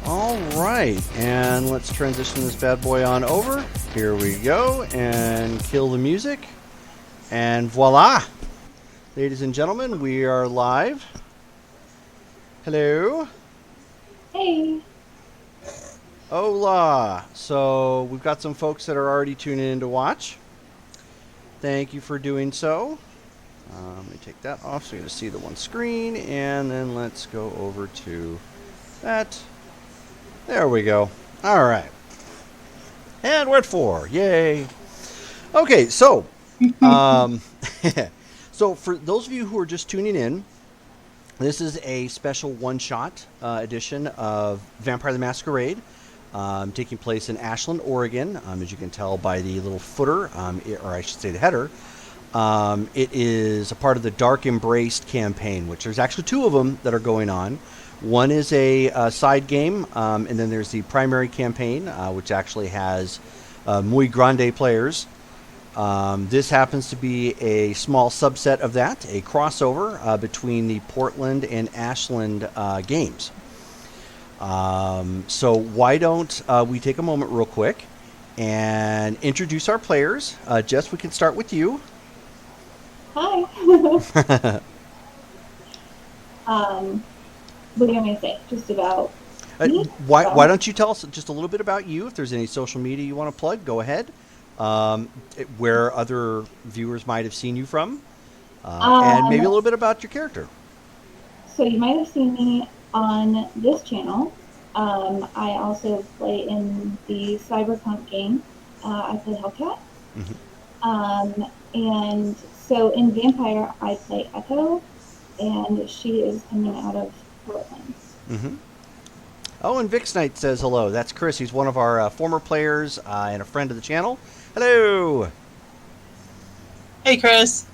All right, and let's transition this bad boy on over. Here we go, and kill the music. And voila! Ladies and gentlemen, we are live. Hello. Hey. Hola. So we've got some folks that are already tuning in to watch. Thank you for doing so. Let me take that off so you can see the one screen, and then let's go over to that. There we go. All right. And we're at 4. Yay. Okay, so so for those of you who are just tuning in, this is a special one-shot edition of Vampire the Masquerade, taking place in Ashland, Oregon. As you can tell by the little footer, or I should say the header, it is a part of the Dark Embraced campaign, which there's actually 2 of them that are going on. One is a side game, and then there's the primary campaign, which actually has muy grande players. This happens to be a small subset of that, a crossover between the Portland and Ashland games. So why don't we take a moment real quick and introduce our players. Jess, we can start with you. Hi. What do you want me to say? Just about me? Why don't you tell us just a little bit about you? If there's any social media you want to plug, go ahead. Where other viewers might have seen you from, and maybe a little bit about your character. So you might have seen me on this channel. I also play in the cyberpunk game. I play Hellcat. Mm-hmm. And so in Vampire, I play Echo, and she is coming out of Portland. Mm-hmm. Oh, and Vix Knight says hello. That's Chris. He's one of our former players and a friend of the channel. Hello. Hey, Chris.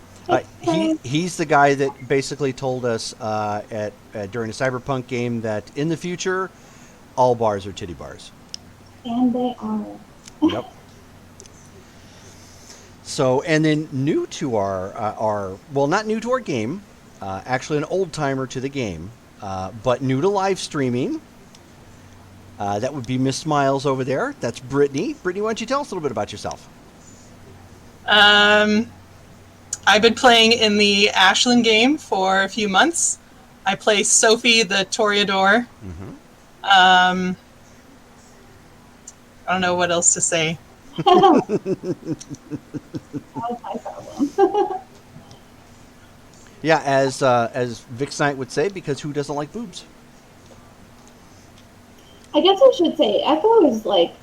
He's the guy that basically told us during a cyberpunk game that in the future, all bars are titty bars. And they are. Yep. So, and then new to our well, not new to our game, actually an old timer to the game, but new to live streaming. That would be Miss Smiles over there. That's Brittany. Brittany, why don't you tell us a little bit about yourself? I've been playing in the Ashland game for a few months. I play Sophie, the Toreador. Mm-hmm. I don't know what else to say. That was my problem. Yeah, as Vic Knight would say, because who doesn't like boobs? I guess I should say Echo is like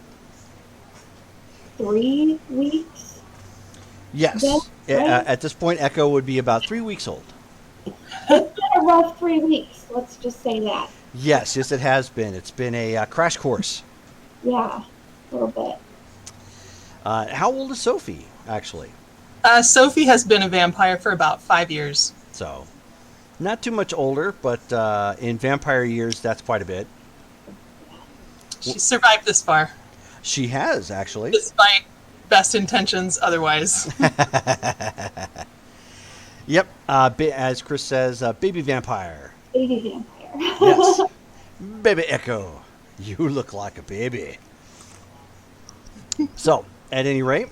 3 weeks. Yes. Right? At this point, Echo would be about 3 weeks old. It's been a rough 3 weeks. Let's just say that. Yes, it has been. It's been a crash course. Yeah, a little bit. How old is Sophie, actually? Sophie has been a vampire for about 5 years. So, not too much older, but in vampire years, that's quite a bit. She survived this far, She has, actually. despite best intentions otherwise. Yep. As Chris says, baby vampire. Baby vampire. Yes. Baby Echo. You look like a baby. So, at any rate,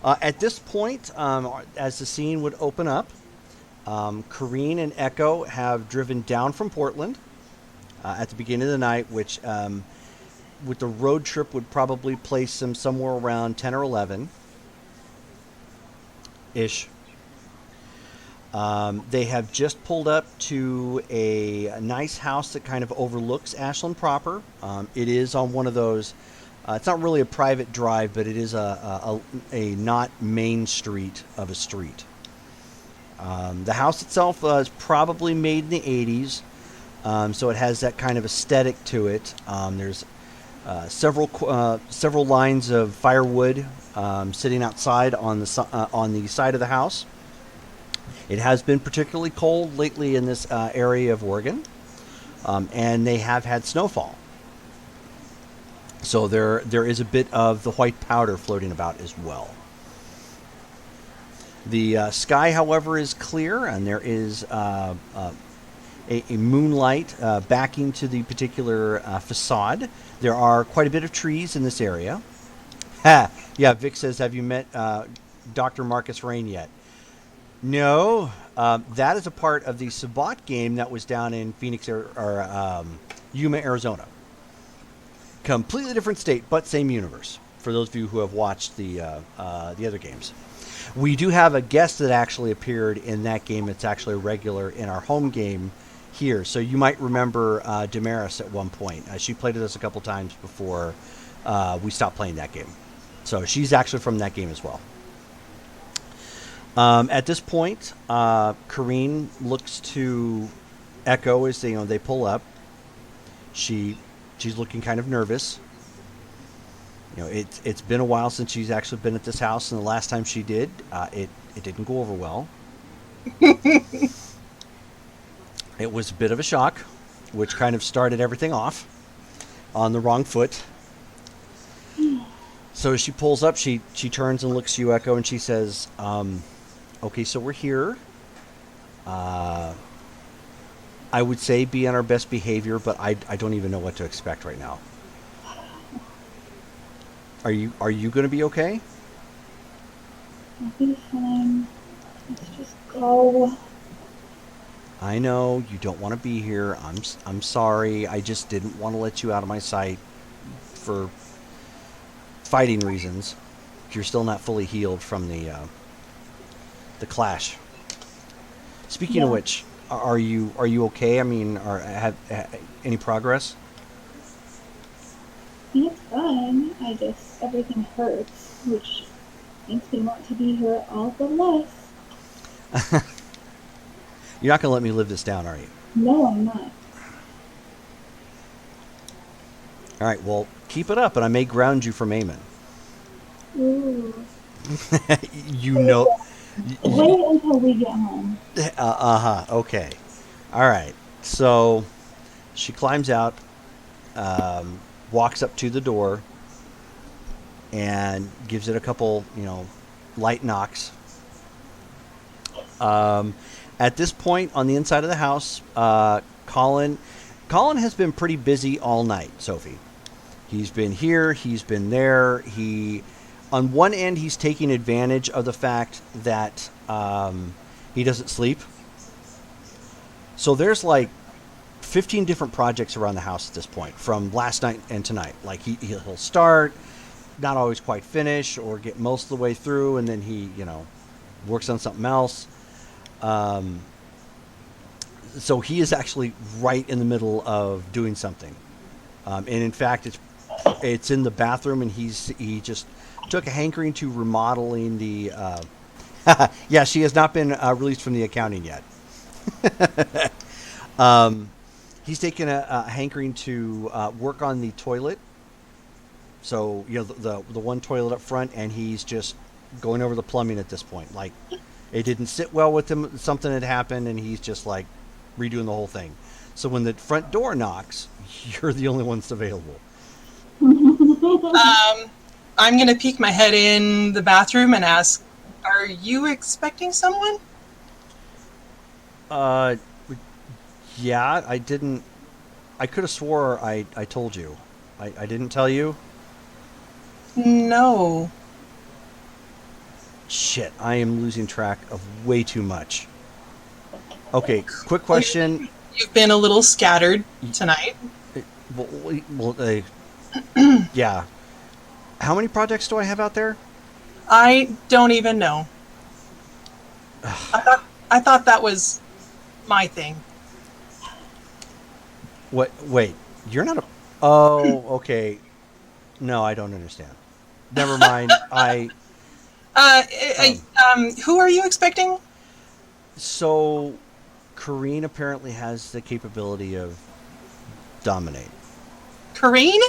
at this point, as the scene would open up, Caireen and Echo have driven down from Portland at the beginning of the night, which with the road trip would probably place them somewhere around 10 or 11-ish. They have just pulled up to a nice house that kind of overlooks Ashland proper. It is on one of those, it's not really a private drive, but it is a not main street of a street. The house itself is probably made in the 80s, so it has that kind of aesthetic to it. There's several lines of firewood sitting outside on the side of the house. It has been particularly cold lately in this area of Oregon, and they have had snowfall. So there is a bit of the white powder floating about as well. The sky, however, is clear, and there is a moonlight backing to the particular facade. There are quite a bit of trees in this area. Yeah, Vic says, have you met Dr. Marcus Rain yet? No, that is a part of the Sabbat game that was down in Phoenix or Yuma, Arizona. Completely different state, but same universe. For those of you who have watched the other games, we do have a guest that actually appeared in that game. It's actually a regular in our home game here. So you might remember Damaris at one point. She played with us a couple times before we stopped playing that game. So she's actually from that game as well. At this point, Caireen looks to Echo as they pull up. She's looking kind of nervous. It's been a while since she's actually been at this house, and the last time she did, it didn't go over well. It was a bit of a shock, which kind of started everything off on the wrong foot. So as she pulls up, she turns and looks at you, Echo, and she says, okay, so we're here. I would say be on our best behavior, but I don't even know what to expect right now. Are you going to be okay? I'll be fine. Let's just go. I know you don't want to be here. I'm sorry. I just didn't want to let you out of my sight for fighting reasons. You're still not fully healed from the clash. Speaking of which, are you okay? I mean, have any progress? It's fine. Everything hurts, which makes me want to be here all the less. You're not going to let me live this down, are you? No, I'm not. All right, well, keep it up, and I may ground you from Eamon. Ooh. You know. Wait until we get home. Okay. All right. So she climbs out, walks up to the door, and gives it a couple, light knocks. At this point, on the inside of the house, Colin Colin has been pretty busy all night, Sophie. He's been here, he's been there. On one end, he's taking advantage of the fact that he doesn't sleep. So there's like 15 different projects around the house at this point, from last night and tonight. Like he'll start, not always quite finish, or get most of the way through, and then he, works on something else. So he is actually right in the middle of doing something, and in fact, it's in the bathroom, and he just took a hankering to remodeling the. Yeah, she has not been released from the accounting yet. He's taken a hankering to work on the toilet. So the one toilet up front, and he's just going over the plumbing at this point. Like, it didn't sit well with him. Something had happened, and he's just like redoing the whole thing. So when the front door knocks, you're the only one that's available. I'm gonna peek my head in the bathroom and ask, "Are you expecting someone?" Yeah, I didn't. I could have swore I told you. I didn't tell you? No. Shit, I am losing track of way too much. Okay, quick question. You've been a little scattered tonight. Yeah. How many projects do I have out there? I don't even know. I thought that was my thing. What? Wait, you're not a... Oh, okay. No, I don't understand. Never mind. Who are you expecting? So, Caireen apparently has the capability of dominate. Caireen?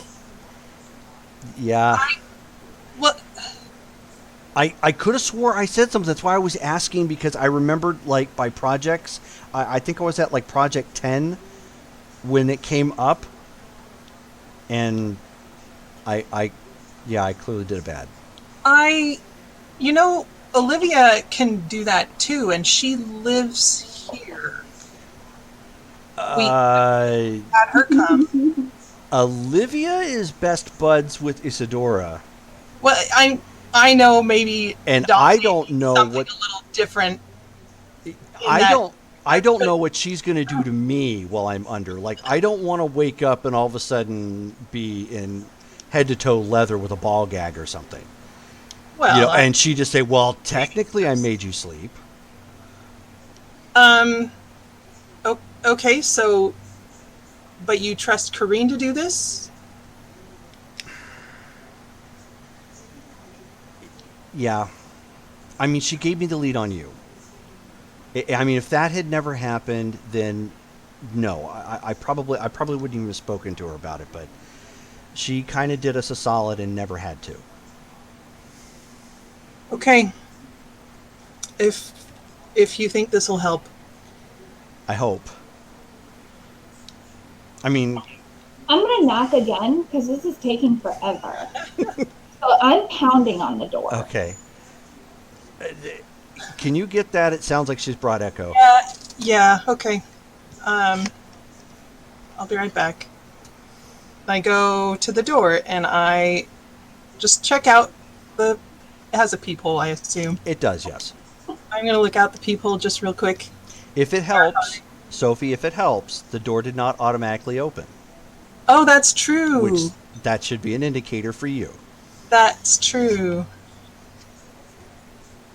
Yeah. What? I could have swore I said something. That's why I was asking, because I remembered, like, by projects. I think I was at, like, Project 10 when it came up. And I clearly did it bad. Olivia can do that too, and she lives here. We had her come. Olivia is best buds with Isadora. Well, I know maybe, and I don't know something what a little different. I don't know what she's going to do to me while I'm under. Like, I don't want to wake up and all of a sudden be in head to toe leather with a ball gag or something. Well, and she just say, "Well, technically, I made you sleep." Okay, so, but you trust Caireen to do this? Yeah, I mean, she gave me the lead on you. I mean, if that had never happened, then no, I probably wouldn't even have spoken to her about it. But she kind of did us a solid and never had to. Okay. If you think this will help. I hope. I mean, I'm gonna knock again because this is taking forever. So I'm pounding on the door. Okay. Can you get that? It sounds like she's brought Echo. Yeah, okay. I'll be right back. I go to the door and I just check out it has a peephole, I assume. It does, yes. I'm going to look out the peephole just real quick. If it helps, Sophie, the door did not automatically open. Oh, that's true. That should be an indicator for you. That's true.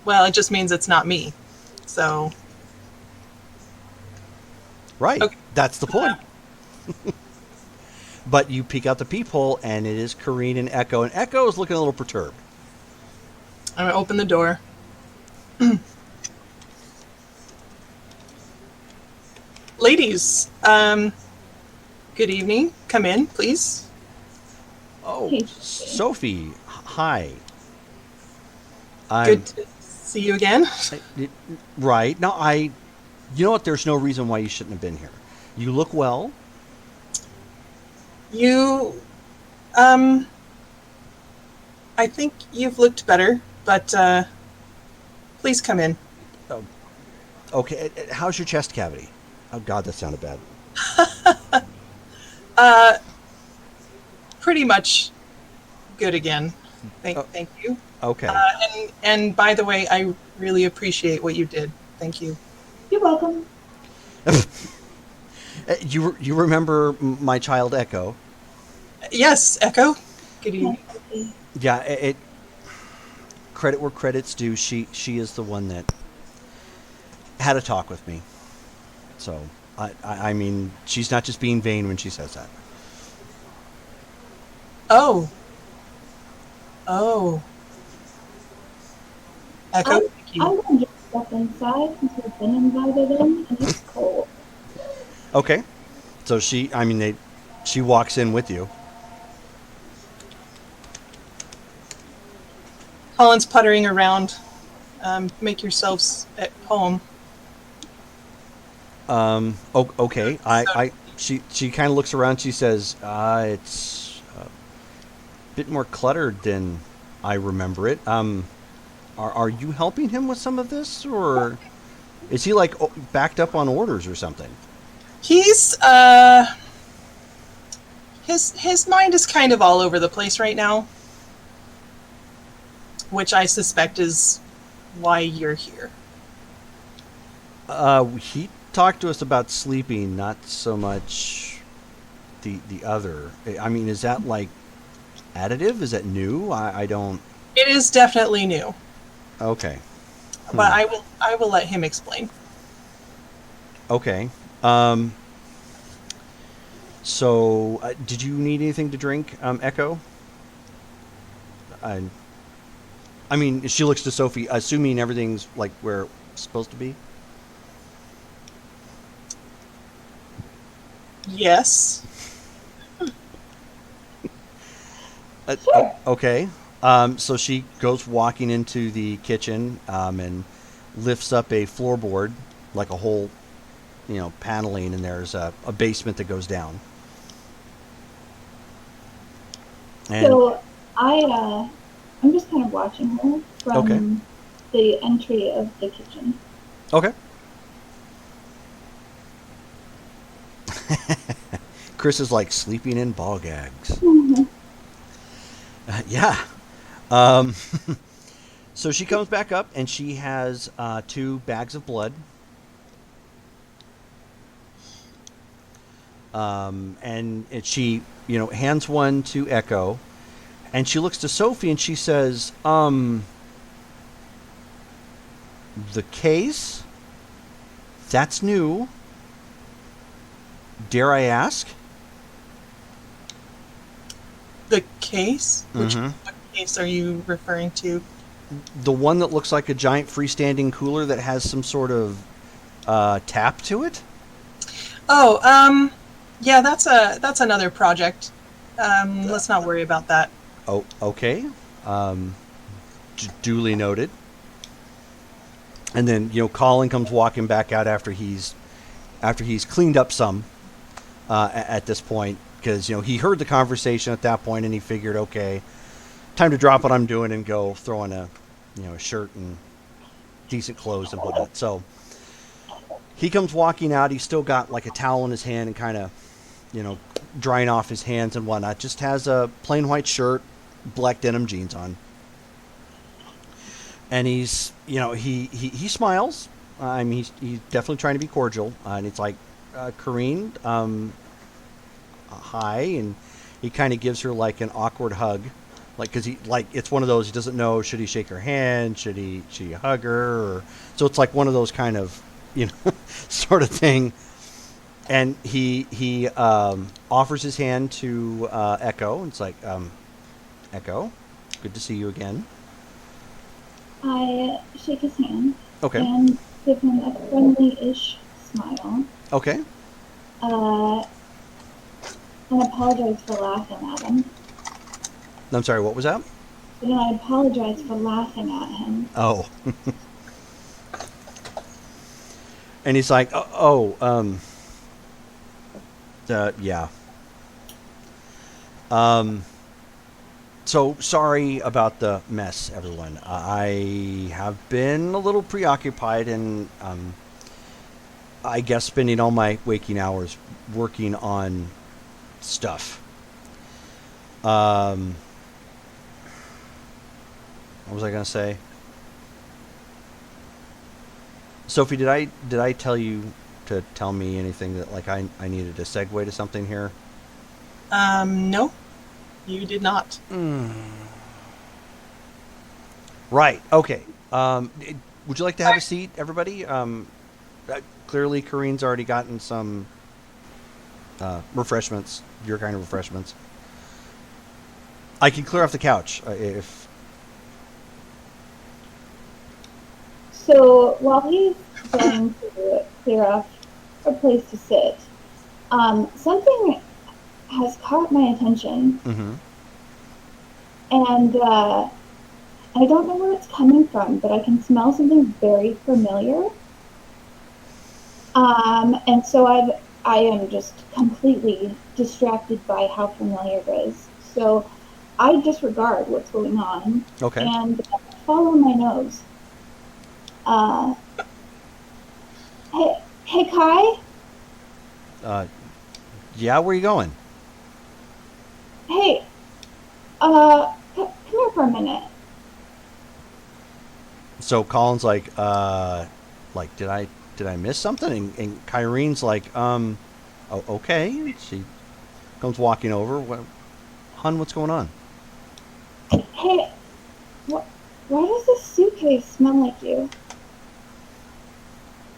Well, it just means it's not me. So. Right. Okay. That's the point. But you peek out the peephole, and it is Caireen and Echo. And Echo is looking a little perturbed. I'm going to open the door. Ladies, good evening. Come in, please. Oh, Sophie, hi. Good to see you again. Right. No, you know what? There's no reason why you shouldn't have been here. You look well. I think you've looked better, but please come in. Oh, okay. How's your chest cavity? Oh, God, that sounded bad. Uh, pretty much good again. Thank you. Okay. And by the way, I really appreciate what you did. Thank you. You're welcome. You remember my child Echo? Yes, Echo. Good evening. Yeah. Credit where credit's due. She is the one that had a talk with me. So I mean, she's not just being vain when she says that. Oh. Oh. Echo, thank I you. want to just step inside since we've been invited in, and it's cold. Okay. So she walks in with you. Colin's puttering around. Make yourselves at home. Okay. She kind of looks around. She says, "It's a bit more cluttered than I remember it. Are you helping him with some of this, or is he like backed up on orders or something?" He's his mind is kind of all over the place right now, which I suspect is why you're here. He talked to us about sleeping, not so much the other. I mean, is that like additive? Is that new? I don't. It is definitely new, Okay. but I will let him explain. Okay. So, did you need anything to drink, Echo? I mean, she looks to Sophie, assuming everything's like where it's supposed to be. Yes. Okay. So she goes walking into the kitchen and lifts up a floorboard, like a whole, paneling, and there's a basement that goes down. And So I'm just kind of watching her from the entry of the kitchen. okay. Chris is like sleeping in ball gags. Mm-hmm. Yeah. So she comes back up and she has 2 bags of blood. And she, hands one to Echo, and she looks to Sophie and she says, "The case? That's new. Dare I ask?" The case? Mm-hmm. What case are you referring to? The one that looks like a giant freestanding cooler that has some sort of tap to it? Oh, yeah, that's another project. Let's not worry about that. Oh, okay. Duly noted. And then, Colin comes walking back out after he's cleaned up some at this point, because, he heard the conversation at that point and he figured, okay, time to drop what I'm doing and go throw on a shirt and decent clothes and whatnot. So he comes walking out. He's still got like a towel in his hand and kind of, drying off his hands and whatnot. Just has a plain white shirt, black denim jeans on. And he's, he smiles. I mean, he's definitely trying to be cordial. And it's like, Caireen, hi. And he kind of gives her like an awkward hug. Like, cause it's one of those, he doesn't know, should he shake her hand? Should he hug her? Or, so it's like one of those kind of, sort of thing. And he offers his hand to Echo. And it's like, Echo, good to see you again. I shake his hand Okay. and give him a friendly-ish smile. Okay. And apologize for laughing at him. I'm sorry, what was that? I apologize for laughing at him. Oh. And he's like, yeah. So sorry about the mess, everyone. I have been a little preoccupied and, I guess spending all my waking hours working on stuff. What was I going to say? Sophie, did I tell you to tell me anything that like I needed to segue to something here? No, you did not. Right. Okay. Would you like to have a seat, everybody? Clearly, Caireen's already gotten some refreshments, your kind of refreshments. I can clear off the couch if. So while he's going to clear off a place to sit, something has caught my attention, Mm-hmm. and I don't know where it's coming from, but I can smell something very familiar. And so I am just completely distracted by how familiar it is. So I disregard what's going on Okay. and follow my nose. Hey, Kai. Yeah, where are you going? Hey, come here for a minute. So Colin's like, did I miss something? And Caireen's like, oh, okay. She comes walking over. Hun, what's going on? Hey, why does this suitcase smell like you?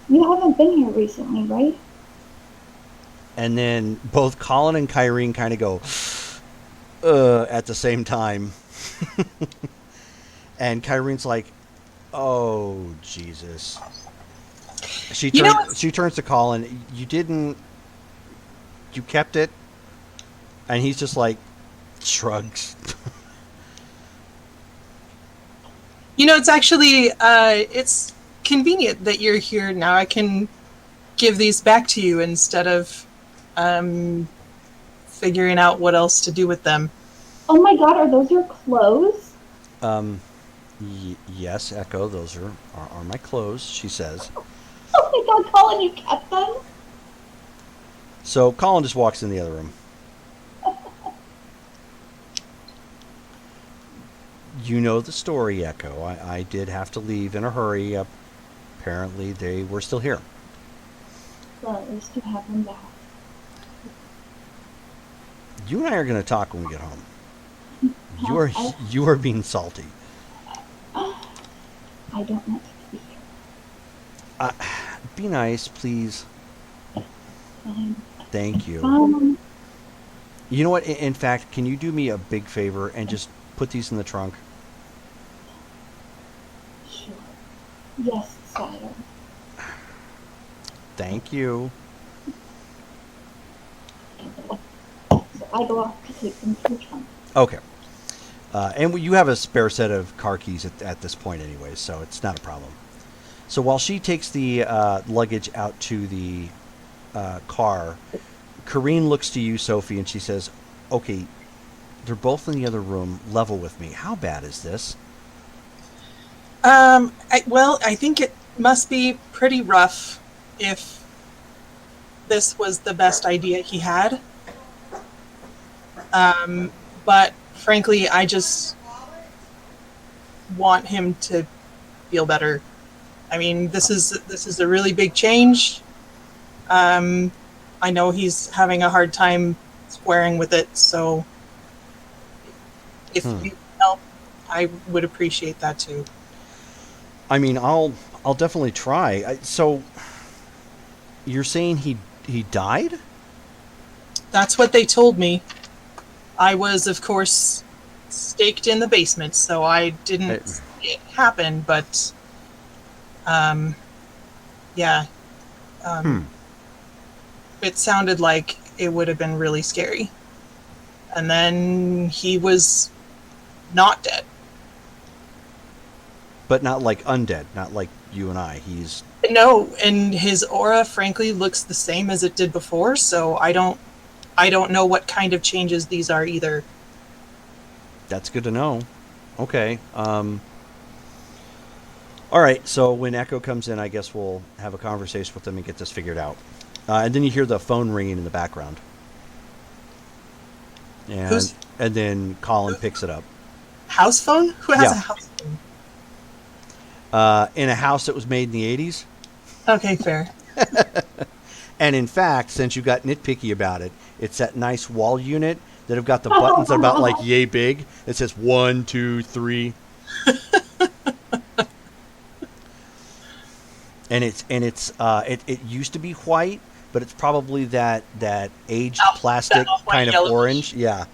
You haven't been here recently, right? And then both Colin and Caireen kind of go, at the same time. And Caireen's like, oh, Jesus. She turns to Colin. You kept it? And he's just like, shrugs. It's actually, it's convenient that you're here now. I can give these back to you instead of figuring out what else to do with them. Oh my God, are those your clothes? Yes, Echo, those are my clothes, she says. Oh my God, Colin, you kept them? So Colin just walks in the other room. You know the story, Echo. I did have to leave in a hurry. Apparently, they were still here. Well, at least you have them back. You and I are going to talk when we get home. You are being salty. I don't want to be here. Be nice, please. Fine. Thank you. Fine. You know what? In fact, can you do me a big favor and just put these in the trunk? Sure. Yes, sire. Thank you. So I go off to take them to the trunk. Okay. And you have a spare set of car keys at this point anyway, so it's not a problem. So while she takes the luggage out to the car, Caireen looks to you, Sophie, and she says, okay, they're both in the other room. Level with me. How bad is this? I think it must be pretty rough if this was the best idea he had. But frankly, I just want him to feel better. I mean, this is a really big change. I know he's having a hard time squaring with it, so if you help, I would appreciate that too. I mean, I'll definitely try. So you're saying he died? That's what they told me. I was, of course, staked in the basement, so I didn't see it happen, but yeah. It sounded like it would have been really scary. And then he was not dead. But not like undead, not like you and I. He's... No, and his aura, frankly, looks the same as it did before, so I don't know what kind of changes these are either. That's good to know. Okay. All right, so when Echo comes in, I guess we'll have a conversation with them and get this figured out. And then you hear the phone ringing in the background. and then Colin picks it up. House phone? Who has Yeah. a house phone? In a house that was made in the 80s. Okay, fair. And in fact, since you got nitpicky about it, it's that nice wall unit that have got the buttons that are about like yay big. It says 1, 2, 3. And it used to be white, but it's probably that aged plastic that white, kind of yellowish. orange. Yeah.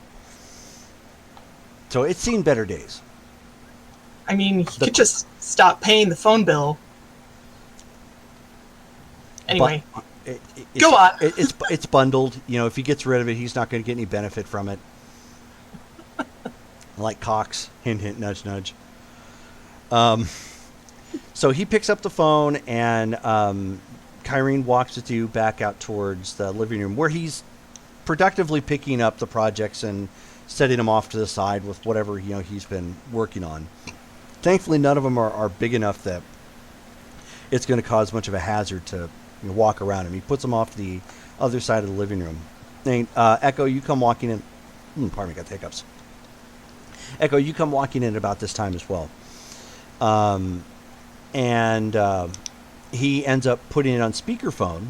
So it's seen better days. I mean, you could just stop paying the phone bill. Anyway, go on. It's bundled. You know, if he gets rid of it, he's not going to get any benefit from it. Like Cox, hint, hint, nudge, nudge. So he picks up the phone, and Caireen walks with you back out towards the living room, where he's productively picking up the projects and setting them off to the side with whatever he's been working on. Thankfully, none of them are big enough that it's going to cause much of a hazard to walk around him. He puts them off the other side of the living room. And, Echo, you come walking in. Pardon me, got the hiccups. Echo, you come walking in about this time as well. And he ends up putting it on speakerphone.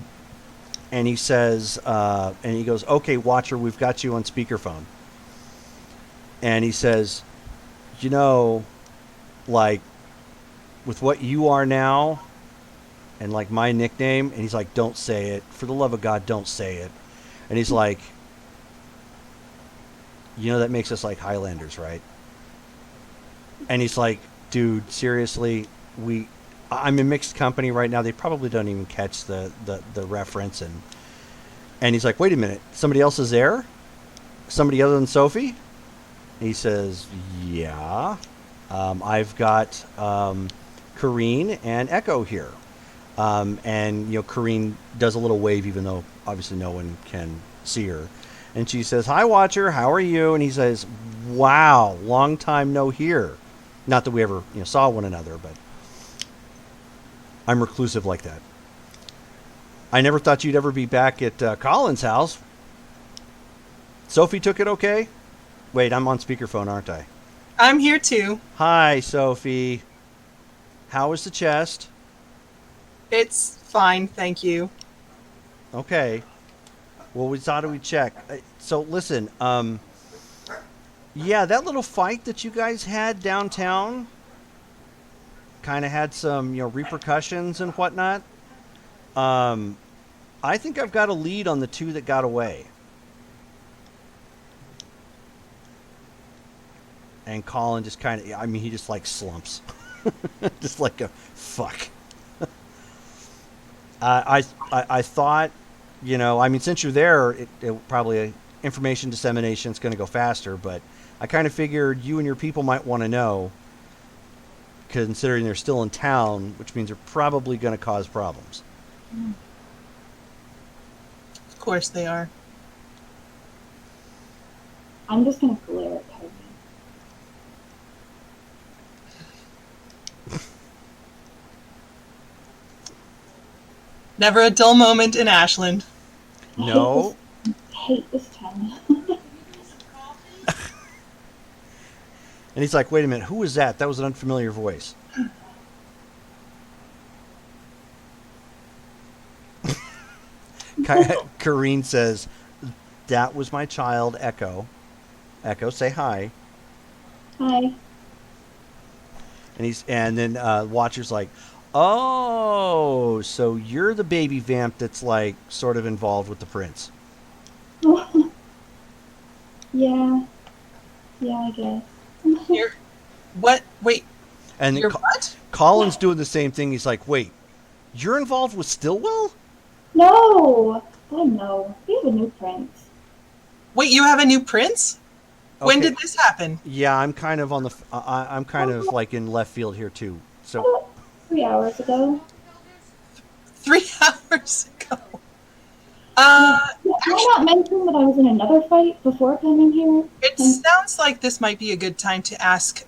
And he says, and he goes, "Okay, Watcher, we've got you on speakerphone." And he says, like, with what you are now, and like my nickname, and he's like, "Don't say it. For the love of God, don't say it." And he's like, that makes us like Highlanders, right? And he's like, "Dude, seriously, I'm in mixed company right now. They probably don't even catch the reference." And he's like, "Wait a minute, somebody else is there? Somebody other than Sophie?" He says, "Yeah. I've got Caireen and Echo here." And Caireen does a little wave, even though obviously no one can see her. And she says, "Hi, Watcher. How are you?" And he says, "Wow, long time no hear." Not that we ever saw one another, but I'm reclusive like that. "I never thought you'd ever be back at Colin's house. Sophie took it okay?" Wait, I'm on speakerphone, aren't I? I'm here too. "Hi, Sophie. How is the chest?" It's fine, thank you. Okay. Well, we thought we'd check. So listen, yeah, that little fight that you guys had downtown kind of had some, repercussions and whatnot. I think I've got a lead on the two that got away. And Colin just he just like slumps. Just like a fuck. I thought, since you're there, it probably information dissemination is going to go faster, but I kind of figured you and your people might want to know, considering they're still in town, which means they're probably going to cause problems. Of course they are. I'm just gonna glare at Caireen. Never a dull moment in Ashland. No. I hate this town. And he's like, "Wait a minute, who was that? That was an unfamiliar voice." Caireen says, "That was my child, Echo. Echo, say hi." Hi. And then Watcher's like, "Oh, so you're the baby vamp that's like sort of involved with the prince." Yeah, I guess. You're, what? Wait, And you're what? Colin's doing the same thing. He's like, "Wait, you're involved with Stillwell?" No! I know. We have a new prince. Wait, you have a new prince? When Okay. did this happen? Yeah, I'm kind of on the. I'm kind of like in left field here too. So About 3 hours ago. 3 hours ago. Did I not mention that I was in another fight before coming here? It sounds like this might be a good time to ask.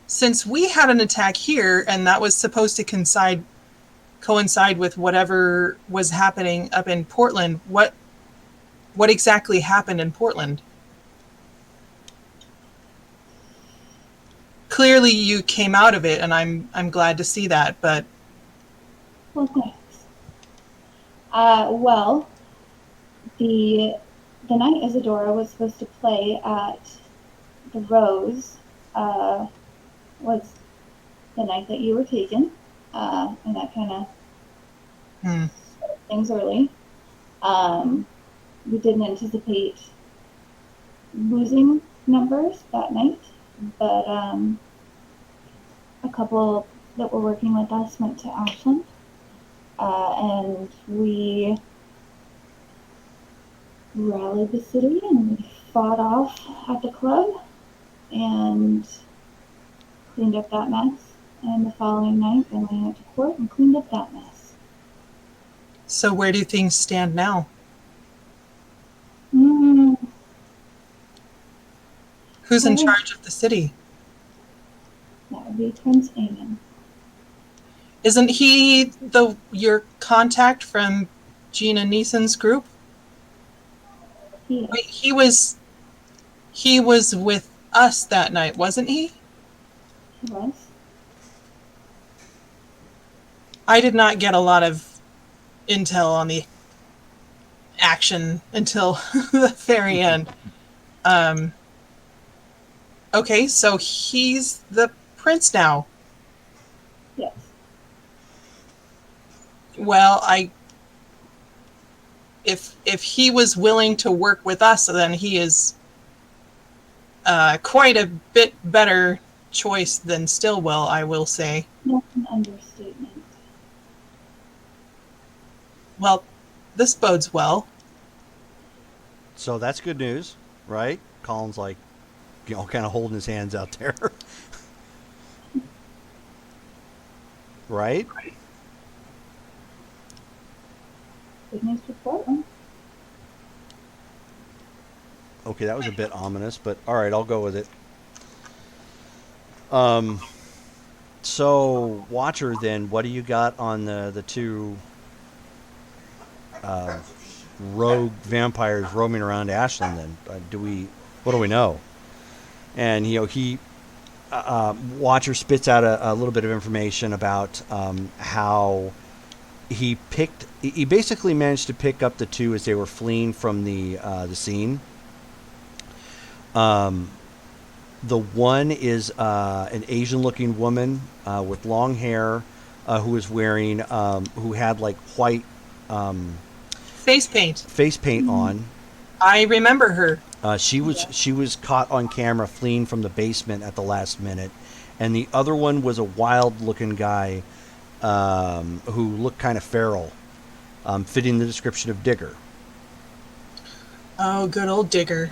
Since we had an attack here, and that was supposed to coincide with whatever was happening up in Portland, what exactly happened in Portland? clearly you came out of it, and I'm glad to see that. But Well, thanks. Well, the night Isadora was supposed to play at the Rose was the night that you were taken, and that kind of started things early. We didn't anticipate losing numbers that night, but a couple that were working with us went to Ashland, and we rallied the city and we fought off at the club and cleaned up that mess. And the following night, then we went to court and cleaned up that mess. so where do things stand now? Who's in charge of the city? That would be Prince Aemon. Isn't he your contact from Gina Neeson's group? He Wait, he was with us that night, wasn't he? was. I did not get a lot of intel on the action until the very end. Okay, so he's the prince now. Yes. Well, if he was willing to work with us, then he is quite a bit better choice than Stillwell, I will say. That's an understatement. Well, this bodes well. So that's good news, right? Colin's like, kind of holding his hands out there. Right? Good news for Portland. Okay, that was a bit ominous, but all right, I'll go with it. So Watcher, then, what do you got on the two rogue vampires roaming around Ashland? Then, what do we know? And he Watcher spits out a little bit of information about how he basically managed to pick up the two as they were fleeing from the scene. The one is an Asian-looking woman with long hair who was wearing who had like white Face paint on. I remember her. She was caught on camera fleeing from the basement at the last minute, and the other one was a wild-looking guy who looked kind of feral, fitting the description of Digger. Oh, good old Digger.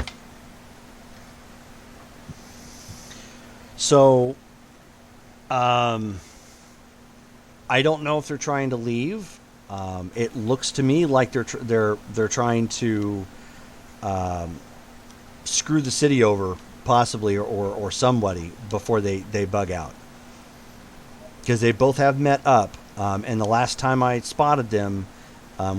So, I don't know if they're trying to leave. It looks to me like they're trying to screw the city over, possibly, or somebody before they bug out. Because they both have met up, and the last time I spotted them,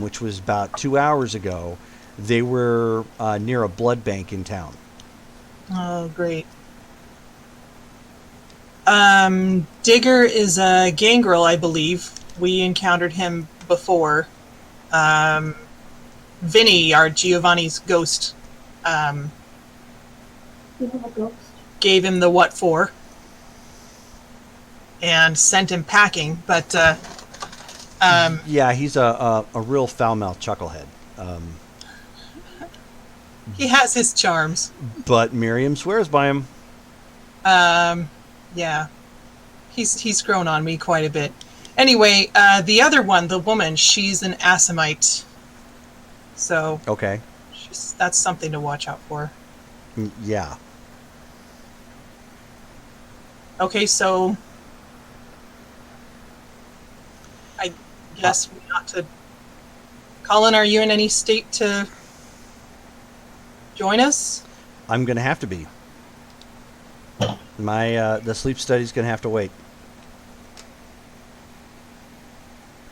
which was about 2 hours ago, they were near a blood bank in town. Oh, great. Digger is a gangrel, I believe. We encountered him before. Vinny, our Giovanni's ghost, You have a ghost? gave him the what for and sent him packing, but Yeah, he's a real foul-mouthed chucklehead. he has his charms. But Miriam swears by him. Yeah. He's grown on me quite a bit. Anyway, the other one, the woman, she's an Assamite. So Okay. that's something to watch out for. Yeah. Okay, so I guess we ought to... Colin, are you in any state to join us? I'm going to have to be. The sleep study's going to have to wait.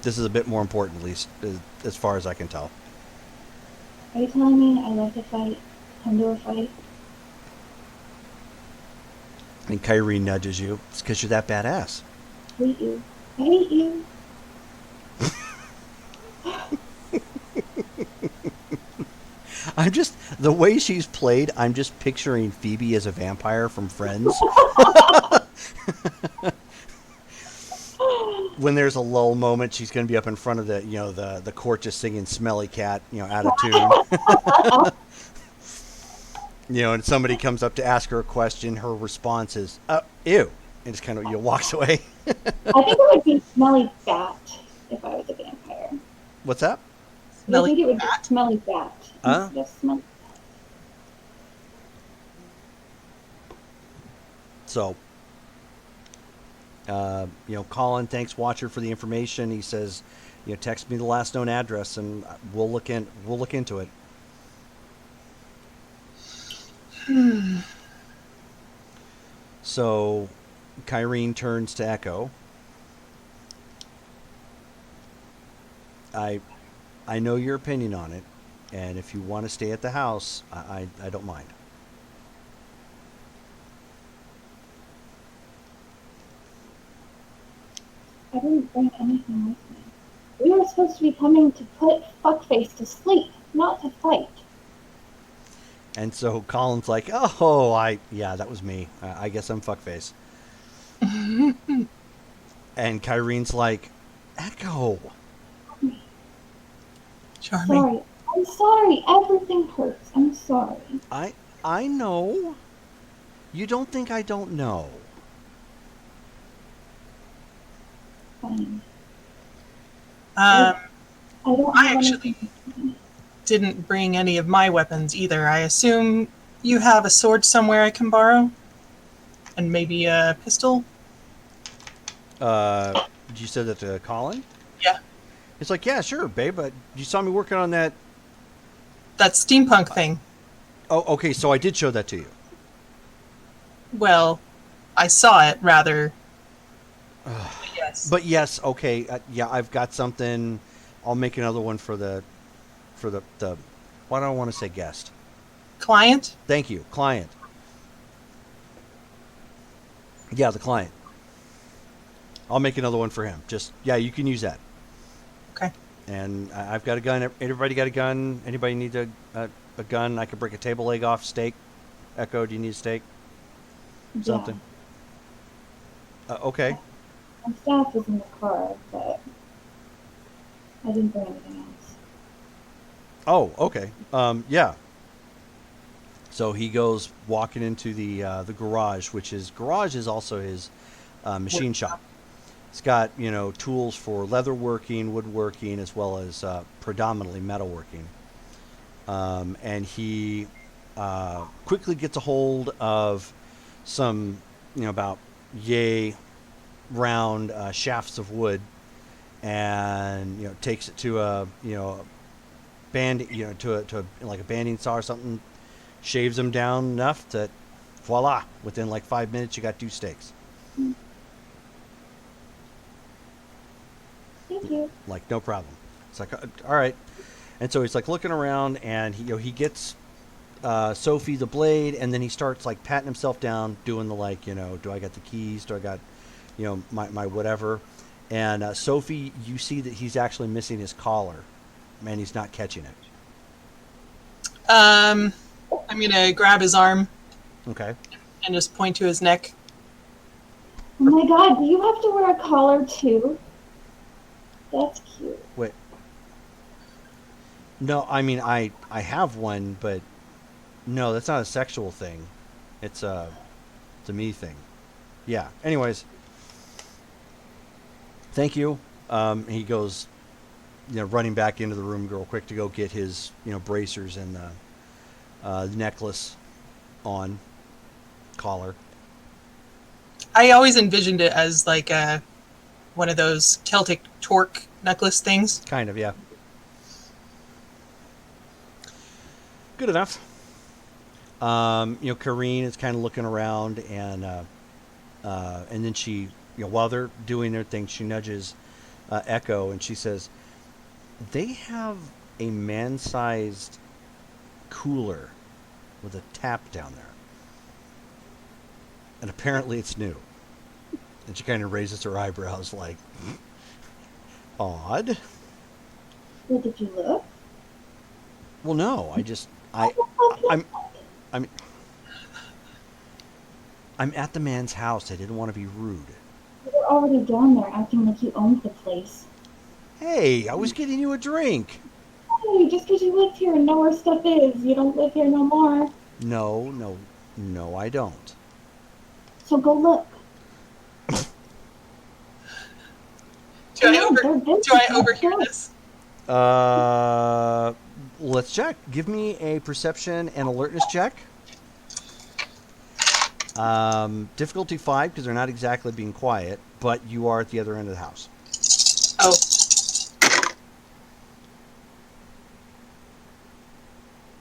This is a bit more important, at least, as far as I can tell. Are you telling me I love to fight? Come to a fight? And Caireen nudges you. It's because you're that badass. I hate you. I hate you. I'm just the way she's played. I'm just picturing Phoebe as a vampire from Friends. When there's a lull moment, she's going to be up in front of the court just singing "Smelly Cat," out of tune. And somebody comes up to ask her a question. Her response is, "Ew," and just kind of walks away. I think it would be Smelly Bat if I was a vampire. What's that? I think it would be Smelly Bat. Just Smelly Bat. So, Colin thanks Watcher for the information. He says, text me the last known address, and we'll look into it. So, Caireen turns to Echo. I know your opinion on it, and if you want to stay at the house, I don't mind. I didn't bring anything with me. We were supposed to be coming to put Fuckface to sleep, not to fight. And so Colin's like, "Oh, that was me. I guess I'm Fuckface." And Caireen's like, "Echo." Charming. Sorry. I'm sorry. Everything hurts. I'm sorry. I know. You don't think I don't know. Fine. I don't have actually anything. didn't bring any of my weapons either. I assume you have a sword somewhere I can borrow? And maybe a pistol? You said that to Colin? Yeah. It's like, yeah, sure, babe, but you saw me working on that. That steampunk thing. Oh, okay, so I did show that to you. Well, I saw it, rather. Yes. But yes, okay, I've got something. I'll make another one for the why do I want to say guest? Client? Thank you, client. Yeah, the client. I'll make another one for him. You can use that. Okay. And I've got a gun. Everybody got a gun? Anybody need a gun? I could break a table leg off. Steak. Echo, do you need a steak? Something? Yeah. Okay. My staff is in the car, but I didn't bring anything else. Oh, okay. Yeah. So he goes walking into the garage, garage is also his machine shop. It's got tools for leatherworking, woodworking, as well as predominantly metalworking. And he quickly gets a hold of some about yay round shafts of wood, and takes it to a band to like a banding saw or something, shaves them down enough that voila, within like 5 minutes you got 2 steaks. Thank you. Like, no problem. It's like, all right. And so he's like looking around, and he gets Sophie the blade, and then he starts like patting himself down, doing the do I got the keys? Do I got my whatever? And Sophie, you see that he's actually missing his collar, and he's not catching it. I'm gonna grab his arm. Okay. And just point to his neck. Oh my god, do you have to wear a collar too? That's cute. Wait. No, I mean I have one, but no, that's not a sexual thing. It's a me thing. Yeah. Anyways, thank you. He goes, running back into the room real quick to go get his bracers and the necklace on collar. I always envisioned it as like one of those Celtic torque necklace things. Kind of, yeah. Good enough. Caireen is kind of looking around, and then she, while they're doing their thing, she nudges Echo, and she says, "They have a man-sized cooler with a tap down there." And apparently it's new. And she kind of raises her eyebrows like, odd. Well, did you look? Well, no, I'm, I'm, I'm at the man's house. I didn't want to be rude. You were already down there acting like you owned the place. Hey, I was getting you a drink. Hey, just because you lived here and know where stuff is, you don't live here no more. No, I don't. So go look. Do I overhear this? Let's check. Give me a perception and alertness check. Difficulty 5 because they're not exactly being quiet, but you are at the other end of the house. Oh.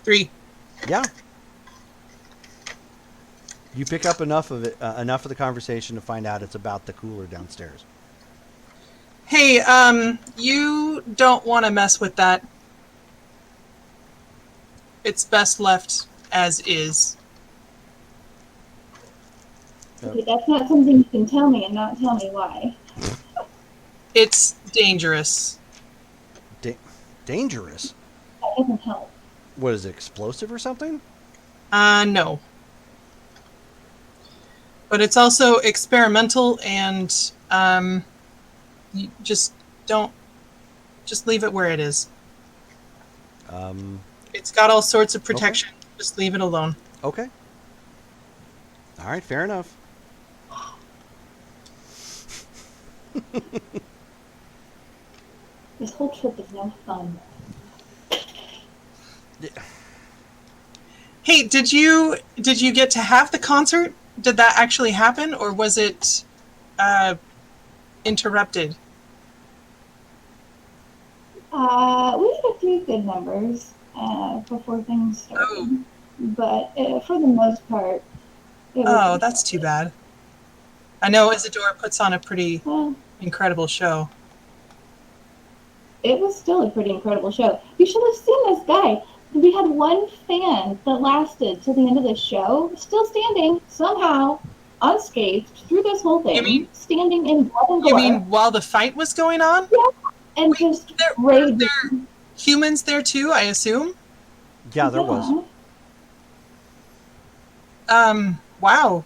Three. Yeah. You pick up enough of it, enough of the conversation to find out it's about the cooler downstairs. Hey, you don't want to mess with that. It's best left as is. Okay, that's not something you can tell me and not tell me why. It's dangerous. Dangerous? That doesn't help. What is it, explosive or something? No. But it's also experimental and, you just leave it where it is. It's got all sorts of protection. Okay. Just leave it alone. Okay. All right, fair enough. This whole trip is no fun. Hey, did you get to have the concert? Did that actually happen, or was it interrupted? We had a few good numbers before things started, but for the most part, it was that's too bad. I know Isadora puts on a pretty incredible show. It was still a pretty incredible show. You should have seen this guy. We had one fan that lasted till the end of the show, still standing somehow, unscathed through this whole thing, standing in blood and gore. You mean while the fight was going on? Yeah, and just were there humans there too, I assume? Yeah, there was. Wow.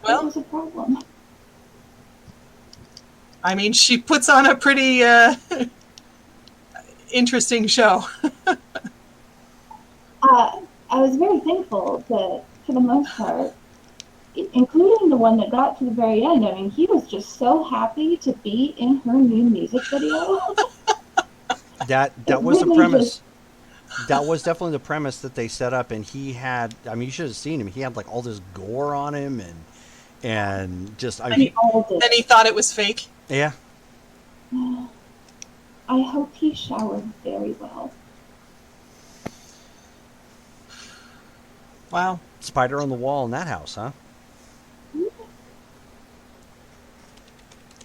Well, that was a problem. I mean, she puts on a pretty interesting show. I was very thankful that, for the most part, including the one that got to the very end. I mean, he was just so happy to be in her new music video. That was the premise. That was definitely the premise that they set up, and he had. I mean, you should have seen him. He had like all this gore on him, and just. I mean, then he thought it was fake. Yeah. I hope he showered very well. Wow. Spider on the wall in that house, huh?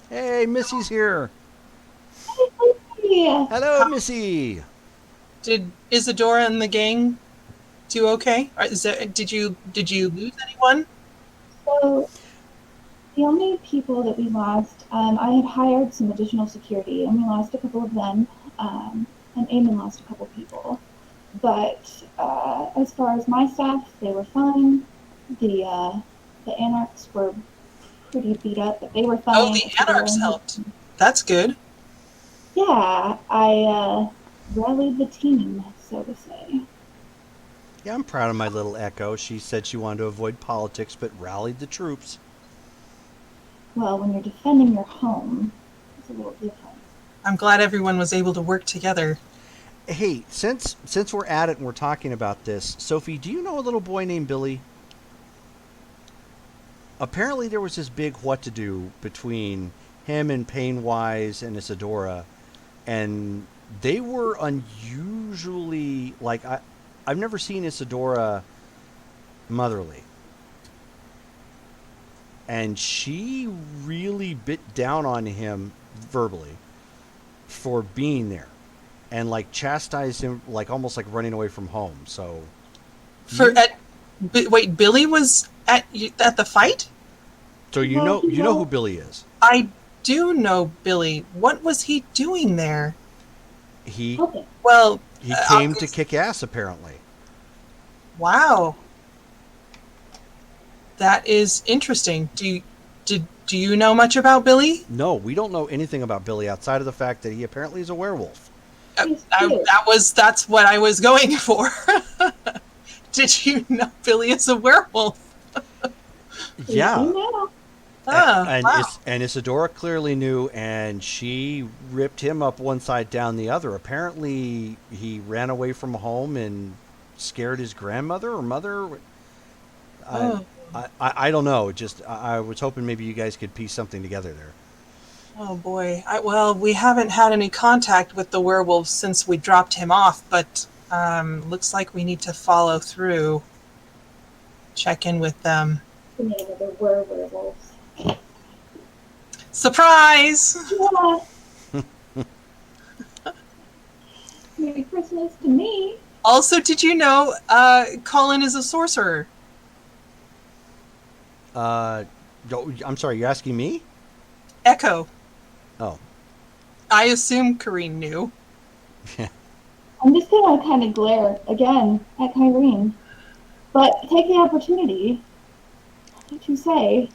Hey, Missy's here. Hey. Hello, Missy. Did Isadora and the gang do okay? Did you lose anyone? So, the only people that we lost, I had hired some additional security, and we lost a couple of them, and Eamon lost a couple people. But as far as my staff, they were fine. The Anarchs were pretty beat up, but they were fine. Oh, the Anarchs helped. That's good. Yeah, I rallied the team, so to say. Yeah, I'm proud of my little Echo. She said she wanted to avoid politics, but rallied the troops. Well, when you're defending your home, it's a little different. I'm glad everyone was able to work together. Hey, since we're at it and we're talking about this, Sophie, do you know a little boy named Billy? Apparently there was this big what-to-do between him and Painwise and Isadora, and they were unusually, like, I've never seen Isadora motherly. And she really bit down on him verbally for being there. And like chastised him, like almost like running away from home. So Wait, Billy was at the fight? So you Well, know who Billy is. I do know Billy. What was he doing there? He Okay. Well, he came to kick ass, apparently. wow, that is interesting. Do you know much about Billy? No, we don't know anything about Billy outside of the fact that he apparently is a werewolf. He's cute. That's what I was going for. Did you know Billy is a werewolf? Yeah. You know. And Wow. Isadora clearly knew, and she ripped him up one side down the other. Apparently, he ran away from home and scared his grandmother or mother. Oh. I don't know. Just I was hoping maybe you guys could piece something together there. Oh boy. Well, we haven't had any contact with the werewolves since we dropped him off, but looks like we need to follow through. Check in with them. The name of the werewolves. Surprise! Yeah. Merry Christmas to me. Also, did you know Colin is a sorcerer? I'm sorry, you're asking me? Echo. Oh. I assume Caireen knew. I'm just gonna kind of glare again at Caireen, but take the opportunity to say,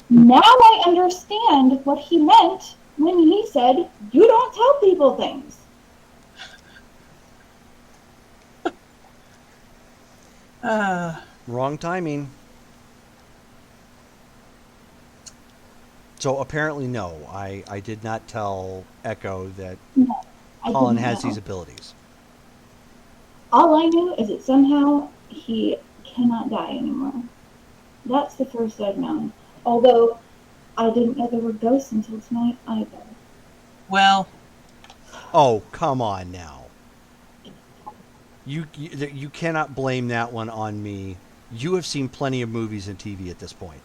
now I understand what he meant when he said, "You don't tell people things." Wrong timing. So apparently, no. I did not tell Echo that No, I Colin didn't has know. these abilities. All I knew is that somehow he cannot die anymore. That's the first I've known. Although I didn't know there were ghosts until tonight either. Well, Oh, come on now. You cannot blame that one on me. You have seen plenty of movies and TV at this point.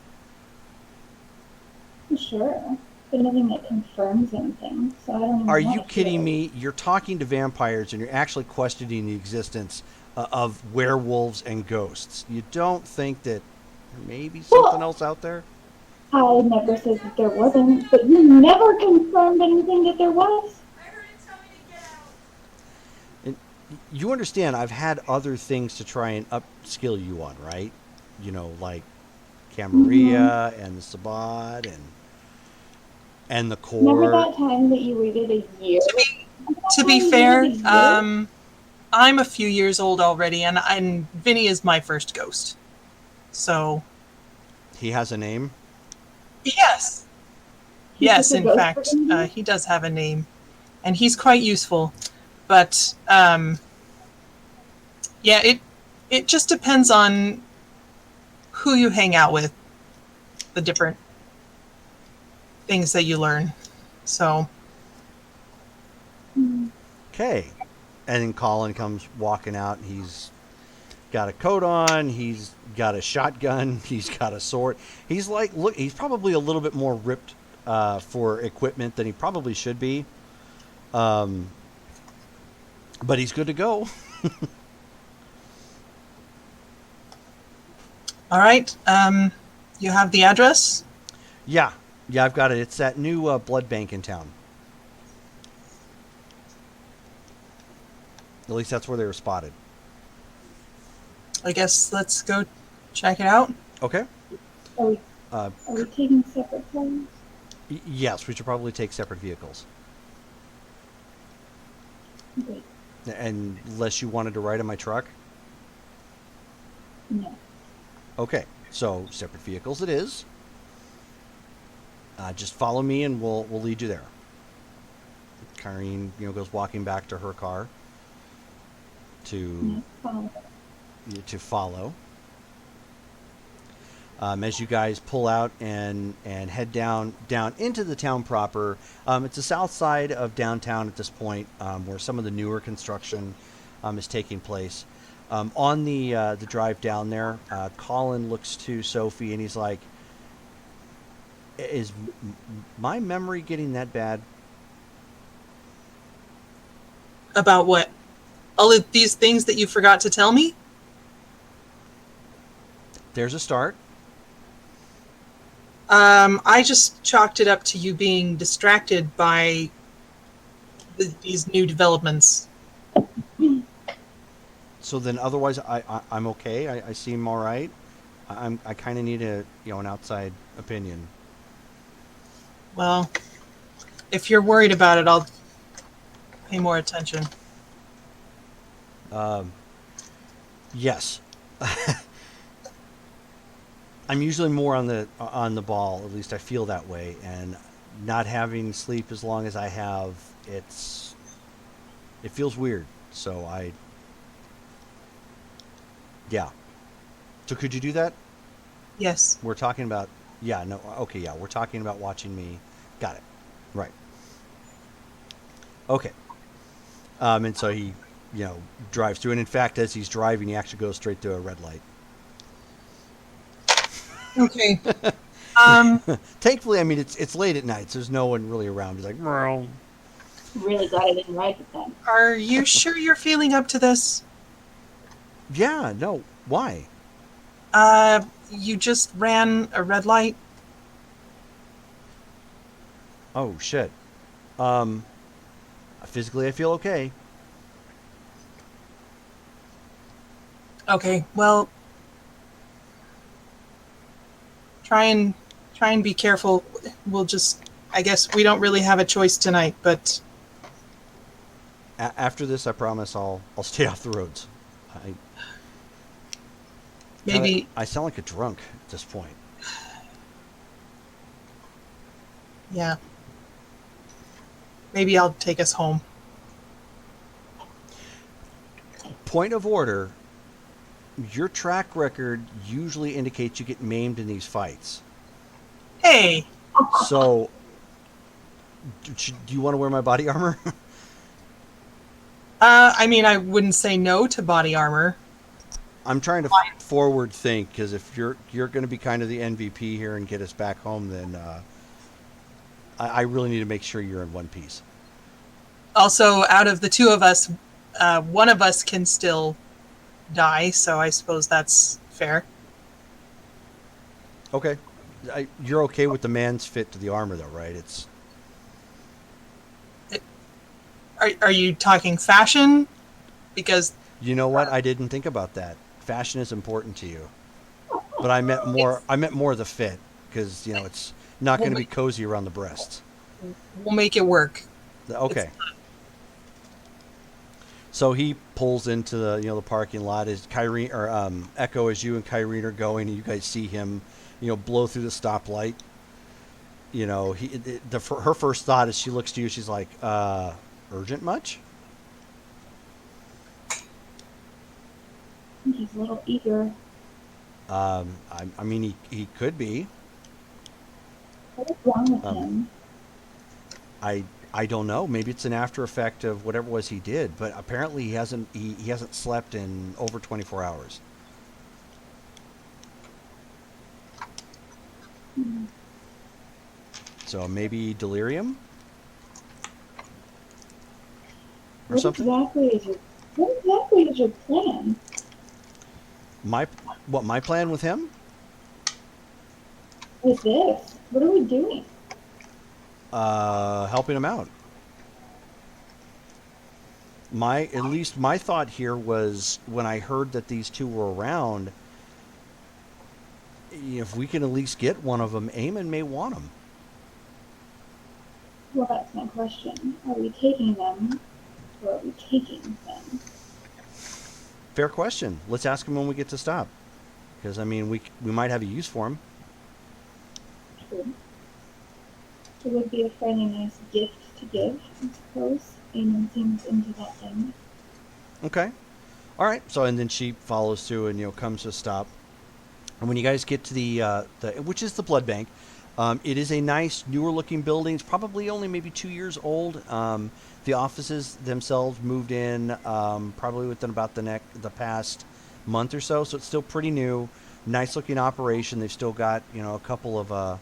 Sure, but nothing that confirms anything. So I don't even Are want you to kidding hear. me? You're talking to vampires and you're actually questioning the existence of werewolves and ghosts. You don't think that there may be something else out there? I never said that there wasn't, but you never confirmed anything that there was. And you understand, I've had other things to try and upskill you on, right? You know, like Camarilla and the Sabbat and the Remember core. that time that you waited a year? to be fair, I'm a few years old already, and Vinny is my first ghost. So, He has a name. yes. He's Yes, just a in ghost fact, for you? he does have a name, and he's quite useful. But yeah, it just depends on who you hang out with, the different things that you learn. So, Okay. And then Colin comes walking out. He's got a coat on. He's got a shotgun. He's got a sword. He's like, look, he's probably a little bit more ripped for equipment than he probably should be. But he's good to go. all right, you have the address. Yeah. Yeah, I've got it. It's that new blood bank in town. At least that's where they were spotted. I guess let's go check it out. Okay. Are we taking separate cars? Yes, we should probably take separate vehicles. Wait, And unless you wanted to ride in my truck. no. Okay, so separate vehicles it is. Just follow me and we'll lead you there. Caireen, goes walking back to her car to follow. As you guys pull out and head down into the town proper. It's the south side of downtown at this point, where some of the newer construction is taking place. On the drive down there, Colin looks to Sophie and he's like, "Is my memory getting that bad?" About what? All of these things that you forgot to tell me? There's a start. I just chalked it up to you being distracted by these new developments. So then, otherwise, I'm okay. I seem all right. I kind of need an outside opinion. Well, if you're worried about it, I'll pay more attention. Yes. I'm usually more on the ball. At least I feel that way. And not having sleep as long as I have, it feels weird. So yeah. So could you do that? Yes. We're talking about, yeah, no, okay, yeah, we're talking about watching me. Got it. Right. Okay. And so he, drives through. And in fact, as he's driving, he actually goes straight through a red light. Okay. Thankfully, I mean, it's late at night, so there's no one really around. He's like, "Meow." Really glad I didn't ride with them. Are you sure you're feeling up to this? Yeah, no, why? You just ran a red light. Oh, shit. Physically, I feel okay. Okay, well, try and be careful. We'll just, I guess we don't really have a choice tonight, but After this, I promise I'll stay off the roads. maybe, I sound like a drunk at this point. yeah. Maybe I'll take us home. Point of order. Your track record usually indicates you get maimed in these fights. Hey, So, do you want to wear my body armor? I mean, I wouldn't say no to body armor. I'm trying to forward think, because if you're going to be kind of the MVP here and get us back home, then I really need to make sure you're in one piece. Also, out of the two of us, one of us can still die, so I suppose that's fair. Okay. You're okay with the man's fit to the armor, though, right? Are you talking fashion? Because You know what? I didn't think about that. Fashion is important to you, but I meant more the fit, because it's not going to be cozy around the breasts. we'll make it work. Okay. So he pulls into the parking lot as Caireen or Echo, as you and Caireen are going, and you guys see him, blow through the stoplight. Her first thought is she looks to you. She's like, "Urgent much?" I think he's a little eager. I mean, he could be. What is wrong with him? I don't know. Maybe it's an after effect of whatever it was he did, but apparently he hasn't slept in over 24 hours. So maybe delirium or What something. What exactly is your plan? My plan with him? With this? What are we doing? Helping him out. At least my thought here was, when I heard that these two were around, if we can at least get one of them, Eamon may want them. Well, that's my question. Are we taking them, or are we taking them? Fair question. Let's ask him when we get to stop, because I mean, we might have a use for him. True. It would be a fairly nice gift to give, I suppose. Eamon seems into that thing. Okay. All right. So, and then she follows through and comes to a stop. And when you guys get to the which is the blood bank, it is a nice, newer looking building. It's probably only maybe 2 years old. The offices themselves moved in probably within about the past month or so. So it's still pretty new. Nice looking operation. They've still got a couple of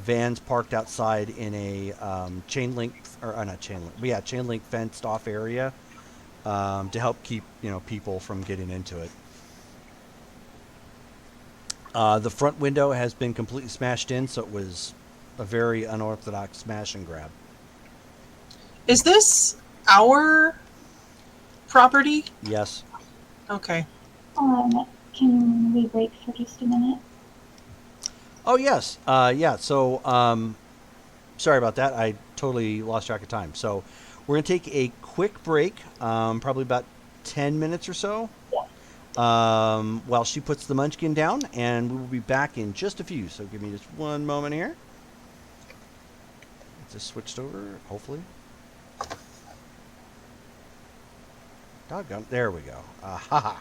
vans parked outside in a chain link fenced off area to help keep people from getting into it. The front window has been completely smashed in, so it was a very unorthodox smash and grab. Is this our property? Yes. Okay. Can we break for just a minute? Oh, yes. Yeah, so sorry about that. I totally lost track of time. So we're going to take a quick break, probably about 10 minutes or so, while she puts the munchkin down, and we will be back in just a few. So give me just one moment here. Just switched over, hopefully. Doggone. There we go. Haha.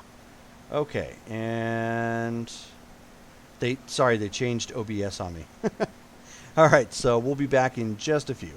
Okay, and they changed OBS on me. All right, so we'll be back in just a few.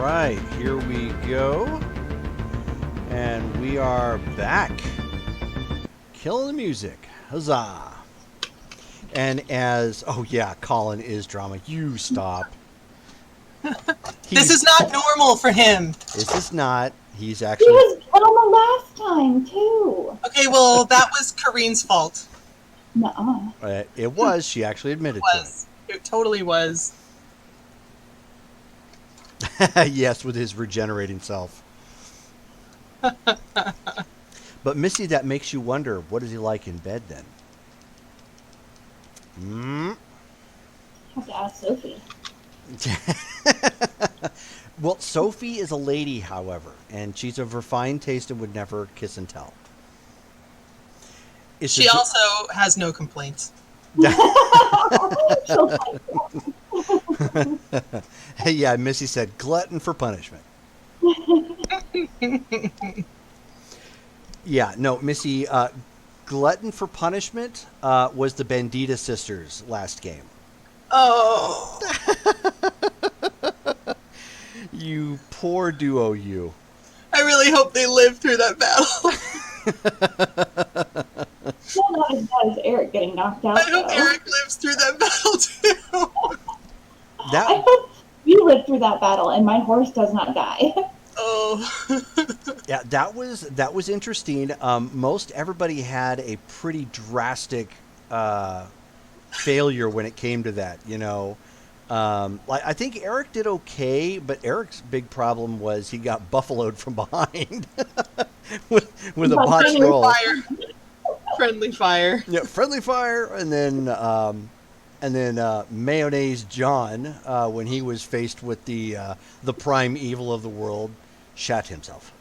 right, here we go. And we are back. Killing the music. Huzzah. And oh yeah, Colin is drama. You stop. This is not normal for him. This is not. He's He actually. was drama last time too. Okay, well, that was Caireen's fault. Nuh-uh. It was. She actually admitted It totally was. to it. Yes, with his regenerating self. But Missy, that makes you wonder, what is he like in bed then? Have to ask Sophie. Well, Sophie is a lady, however, and she's of refined taste and would never kiss and tell. She also has no complaints. Yeah, Missy said, glutton for punishment. Yeah, no, Missy, glutton for punishment was the Bandita sisters last game. Oh. You poor duo, you. I really hope they live through that battle. Still not as bad as Eric getting knocked out. I hope Eric lives through that battle too. I hope you live through that battle and my horse does not die. Oh. Yeah, that was interesting. Most everybody had a pretty drastic failure when it came to that. You know, like I think Eric did okay, but Eric's big problem was he got buffaloed from behind with a botched roll. Friendly fire. Yeah, friendly fire, and then mayonnaise John, when he was faced with the prime evil of the world, shat himself.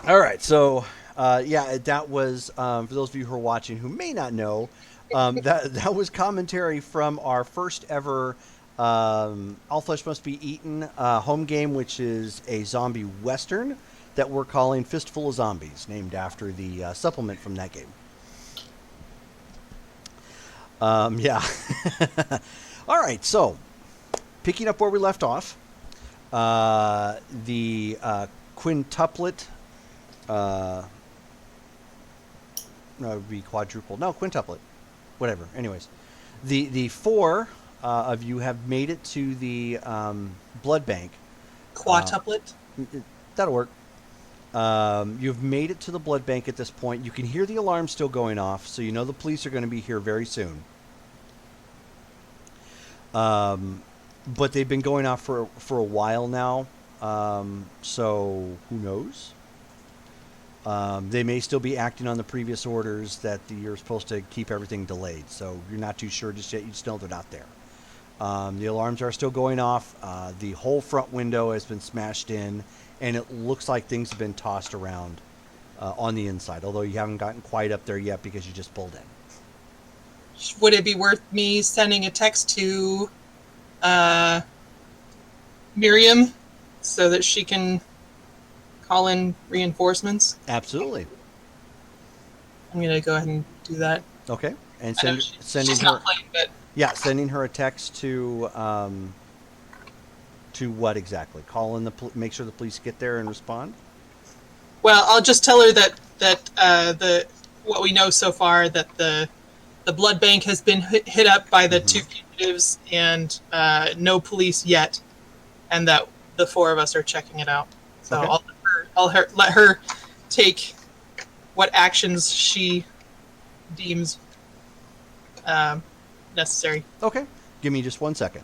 All right, so yeah, that was for those of you who are watching who may not know, that was commentary from our first ever All Flesh Must Be Eaten home game, which is a zombie western that we're calling Fistful of Zombies, named after the supplement from that game. Yeah. All right, so picking up where we left off, the quintuplet. No, it would be quadruple. No, quintuplet. Whatever. Anyways, the four of you have made it to the blood bank. Quadruplet. That'll work. You've made it to the blood bank at this point. You can hear the alarm still going off, so you know the police are going to be here very soon. But they've been going off for a while now, so who knows? They may still be acting on the previous orders that you're supposed to keep everything delayed, so you're not too sure just yet. You just know they're not there. The alarms are still going off. The whole front window has been smashed in, and it looks like things have been tossed around on the inside, although you haven't gotten quite up there yet because you just pulled in. Would it be worth me sending a text to Miriam so that she can call in reinforcements? Absolutely. I'm going to go ahead and do that. Okay. And sending her. Not playing, but Yeah, sending her a text to what exactly? Call in make sure the police get there and respond. Well, I'll just tell her that what we know so far, that the blood bank has been hit up by the two fugitives and no police yet, and that the four of us are checking it out. So okay. I'll let her take what actions she deems necessary. Okay. Give me just 1 second.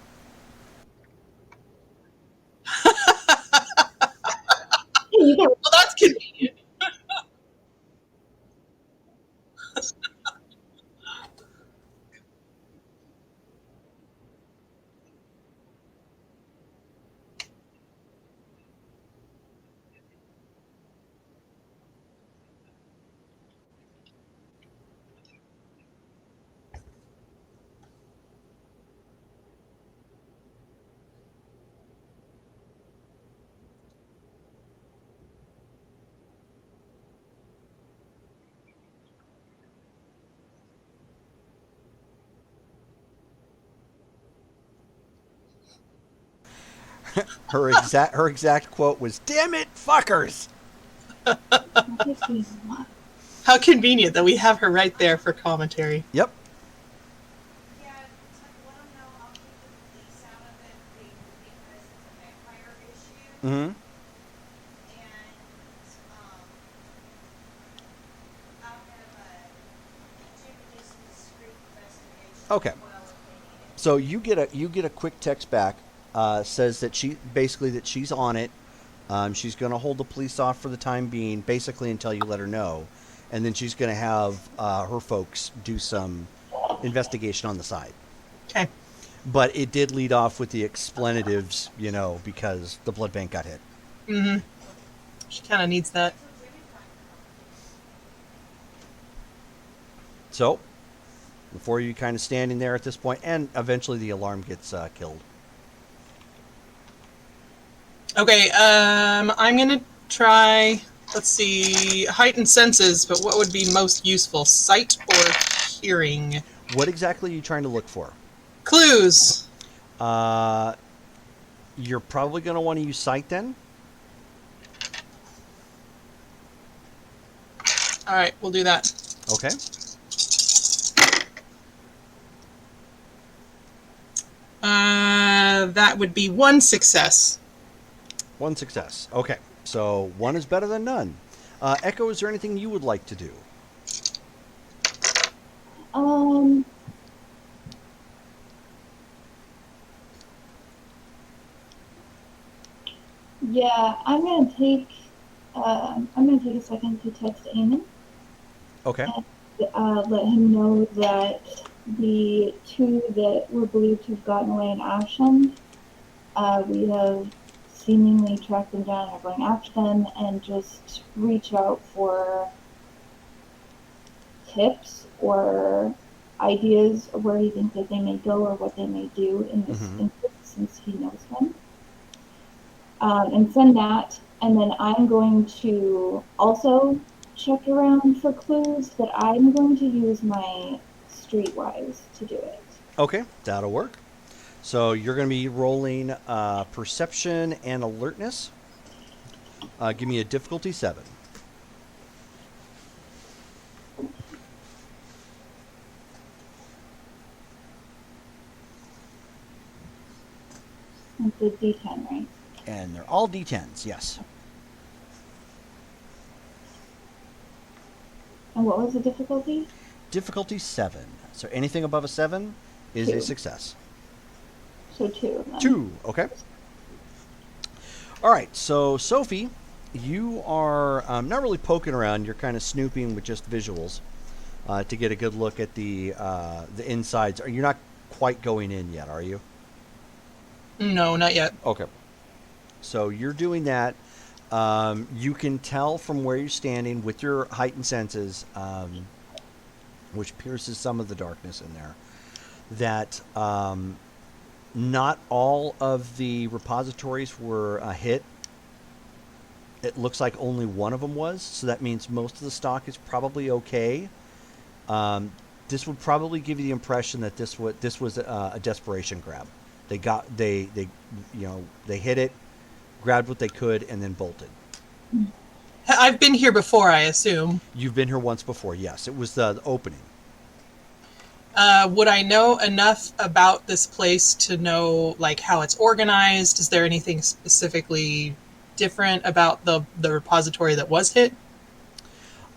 Well, that's convenient. Her exact quote was, "Damn it, fuckers!" How convenient that we have her right there for commentary. Yep. Yeah, let them know I'll keep the police out of it because it's a vampire issue. Mm-hmm. And I'll have Jim do some discreet investigation Okay. as well if they need it. So you get a quick text back, says that she's on it. She's going to hold the police off for the time being, basically until you let her know, and then she's going to have her folks do some investigation on the side. Okay. But it did lead off with the explanatives, because the blood bank got hit. Mm-hmm. She kind of needs that. So, before you kind of standing there at this point, and eventually the alarm gets killed. Okay, I'm gonna try, let's see, heightened senses, but what would be most useful, sight or hearing? What exactly are you trying to look for? Clues! You're probably going to want to use sight then. Alright, we'll do that. Okay. That would be one success. One success. Okay. So one is better than none. Echo, is there anything you would like to do? Yeah, I'm gonna take a second to text Eamon Okay. and let him know that the two that were believed to have gotten away in Ashland, we have seemingly tracked them down and are going after them, and just reach out for tips or ideas of where he thinks that they may go or what they may do in this Mhm. instance, since he knows them. And send that, and then I'm going to also check around for clues, but I'm going to use my streetwise to do it. Okay. That'll work. So you're going to be rolling perception and alertness. Give me a difficulty 7. It's a D10, right? And they're all D10s, yes. And what was the difficulty? Difficulty 7. So anything above a 7 is a 2. success. So 2. Then. 2, okay. All right, so Sophie, you are not really poking around. You're kind of snooping with just visuals to get a good look at the insides. You're not quite going in yet, are you? No, not yet. Okay. So you're doing that. You can tell from where you're standing with your heightened senses, which pierces some of the darkness in there, that not all of the repositories were hit. It looks like only one of them was, so that means most of the stock is probably okay. This would probably give you the impression that this was a desperation grab. They hit it, grabbed what they could, and then bolted. I've been here before, I assume. You've been here once before, yes. It was the opening. Would I know enough about this place to know, like, how it's organized? Is there anything specifically different about the repository that was hit?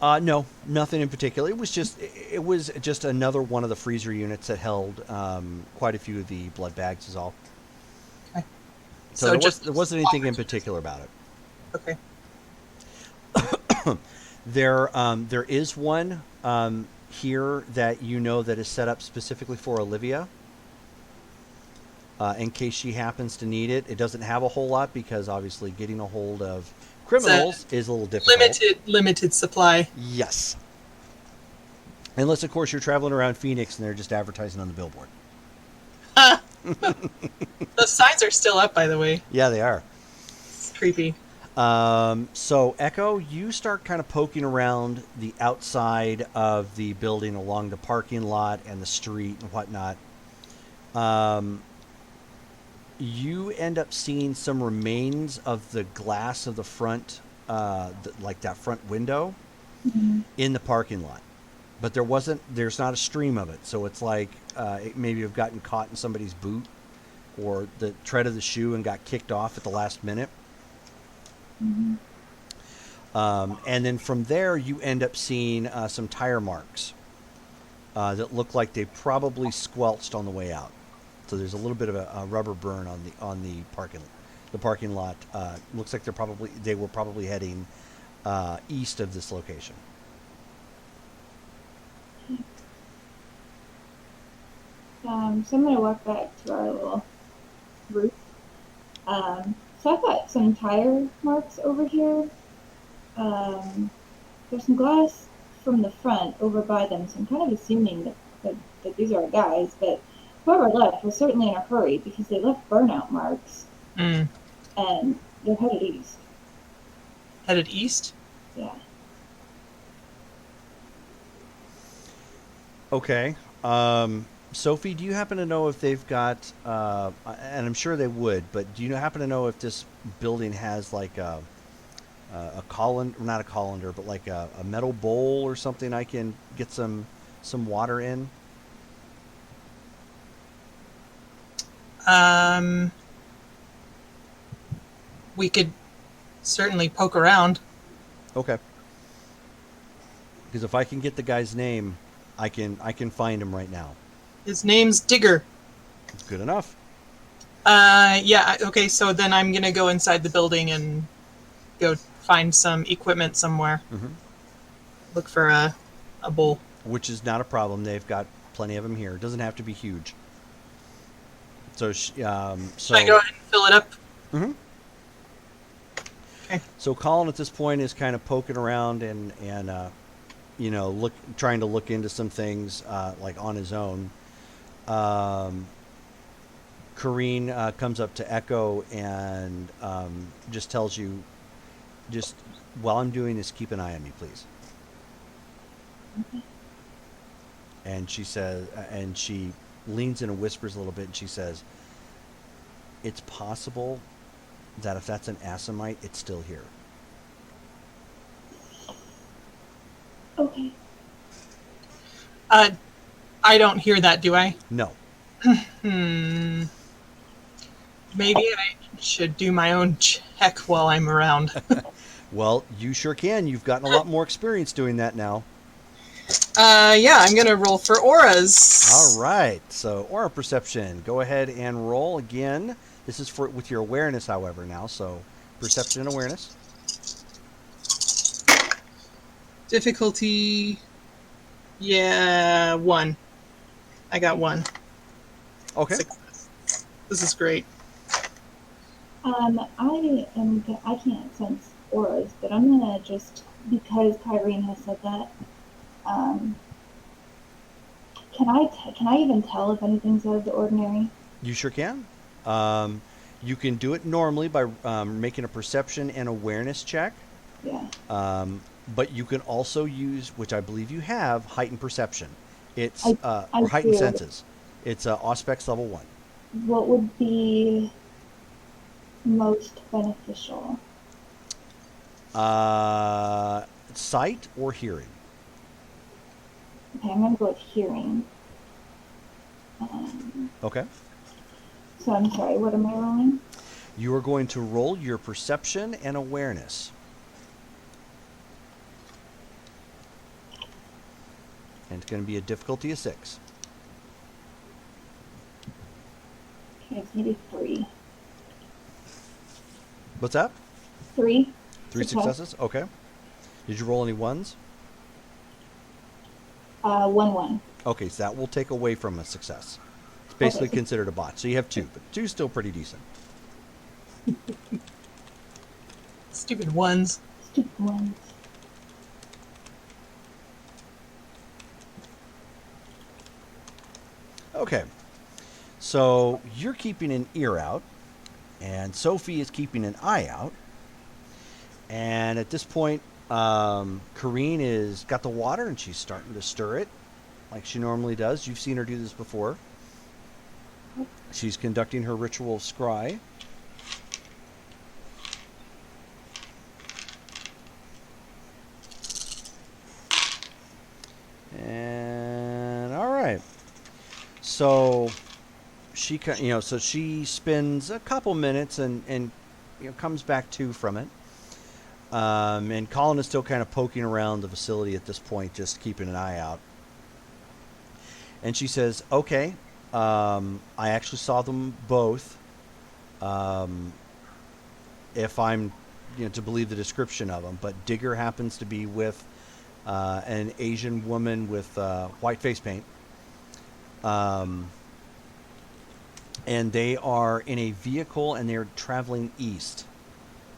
No, nothing in particular. It was just another one of the freezer units that held quite a few of the blood bags is all. Okay. So there wasn't anything in particular about it. Okay. There is one here that that is set up specifically for Olivia. In case she happens to need it. It doesn't have a whole lot because obviously getting a hold of criminals is a little difficult. Limited supply. Yes. Unless, of course, you're traveling around Phoenix and they're just advertising on the billboard. The signs are still up, by the way. Yeah, they are. It's creepy. So, Echo, you start kind of poking around the outside of the building along the parking lot and the street and whatnot. You end up seeing some remains of the glass of the front, like that front window, Mhm. in the parking lot. But there's not a stream of it, so it's like it maybe have gotten caught in somebody's boot or the tread of the shoe and got kicked off at the last minute. Mhm. And then from there, you end up seeing some tire marks that look like they probably squelched on the way out. So there's a little bit of a rubber burn on the parking lot. Looks like they were probably heading east of this location. So I'm gonna walk back to our little roof. So I've got some tire marks over here. There's some glass from the front over by them, so I'm kind of assuming that these are guys, but whoever left was certainly in a hurry because they left burnout marks Mm. and they're headed east. Headed east? Yeah. Okay. Sophie, do you happen to know if they've got, and I'm sure they would, but do you happen to know if this building has like a colander, not a colander, but like a metal bowl or something I can get some water in? We could certainly poke around. Okay. Because if I can get the guy's name, I can find him right now. His name's Digger. Good enough. Yeah, okay, so then I'm gonna go inside the building and go find some equipment somewhere. Mhm. Look for a bowl. Which is not a problem. They've got plenty of them here. It doesn't have to be huge. So, Should I go ahead and fill it up? Mhm. Okay. So Colin at this point is kind of poking around and trying to look into some things like on his own. Caireen comes up to Echo and just tells you, just while I'm doing this, keep an eye on me, please. Okay. And she says, and she leans in and whispers a little bit, and she says, "It's possible that if that's an Assamite, it's still here." Okay. I don't hear that, do I? No. Maybe I should do my own check while I'm around. Well, you sure can. You've gotten a lot more experience doing that now. Yeah, I'm gonna roll for auras. All right. So aura perception. Go ahead and roll again. This is with your awareness, however, now. So perception and awareness. Difficulty. Yeah, 1. I got 1. Okay. Success. This is great. I can't sense auras, but I'm gonna just, because Caireen has said that, can I even tell if anything's out of the ordinary? You sure can. You can do it normally by making a perception and awareness check. Yeah. But you can also use, which I believe you have, heightened perception. It's I or heightened do. senses. It's Auspex level 1. What would be most beneficial? Sight or hearing. Okay, I'm gonna go with hearing. Okay. So I'm sorry, what am I rolling? You are going to roll your perception and awareness. And it's going to be a difficulty of 6. Okay, it's maybe 3. What's that? 3. 3 successes? Okay. Did you roll any 1s? 1. Okay, so that will take away from a success. It's basically Okay. considered a bot. So you have 2, but 2 is still pretty decent. Stupid 1s. Stupid ones. Okay. So you're keeping an ear out, and Sophie is keeping an eye out. And at this point, Caireen is got the water, and she's starting to stir it like she normally does. You've seen her do this before. She's conducting her ritual of scry. And all right. So so she spends a couple minutes and comes back to from it. And Colin is still kind of poking around the facility at this point, just keeping an eye out. And she says, "Okay, I actually saw them both. If I'm, to believe the description of them, but Digger happens to be with an Asian woman with white face paint, and they are in a vehicle and they're traveling east.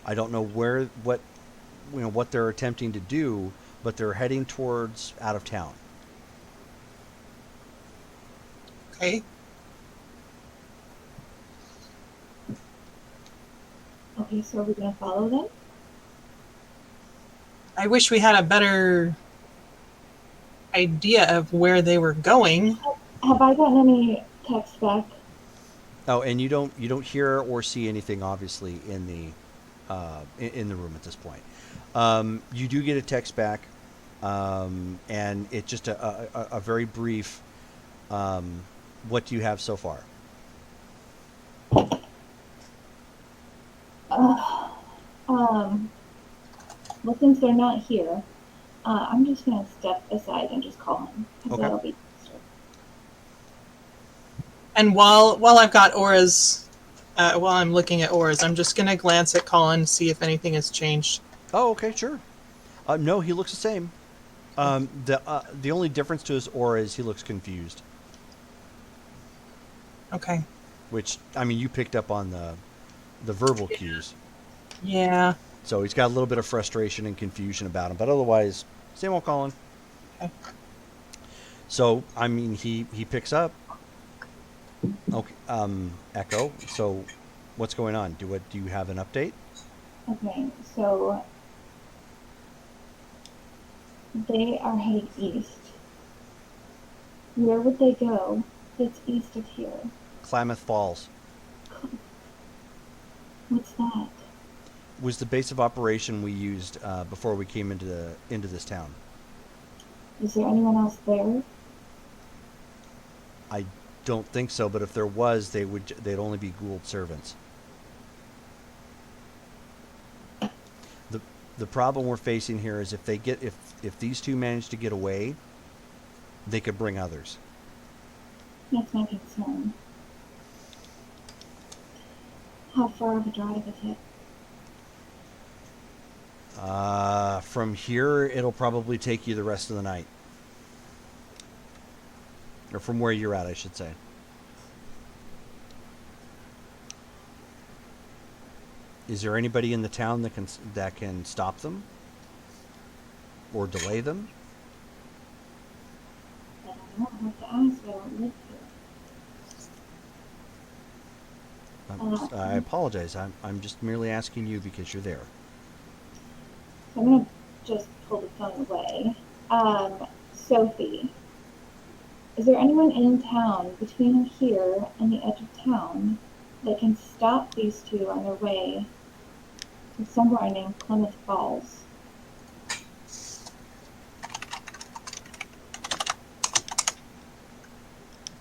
I don't know what they're attempting to do, but they're heading towards out of town." Okay. Okay, so are we gonna follow them? I wish we had a better idea of where they were going. Have I gotten any text back? Oh, and you don't hear or see anything, obviously, in the room at this point. You do get a text back, and it's just a very brief. What do you have so far? Well, since they're not here, I'm just gonna step aside and just call him. 'Cause Okay. that'll be faster. And while I've got auras, while I'm looking at auras, I'm just gonna glance at Colin, see if anything has changed. Oh, okay, sure. No, he looks the same. The only difference to his aura is he looks confused. Okay. Which, I mean, you picked up on the verbal cues. Yeah. So he's got a little bit of frustration and confusion about him, but otherwise, same old Colin. Okay. So, I mean, he picks up. Okay, Echo. So, what's going on? Do you have an update? Okay, so they are headed east. Where would they go that's east of here? Klamath Falls What's that? was the base of operation we used before we came into this town. Is there anyone else there? I don't think so, but if there was, they'd only be Gould servants. The problem we're facing here is if these two manage to get away, they could bring others. That's my concern. How far of a drive is it? From here, it'll probably take you the rest of the night. Or from where you're at, I should say. Is there anybody in the town that can stop them? Or delay them? I don't know. I have to ask. I don't live here. I apologize. I'm just merely asking you because you're there. So I'm gonna just pull the phone away. Sophie, is there anyone in town between here and the edge of town that can stop these two on their way to somewhere named Plymouth Falls?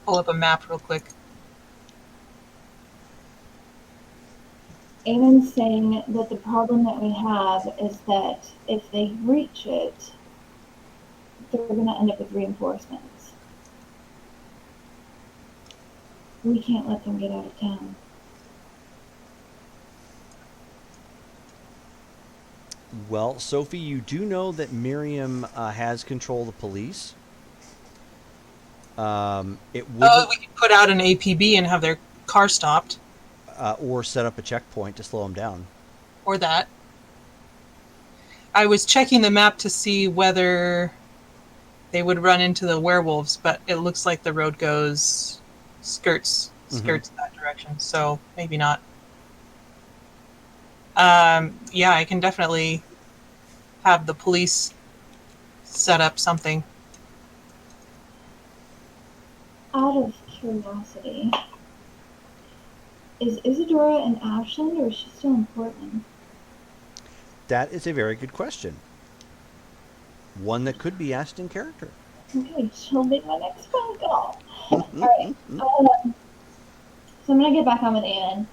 Pull up a map real quick. Eamon's saying that the problem that we have is that if they reach it, they're going to end up with reinforcements. We can't let them get out of town. Well, Sophie, you do know that Miriam has control of the police. It would We could put out an APB and have their car stopped. Or set up a checkpoint to slow them down. Or that. I was checking the map to see whether they would run into the werewolves, but it looks like the road goes skirts that direction, so maybe not. Yeah, I can definitely have the police set up something. Out of curiosity, Is Isadora in Ashland or is she still in Portland? That is a very good question. One that could be asked in character. Okay, she'll make my next phone call. Alright. So I'm gonna get back on with Anne.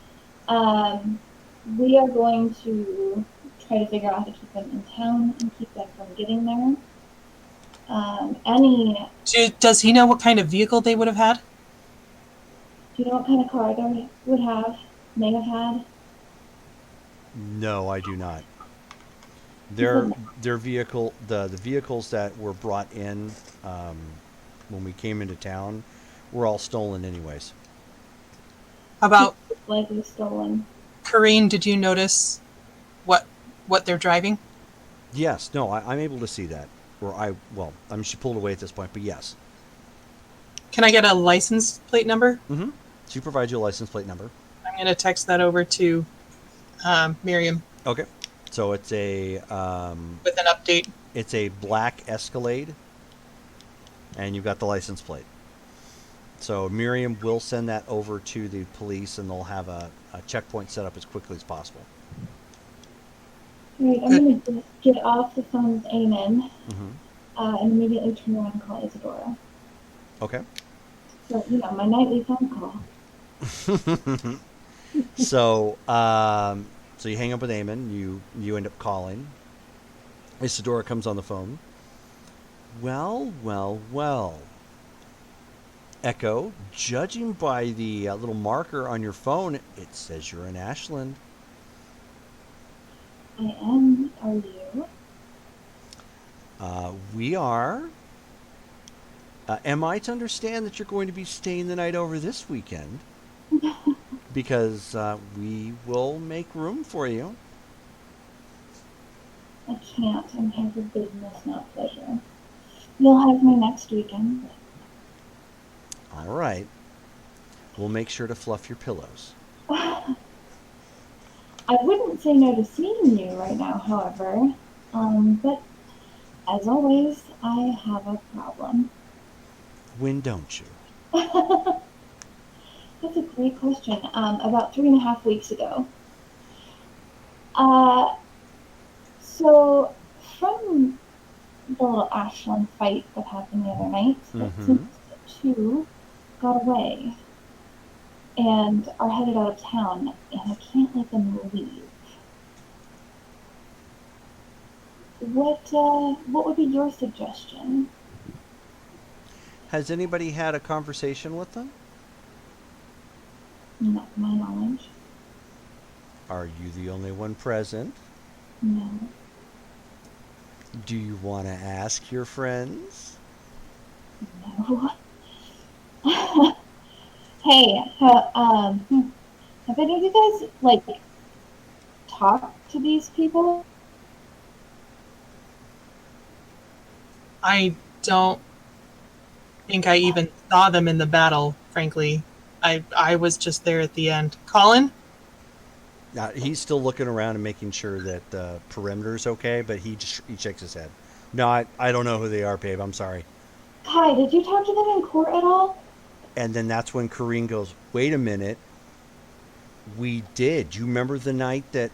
We are going to try to figure out how to keep them in town and keep them from getting there. Does he know what kind of vehicle they would have had? Do you know what kind of car they may have had? No, I do not. Their vehicle, the vehicles that were brought in when we came into town, were all stolen anyways. How about Likely stolen. Caireen? Did you notice what they're driving? Yes, no, I'm able to see that. She pulled away at this point, but yes. Can I get a license plate number? Mm-hmm. She provides you a license plate number. I'm going to text that over to Miriam Okay. So it's a with an update. it's a black Escalade, and you've got the license plate. So Miriam will send that over to the police, and they'll have a checkpoint set up as quickly as possible. Alright, I'm gonna just get off the phone with Eamon Mm-hmm. and immediately turn around and call Isadora. Okay. So, my nightly phone call. So you hang up with Eamon. You end up calling. Isadora comes on the phone. Well. Echo, judging by the little marker on your phone, it says you're in Ashland. I am. Are you? We are. Am I to understand that you're going to be staying the night over this weekend? Because we will make room for you. I can't. I'm here for business, not pleasure. You'll have me next weekend. All right. We'll make sure to fluff your pillows. I wouldn't say no to seeing you right now, however. But as always, I have a problem. When don't you? That's a great question. About 3.5 weeks ago. So from the little Ashland fight that happened the other night, it seems the two got away and are headed out of town, and I can't let them leave. What would be your suggestion? Has anybody had a conversation with them? Not to my knowledge. Are you the only one present? No. Do you want to ask your friends? No. Hey, have any of you guys, talked to these people? I don't think I even saw them in the battle, frankly. I was just there at the end. Colin? He's still looking around and making sure that the perimeter's okay, but he shakes his head. No, I don't know who they are, babe. I'm sorry. Kai, did you talk to them in court at all? And then that's when Caireen goes, wait a minute. We did. You remember the night that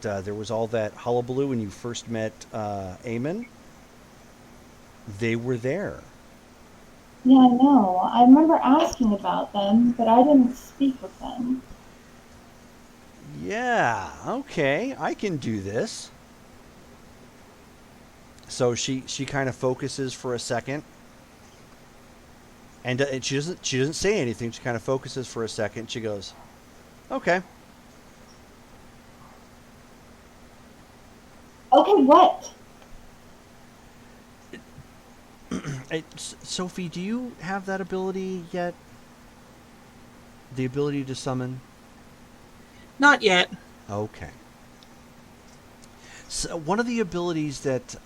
there was all that hullabaloo when you first met Eamon? They were there. Yeah, I know. I remember asking about them, but I didn't speak with them. Yeah, okay, I can do this. So she kind of focuses for a second, and she doesn't say anything. She kind of focuses for a second. She goes, "Okay." Okay, what? Sophie, do you have that ability yet? The ability to summon? Not yet. Okay. So one of the abilities that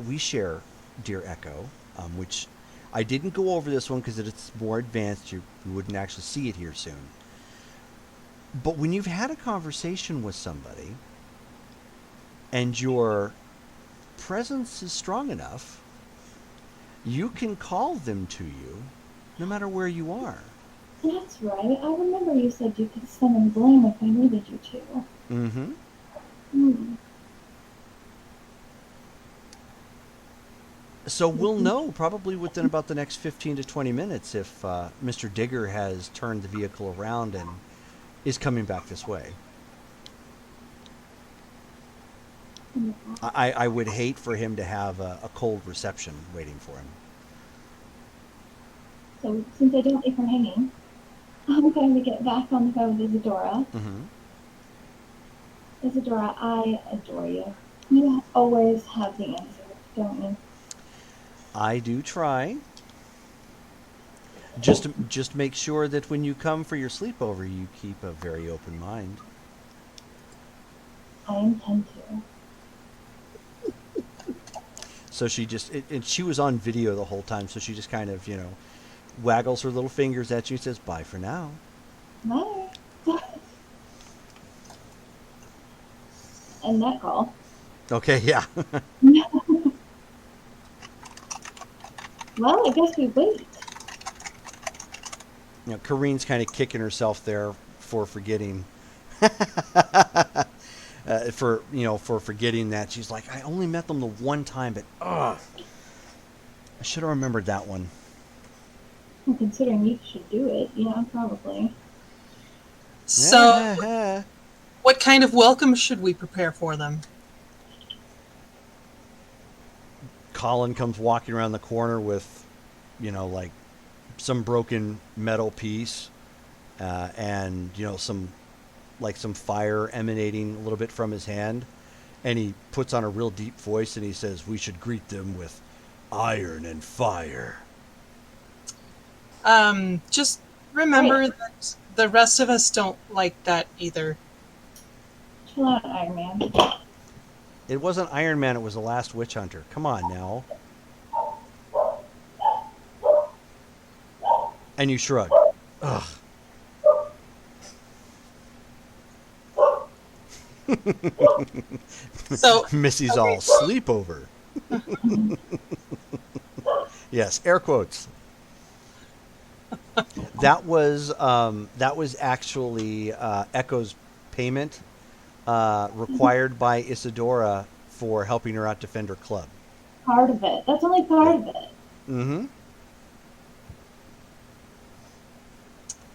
we share, dear Echo, which I didn't go over this one because it's more advanced. You wouldn't actually see it here soon. But when you've had a conversation with somebody and your presence is strong enough, you can call them to you no matter where you are. That's right. I remember you said you could summon blame if I needed you to. Mm-hmm. Hmm. So we'll know probably within about the next 15 to 20 minutes if Mr. Digger has turned the vehicle around and is coming back this way. I would hate for him to have a cold reception waiting for him. So since I don't leave her hanging, I'm going to get back on the phone with Isadora. Mm-hmm. Isadora, I adore you. You always have the answer, don't you? I do try. Just make sure that when you come for your sleepover, you keep a very open mind. I intend to. So she just, and she was on video the whole time, so she just kind of, waggles her little fingers at you and says, bye for now. Bye. And that call. Okay, yeah. Well, I guess we wait. Caireen's kind of kicking herself there for forgetting. For forgetting that. She's like, I only met them the one time, but I should have remembered that one. Well, considering you should do it, yeah, probably. So, what kind of welcome should we prepare for them? Colin comes walking around the corner with, like some broken metal piece, and some fire emanating a little bit from his hand, and he puts on a real deep voice and he says, "We should greet them with iron and fire." Just remember that the rest of us don't like that either. Chill out, Iron Man. It wasn't Iron Man, it was the last witch hunter. Come on now. And you shrug. Ugh. So Missy's all sleepover. Yes, air quotes. That was actually Echo's payment required by Isadora for helping her out defend her club. Part of it. That's only part of it. Mm-hmm.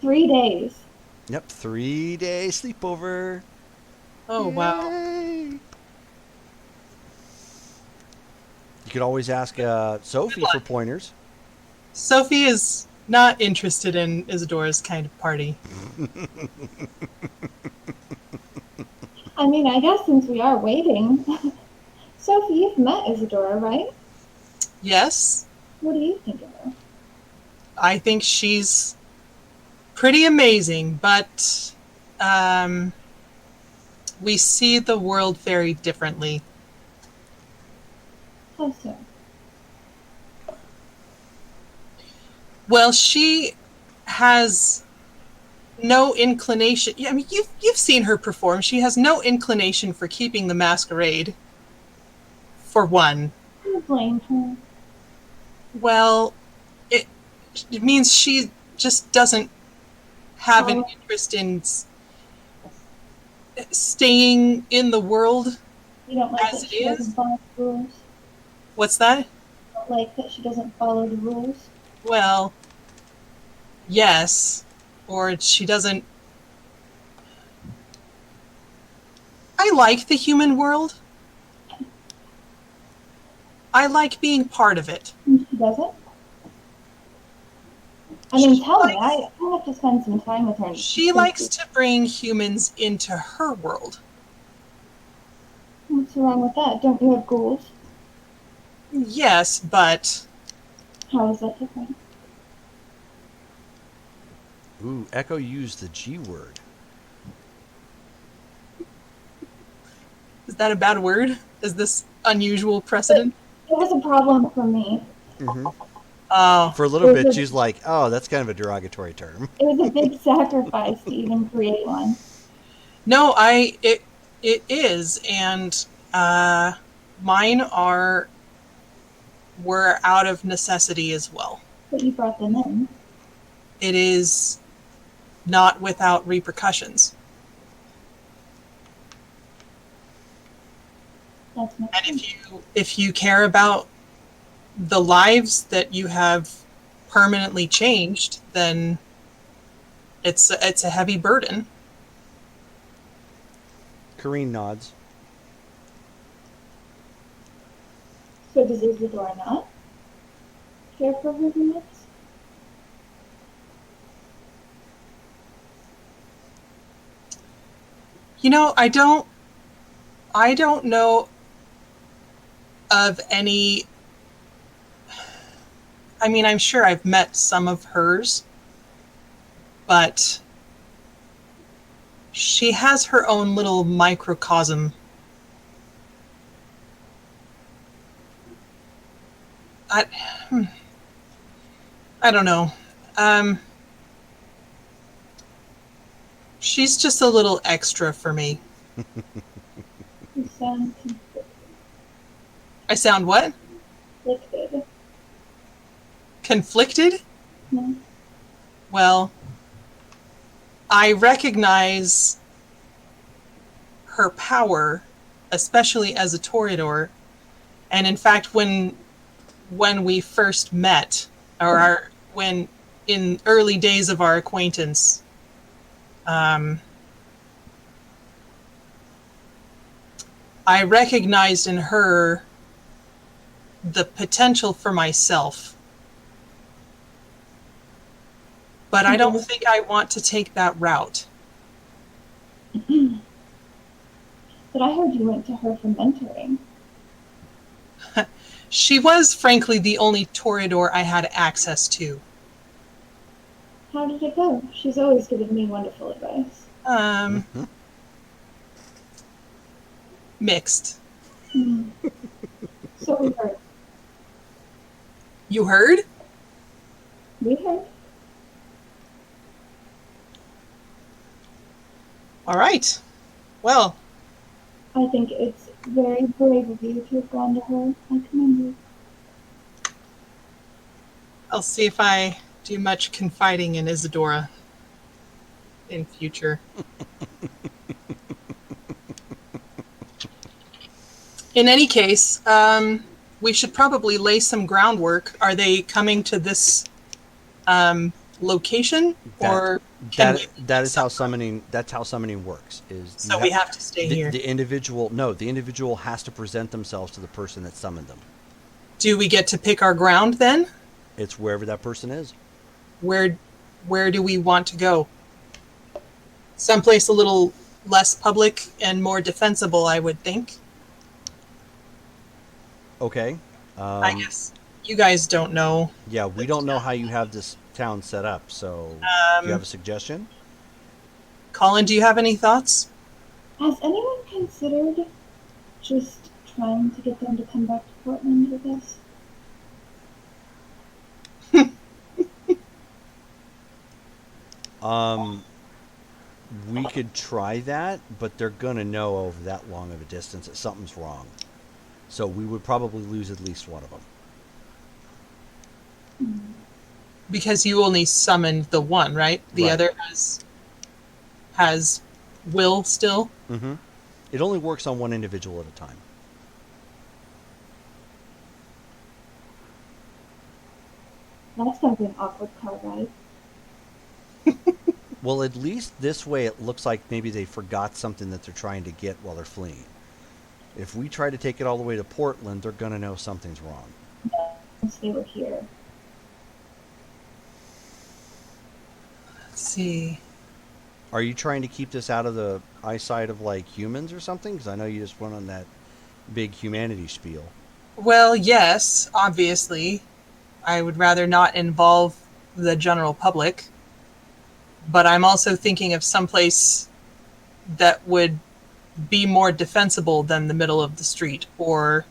3 days. Yep, 3-day sleepover. Oh, wow. Yay. You could always ask Sophie for pointers. Sophie is not interested in Isadora's kind of party. I mean, I guess since we are waiting. Sophie, you've met Isadora, right? Yes, What do you think of her? I think she's pretty amazing, but we see the world very differently. How so? Well, she has no inclination. I mean, you've seen her perform. She has no inclination for keeping the masquerade. For one, I blame her. well, it means she just doesn't have an interest in staying in the world. You don't like As that it she is? doesn't follow the rules? What's that? You don't like that she doesn't follow the rules? Well, yes, or she doesn't. I like the human world. I like being part of it. And she doesn't? I mean, She tell me. likes- I have to spend some time with her. She likes to bring humans into her world. What's wrong with that? Don't you have ghouls? Yes, but How is that different? Ooh, Echo used the G word. is that a bad word? Is this unusual precedent? It was a problem for me. Mm-hmm. Oh, For a little bit, she's like, "Oh, that's kind of a derogatory term." It was a big sacrifice to even create one. no, it is, and mine were out of necessity as well. But you brought them in. It is not without repercussions. That's my And if you care about the lives that you have permanently changed, then it's a heavy burden. Caireen nods. So does Isadora not care for her roommates? You know, I don't know of any. I mean, I'm sure I've met some of hers, but she has her own little microcosm. I don't know. She's just a little extra for me. You sound I sound what? conflicted. Conflicted? No. Well, I recognize her power, especially as a Toreador. And in fact, when we first met, when in early days of our acquaintance, I recognized in her the potential for myself. But I don't think I want to take that route. But I heard you went to her for mentoring. She was, frankly, the only Toreador I had access to. How did it go? She's always given me wonderful advice. Mixed. So we heard. You heard? We heard. All right. Well, I think it's very brave of you to have gone to her. I commend you. I'll see if I do much confiding in Isadora in future. In any case, we should probably lay some groundwork. Are they coming to this location, or That's how summoning works. We have to stay here? The individual has to present themselves to the person that summoned them. Do we get to pick our ground then? It's wherever that person is. Where do we want to go? Someplace a little less public and more defensible, I would think. Okay. I guess you guys don't know. Yeah, we don't know how you have this town set up, so do you have a suggestion? Colin, do you have any thoughts? Has anyone considered just trying to get them to come back to Portland with us? We could try that, but they're gonna know over that long of a distance that something's wrong. So we would probably lose at least one of them. Because you only summoned the one, right? The Right. other has will still. Mm-hmm. It only works on one individual at a time. That's gonna be an awkward car ride. Well, at least this way it looks like maybe they forgot something that they're trying to get while they're fleeing. If we try to take it all the way to Portland, they're going to know something's wrong. Once they were here. Let's see. Are you trying to keep this out of the eyesight of, like, humans or something? Because I know you just went on that big humanity spiel. Well, yes, obviously. I would rather not involve the general public. But I'm also thinking of someplace that would be more defensible than the middle of the street or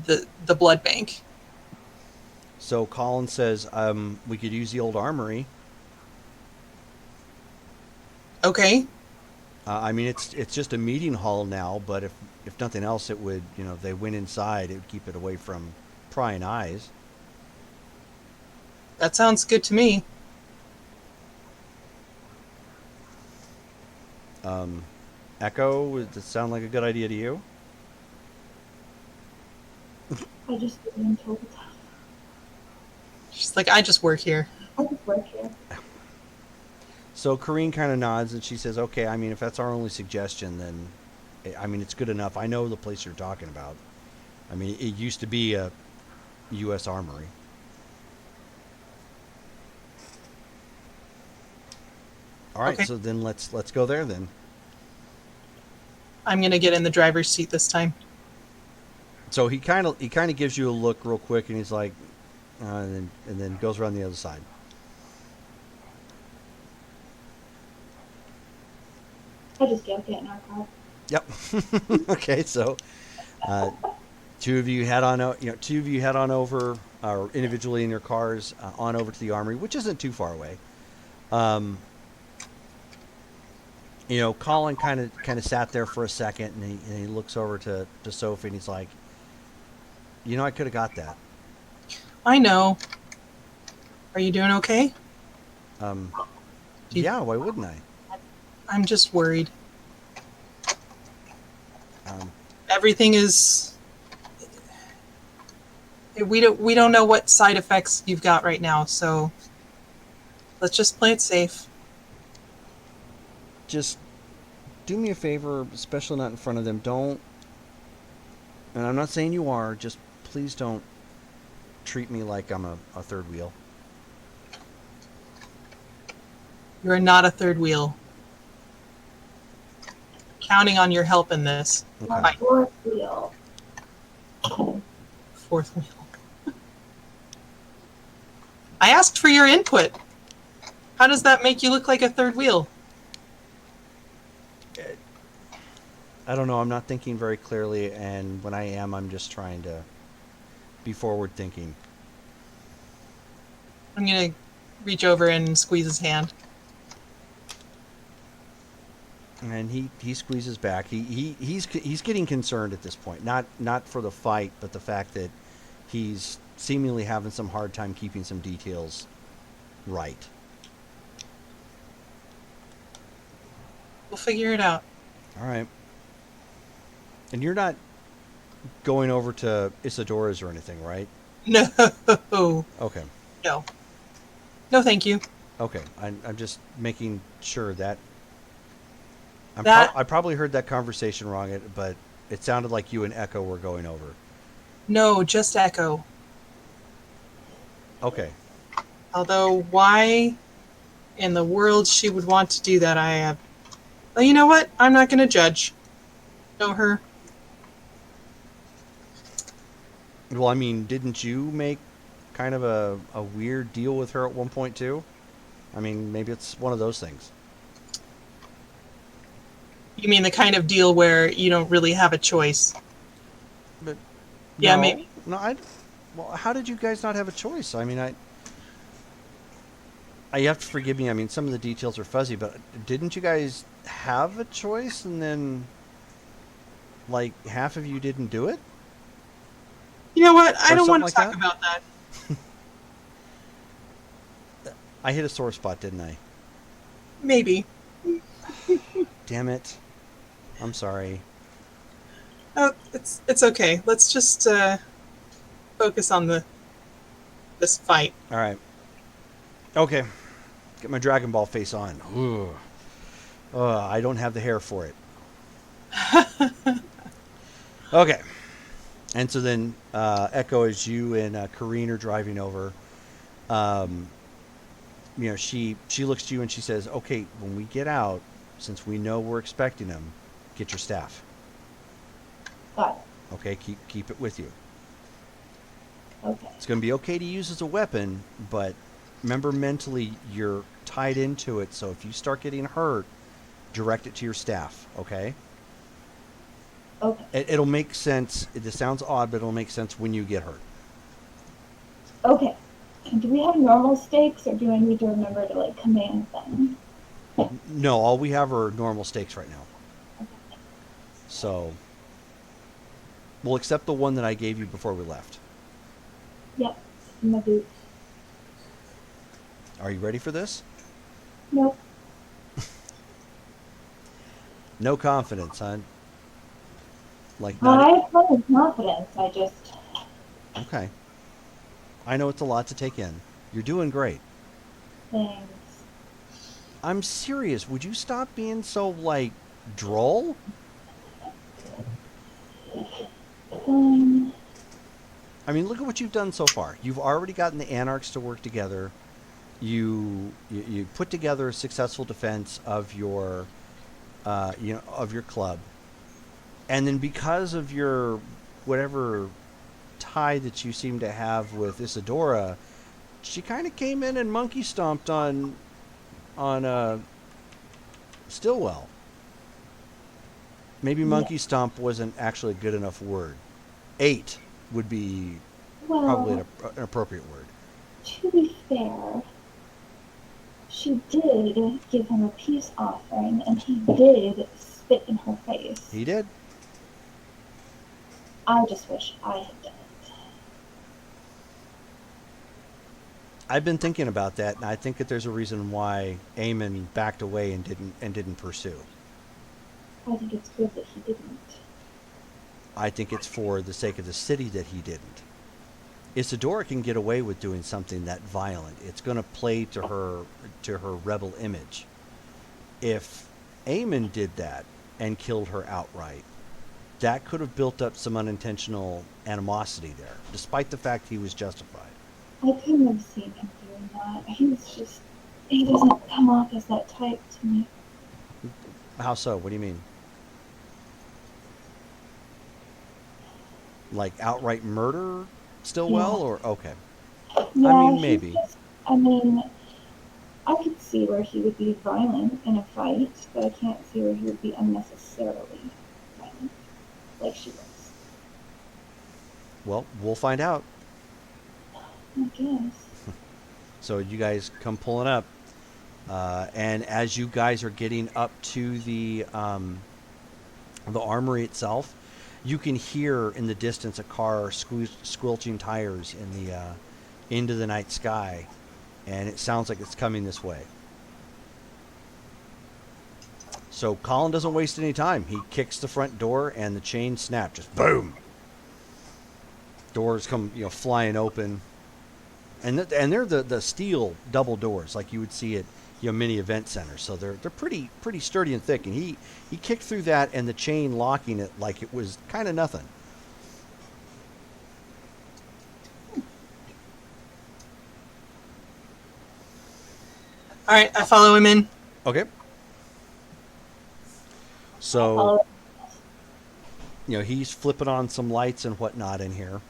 the blood bank. So Colin says we could use the old armory. Okay. I mean, it's just a meeting hall now, but if nothing else, it would, if they went inside, it would keep it away from prying eyes. That sounds good to me. Echo, does it sound like a good idea to you? I just been told the time. She's like, I just work here. I just work here. So Caireen kind of nods and she says, okay, I mean, if that's our only suggestion, then, I mean, it's good enough. I know the place you're talking about. I mean, it used to be a U.S. Armory. All right, Okay. so then let's go there then. I'm gonna get in the driver's seat this time. So he kind of gives you a look real quick, and he's like, and then goes around the other side. I just get in our car. Yep. Okay, so two of you head on over, or individually in your cars, on over to the armory, which isn't too far away. Colin kind of sat there for a second, and he looks over to Sophie, and he's like, I could have got that. I know. Are you doing okay? Yeah, why wouldn't I? I'm just worried. Um, Everything is. We don't know what side effects you've got right now, so let's just play it safe. just do me a favor, especially not in front of them. Don't, and I'm not saying you are, just please don't treat me like I'm a third wheel. You're not a third wheel. Counting on your help in this. Okay. Fine. Fourth wheel. Fourth wheel. I asked for your input. How does that make you look like a third wheel? I don't know. I'm not thinking very clearly, and when I am, I'm just trying to be forward thinking. I'm gonna reach over and squeeze his hand. And he squeezes back. He's getting concerned at this point. Not for the fight, but the fact that he's seemingly having some hard time keeping some details right. We'll figure it out. All right. And you're not going over to Isadora's or anything, right? No. Okay. No. No, thank you. Okay. I'm just making sure that. That- I probably heard that conversation wrong, but it sounded like you and Echo were going over. No, just Echo. Okay. Although, why in the world she would want to do that, I have. Well, you know what? I'm not going to judge. Know her. Well, I mean, didn't you make kind of a weird deal with her at one point too? I mean, maybe it's one of those things. You mean the kind of deal where you don't really have a choice? But Yeah, no, maybe. No, well, how did you guys not have a choice? I mean, you have to forgive me. I mean, some of the details are fuzzy, but didn't you guys have a choice, and then like half of you didn't do it? You know what? I Or don't want to something like talk that? about that. I hit a sore spot, didn't I? Maybe. Damn it. I'm sorry. Oh, it's okay. Let's just focus on this fight. All right. Okay. Get my Dragon Ball face on. Ooh. I don't have the hair for it. Okay. And so then, Echo, as you and Caireen are driving over, she looks to you and she says, "Okay, when we get out, since we know we're expecting them, get your staff. Got Okay, keep it with you. it. Okay. It's going to be okay to use as a weapon, but remember mentally you're tied into it. So if you start getting hurt, direct it to your staff. Okay." Okay. It'll make sense. It sounds odd, but it'll make sense when you get hurt. Okay. And do we have normal stakes, or do I need to remember to command them? No, all we have are normal stakes right now. Okay. So we'll accept the one that I gave you before we left. Yep. In my boots. Are you ready for this? Nope. No confidence, huh? Like not. I have plenty of confidence. I just Okay. I know it's a lot to take in. You're doing great. things. I'm serious. Would you stop being so like droll? Um, I mean, look at what you've done so far. You've already gotten the anarchs to work together. You put together a successful defense of your of your club, and then because of your whatever tie that you seem to have with Isadora, she kind of came in and monkey stomped on Stillwell. Maybe yeah. monkey stomp wasn't actually a good enough word. Ate would be probably Well, an appropriate word. to be fair, she did give him a peace offering, and he did spit in her face. He did. I just wish I had done it. I've been thinking about that, and I think that there's a reason why Eamon backed away and didn't pursue. I think it's good that he didn't. I think it's for the sake of the city that he didn't. Isadora can get away with doing something that violent. It's going to play to her rebel image. If Eamon did that and killed her outright, that could have built up some unintentional animosity there, despite the fact he was justified. I couldn't have seen him doing that. He doesn't come off as that type to me. How so? What do you mean? Like outright murder Stillwell, Yeah. or okay? Yeah, I mean, he's maybe. just, I mean, I could see where he would be violent in a fight, but I can't see where he would be unnecessarily violent, like she was. Well, we'll find out. I guess. So you guys come pulling up, and as you guys are getting up to the armory itself, you can hear in the distance a car squelching tires in the into the night sky, and it sounds like it's coming this way. So Colin doesn't waste any time. He kicks the front door, and the chain snap, just boom. Doors come, flying open, and they're the steel double doors like you would see at many event centers. So they're pretty sturdy and thick. And he kicked through that, and the chain locking it like it was kind of nothing. All right, I follow him in. Okay. So I'll- he's flipping on some lights and whatnot in here,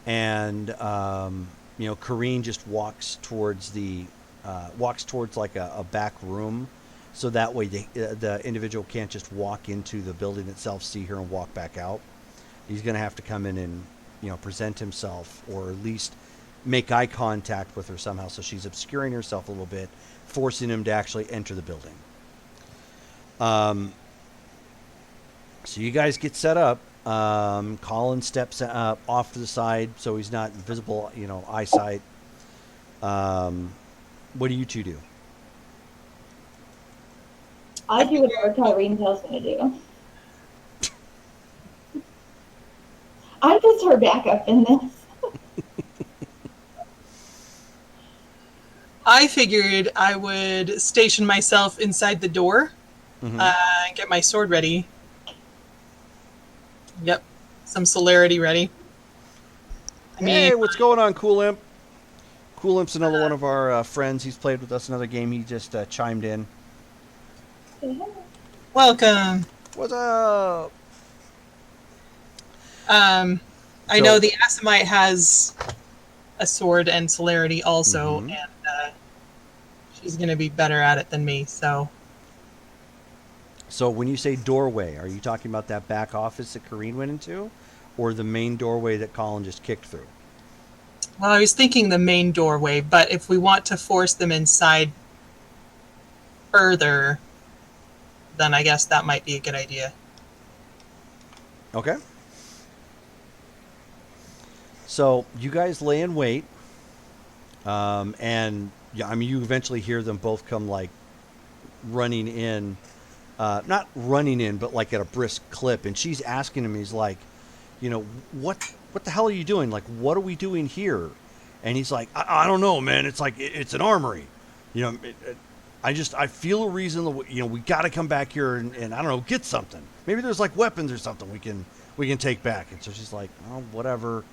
and Caireen just walks towards like a back room, so that way the individual can't just walk into the building itself, see her, and walk back out. He's going to have to come in and present himself, or at least make eye contact with her somehow, so she's obscuring herself a little bit, forcing him to actually enter the building. So you guys get set up. Colin steps off to the side so he's not visible, eyesight. What do you two do? I do whatever Caireen tells me to do. I'm just her backup in this. I figured I would station myself inside the door, Mm-hmm. get my sword ready. Yep, some celerity ready. I mean, Hey, what's going on, Cool Imp? Cool Imp's another one of our friends. He's played with us another game. He just chimed in. welcome. What's up? I know the Asimite has a sword and celerity also, Mhm. and she's going to be better at it than me, so... So when you say doorway, are you talking about that back office that Caireen went into, or the main doorway that Colin just kicked through? Well, I was thinking the main doorway, but if we want to force them inside further, then I guess that might be a good idea. Okay. So you guys lay in wait, and you eventually hear them both come running in, not running in, but like at a brisk clip. And she's asking him, he's like, you know, what the hell are you doing? Like, what are we doing here? And he's like, I don't know, man. It's like, it's an armory. You know, I feel a reason that, you know, we got to come back here and I don't know, get something. Maybe there's like weapons or something we can take back. And so she's like, oh, whatever.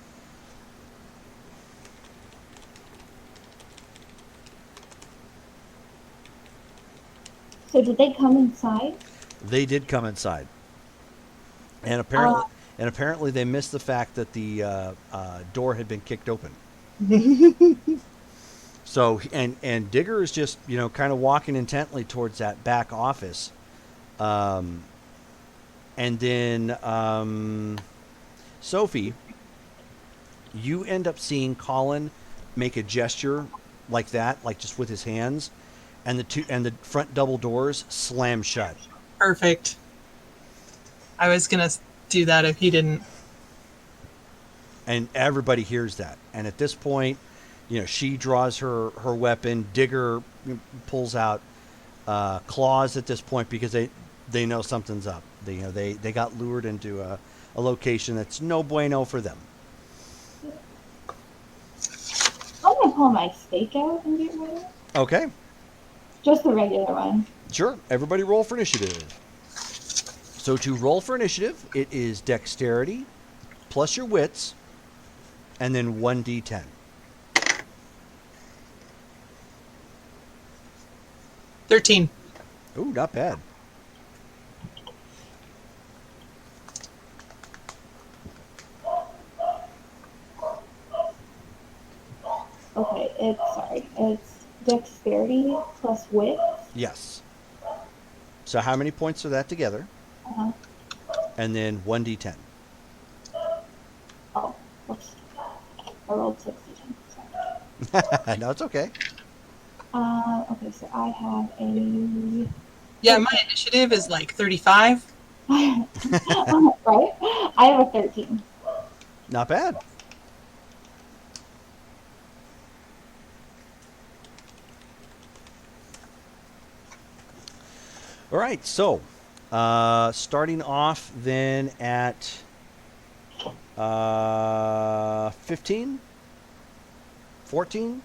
So did they come inside? They did come inside, and apparently they missed the fact that the door had been kicked open. So and Digger is just, you know, kind of walking intently towards that back office, and then Sophie, you end up seeing Colin make a gesture like that, like just with his hands, and the front double doors slam shut. Perfect. I was gonna do that if he didn't. And everybody hears that. And at this point, you know, she draws her weapon. Digger pulls out claws at this point because they know something's up. They got lured into a location that's no bueno for them. I'm gonna pull my stake out and get rid of it. Okay, Just the regular one. sure. Everybody roll for initiative. So to roll for initiative, it is dexterity plus your wits, and then 1d10. 13. Ooh, not bad. Okay, it's dexterity plus wit. Yes. So how many points are that together? Uh-huh. And then 1d10. Oh, whoops. I rolled 60. Sorry. No, it's okay. Okay, so I have a... Yeah, my initiative is like 35. Right? I have a 13. Not bad. All right, so starting off then at 15, 14,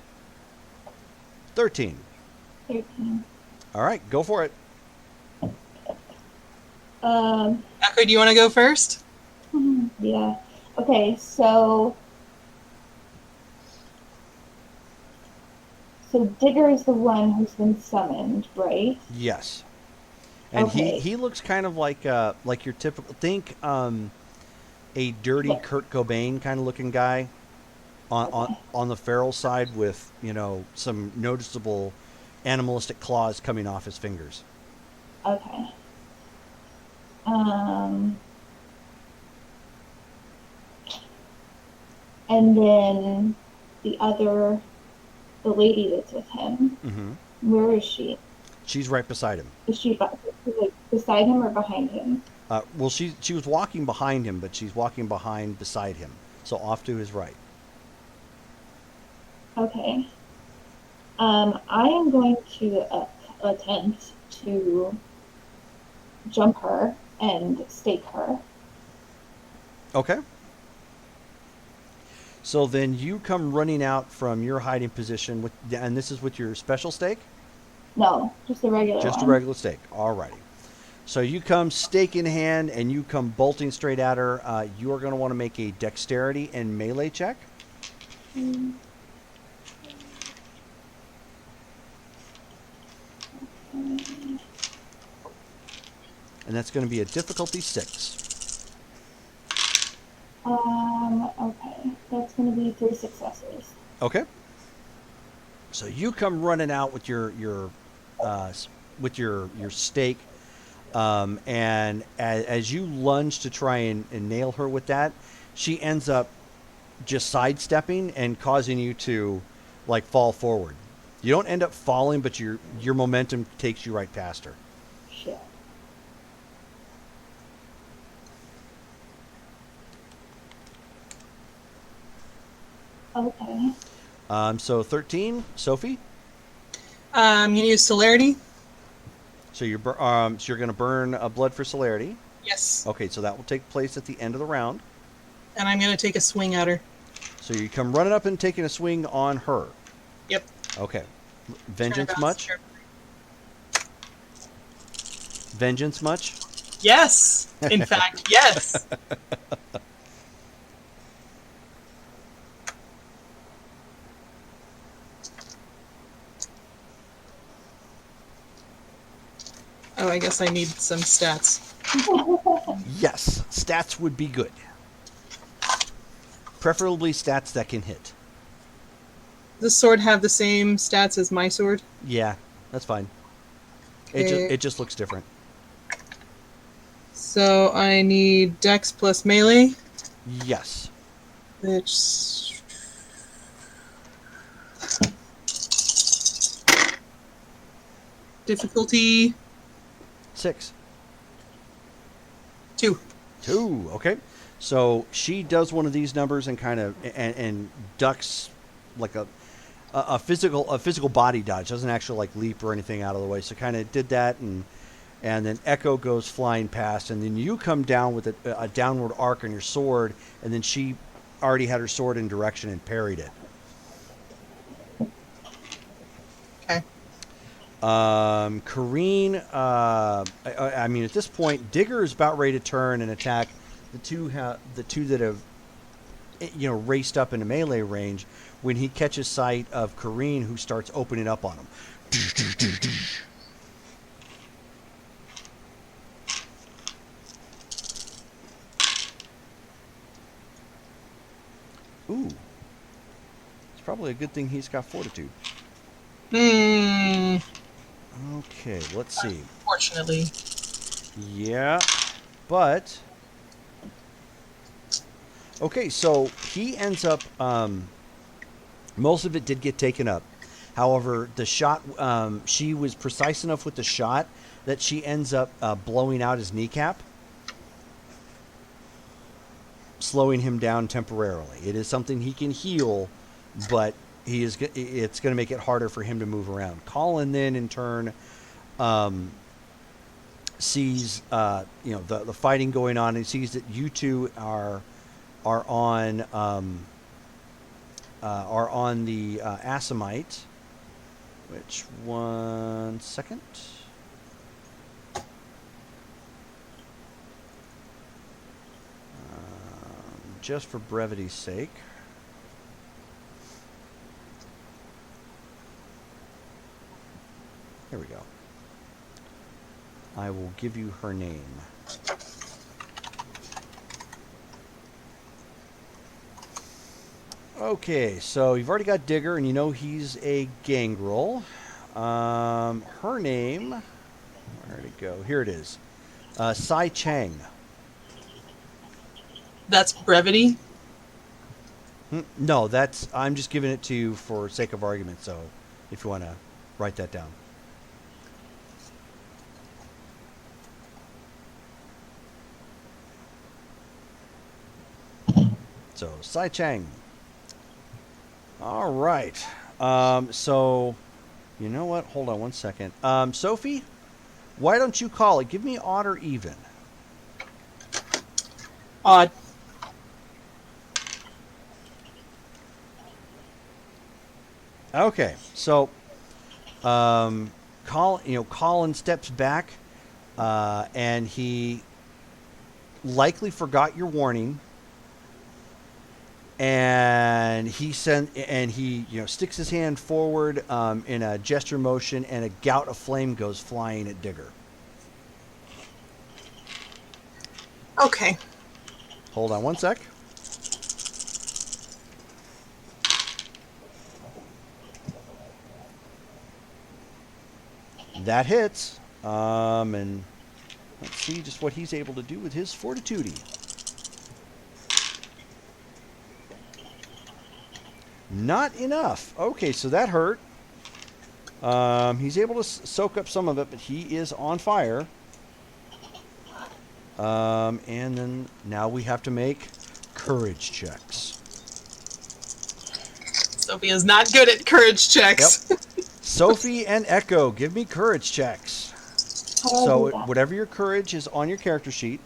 13. 13. All right, go for it. Echo, do you want to go first? Yeah. Okay, so Digger is the one who's been summoned, right? Yes. And Okay. he looks kind of like your typical, think a dirty Yeah. Kurt Cobain kind of looking guy on the feral side with, you know, some noticeable animalistic claws coming off his fingers. Okay. And then the lady that's with him, Mm-hmm. where is she? She's right beside him. Is she like beside him or behind him? Well, she was walking behind him, but she's walking beside him, so off to his right. Okay. I am going to attempt to jump her and stake her. Okay. So then you come running out from your hiding position and this is with your special stake? No, just a regular Just one. a regular stake. Alrighty. So you come stake in hand and you come bolting straight at her. You are going to want to make a dexterity and melee check. Mm. And that's going to be a difficulty 6. Okay. That's going to be 3 successes. Okay. So you come running out with your stake, and as you lunge to try and nail her with that, she ends up just sidestepping and causing you to like fall forward. You don't end up falling, but your momentum takes you right past her. Shit. Okay. So 13, Sophie. You use celerity. So you're going to burn a blood for celerity. Yes. Okay, so that will take place at the end of the round. And I'm going to take a swing at her. So you come running up and taking a swing on her. Yep. Okay. Vengeance Turnabout's much? here. Vengeance much? Yes. In fact, yes. Oh, I guess I need some stats. Yes, stats would be good. Preferably stats that can hit. Does this sword have the same stats as my sword? Yeah, that's fine. Okay. It just looks different. So I need Dex plus melee, Yes. which difficulty 6. 2. 2. Okay. So she does one of these numbers and kind of and ducks like a physical body dodge. Doesn't actually like leap or anything out of the way. So kind of did that and then Echo goes flying past, and then you come down with a downward arc on your sword, and then she already had her sword in direction and parried it. Okay. Caireen, I mean, at this point, Digger is about ready to turn and attack the two that have, raced up into melee range when he catches sight of Caireen, who starts opening up on him. Ooh. It's probably a good thing he's got fortitude. Hmm. Okay, let's see. Fortunately. Yeah, but... Okay, so he ends up... most of it did get taken up. However, the shot... she was precise enough with the shot that she ends up blowing out his kneecap, slowing him down temporarily. It is something he can heal, but it's going to make it harder for him to move around. Colin then, in turn, sees the fighting going on and sees that you two are on the Assamite. Which, one second. Just for brevity's sake. Here we go. I will give you her name. Okay, so you've already got Digger, and you know he's a gangrel. Her name... Where'd it go? Here it is. Sai Chang. That's brevity. No, I'm just giving it to you for sake of argument, so if you want to write that down. So, Sai Chang. All right. So, you know what? Hold on one second. Sophie, why don't you call it? Give me odd or even. Odd. Okay, so Colin steps back, and he likely forgot your warning, and he sticks his hand forward in a gesture motion, and a gout of flame goes flying at Digger. Okay. Hold on one sec. That hits. And let's see just what he's able to do with his fortitude. Not enough. Okay, so that hurt. He's able to soak up some of it, but he is on fire. And then now we have to make courage checks. Sophie is not good at courage checks. Yep. Sophie and Echo, give me courage checks. How do I So do that? whatever your courage is on your character sheet,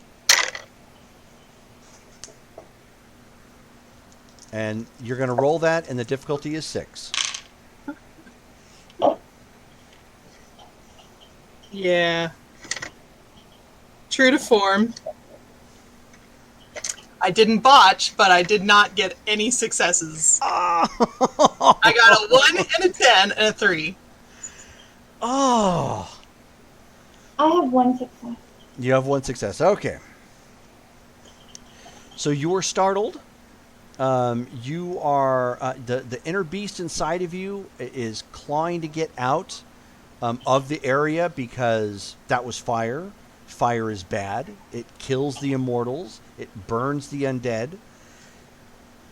and you're going to roll that, and the difficulty is 6. Yeah. True to form. I didn't botch, but I did not get any successes. I got a 1 and a 10 and a 3. Oh. I have 1 success. You have 1 success. Okay. So you are startled. You are the inner beast inside of you is clawing to get out of the area because that was fire. Fire is bad. It kills the immortals. It burns the undead.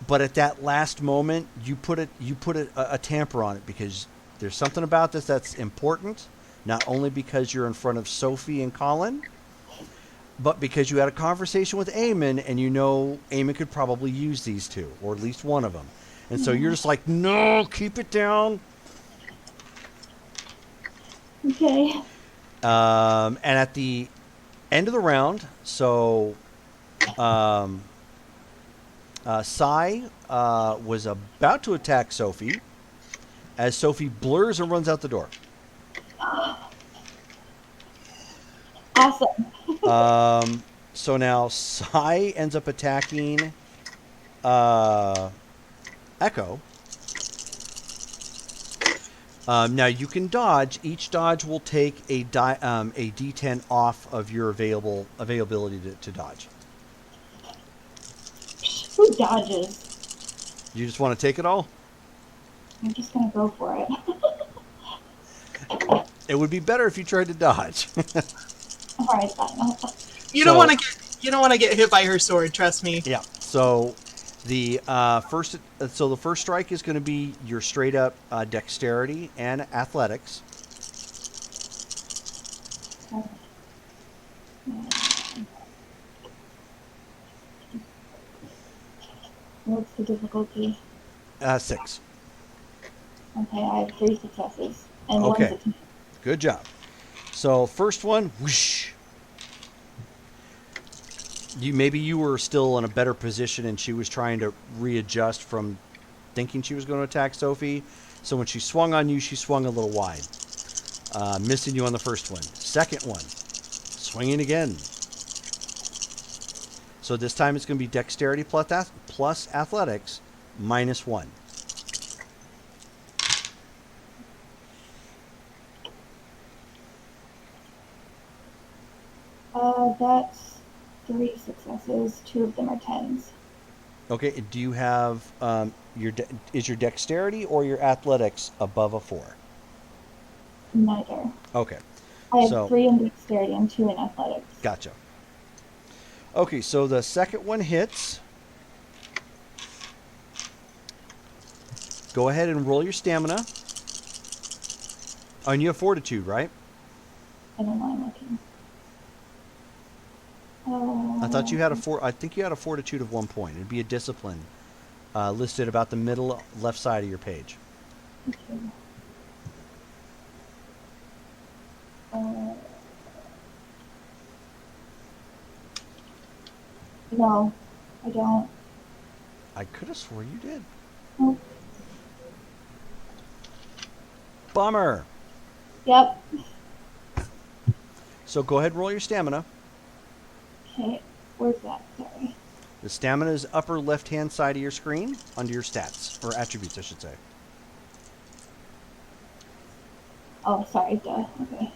But at that last moment, you put a tamper on it because there's something about this that's important. Not only because you're in front of Sophie and Colin, but because you had a conversation with Eamon, and you know Eamon could probably use these two, or at least one of them. And so you're just like, no, keep it down. Okay. And at the end of the round, so Sai was about to attack Sophie as Sophie blurs and runs out the door. Awesome. So now Sai ends up attacking Echo. Now you can dodge. Each dodge will take a D10 off of your availability to dodge. Who dodges? You just want to take it all? I'm just gonna go for it. It would be better if you tried to dodge. Alright, fine. You don't want to get hit by her sword, trust me. Yeah. So the first strike is going to be your straight up dexterity and athletics. What's the difficulty? 6. Okay, I have 3 successes and Okay. 1 success. Good job. So first one, whoosh. Maybe you were still in a better position, and she was trying to readjust from thinking she was going to attack Sophie. So when she swung on you, she swung a little wide, missing you on the first one. Second one, swinging again. So this time it's going to be dexterity plus athletics minus 1. That's 3 successes. 2 of them are 10s. Okay. Do you have is your dexterity or your athletics above a 4? Neither. Okay. I have So- 3 in dexterity and 2 in athletics. Gotcha. Okay, so the second one hits. Go ahead and roll your stamina. Oh, and you have fortitude, right? I don't know, I'm looking. I thought you had I think you had a fortitude of 1 point. It'd be a discipline listed about the middle left side of your page. Okay. No, I don't. I could have swore you did. Nope. Bummer. Yep. So go ahead and roll your stamina. Okay, where's that? Sorry. The stamina is upper left-hand side of your screen under your stats, or attributes, I should say. Oh, sorry, duh. Okay.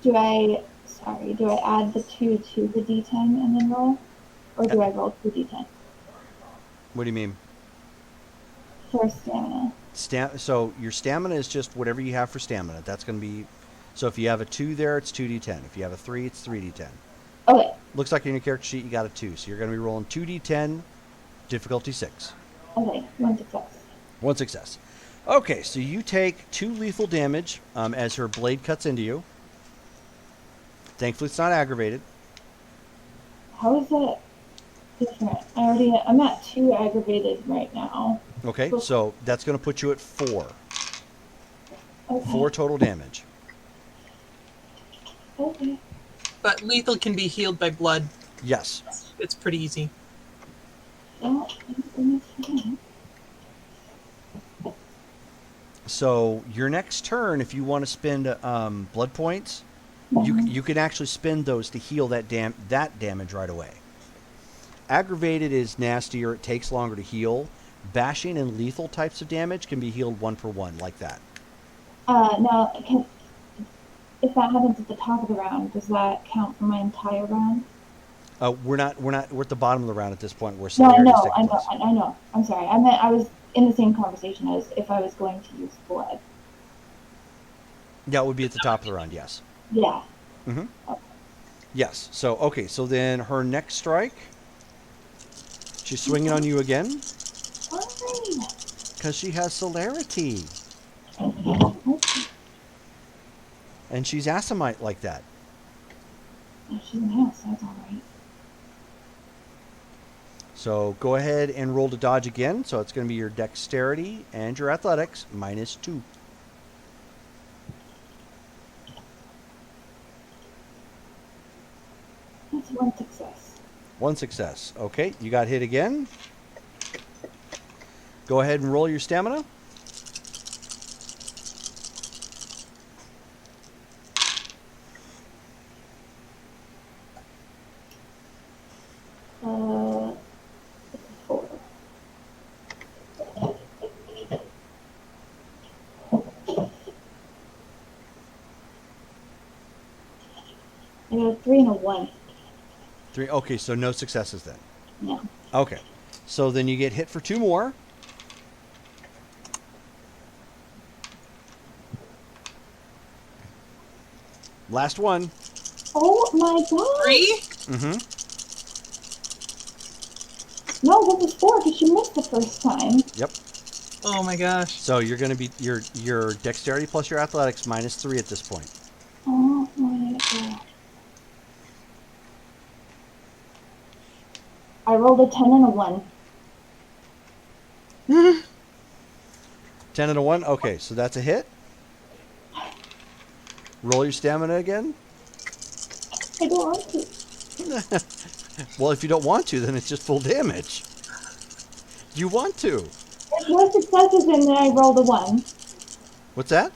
Do I add the 2 to the D10 and then roll? Or do I roll 2d10 What do you mean? for stamina? So your stamina is just whatever you have for stamina. That's going to be... So if you have a 2 there, it's 2d10. If you have a 3, it's 3d10. Okay, Looks like in your character sheet you got a 2. So you're going to be rolling 2d10, difficulty 6. okay, 1 success. 1 success. Okay, so you take 2 lethal damage as her blade cuts into you. Thankfully, it's not aggravated. How is it? different. I'm at 2 aggravated right now. Okay, so that's going to put you at 4. Okay. 4 total damage. Okay. But lethal can be healed by blood. Yes. It's pretty easy. Oh, thank goodness for that. So your next turn, if you want to spend blood points, you can actually spend those to heal that damage right away. Aggravated is nastier; it takes longer to heal. Bashing and lethal types of damage can be healed 1 for 1, like that. Now, if that happens at the top of the round, does that count for my entire round? We're at the bottom of the round at this point. Where No, I celerity is know, taking place. I know. I'm sorry. I was in the same conversation as if I was going to use blood. Yeah, it would be at the top of the round. Yes. Yeah. Mm-hmm. Okay. Yes. So okay. So then her next strike, she's swinging on you again Fine. because she has celerity, Okay. and she's Asimite like that. Oh, she's in the house. That's all right. So go ahead and roll to dodge again. So it's going to be your dexterity and your athletics -2. That's 1 success. 1 success. Okay, you got hit again. Go ahead and roll your stamina. It's a 4. I got a 3 and a 1. 3. Okay, so no successes then. No. Okay, so then you get hit for 2 more. Last one. Oh my god! 3? Mm-hmm. No, this is 4 because she missed the first time. Yep. Oh my gosh. So you're going to be your dexterity plus your athletics -3 at this point. Oh my god. I rolled a 10 and a 1. 10 and a 1. Okay, so that's a hit. Roll your stamina again. I don't want to. Well, if you don't want to, then it's just full damage. You want to. There's no successes and then I rolled a 1. What's that?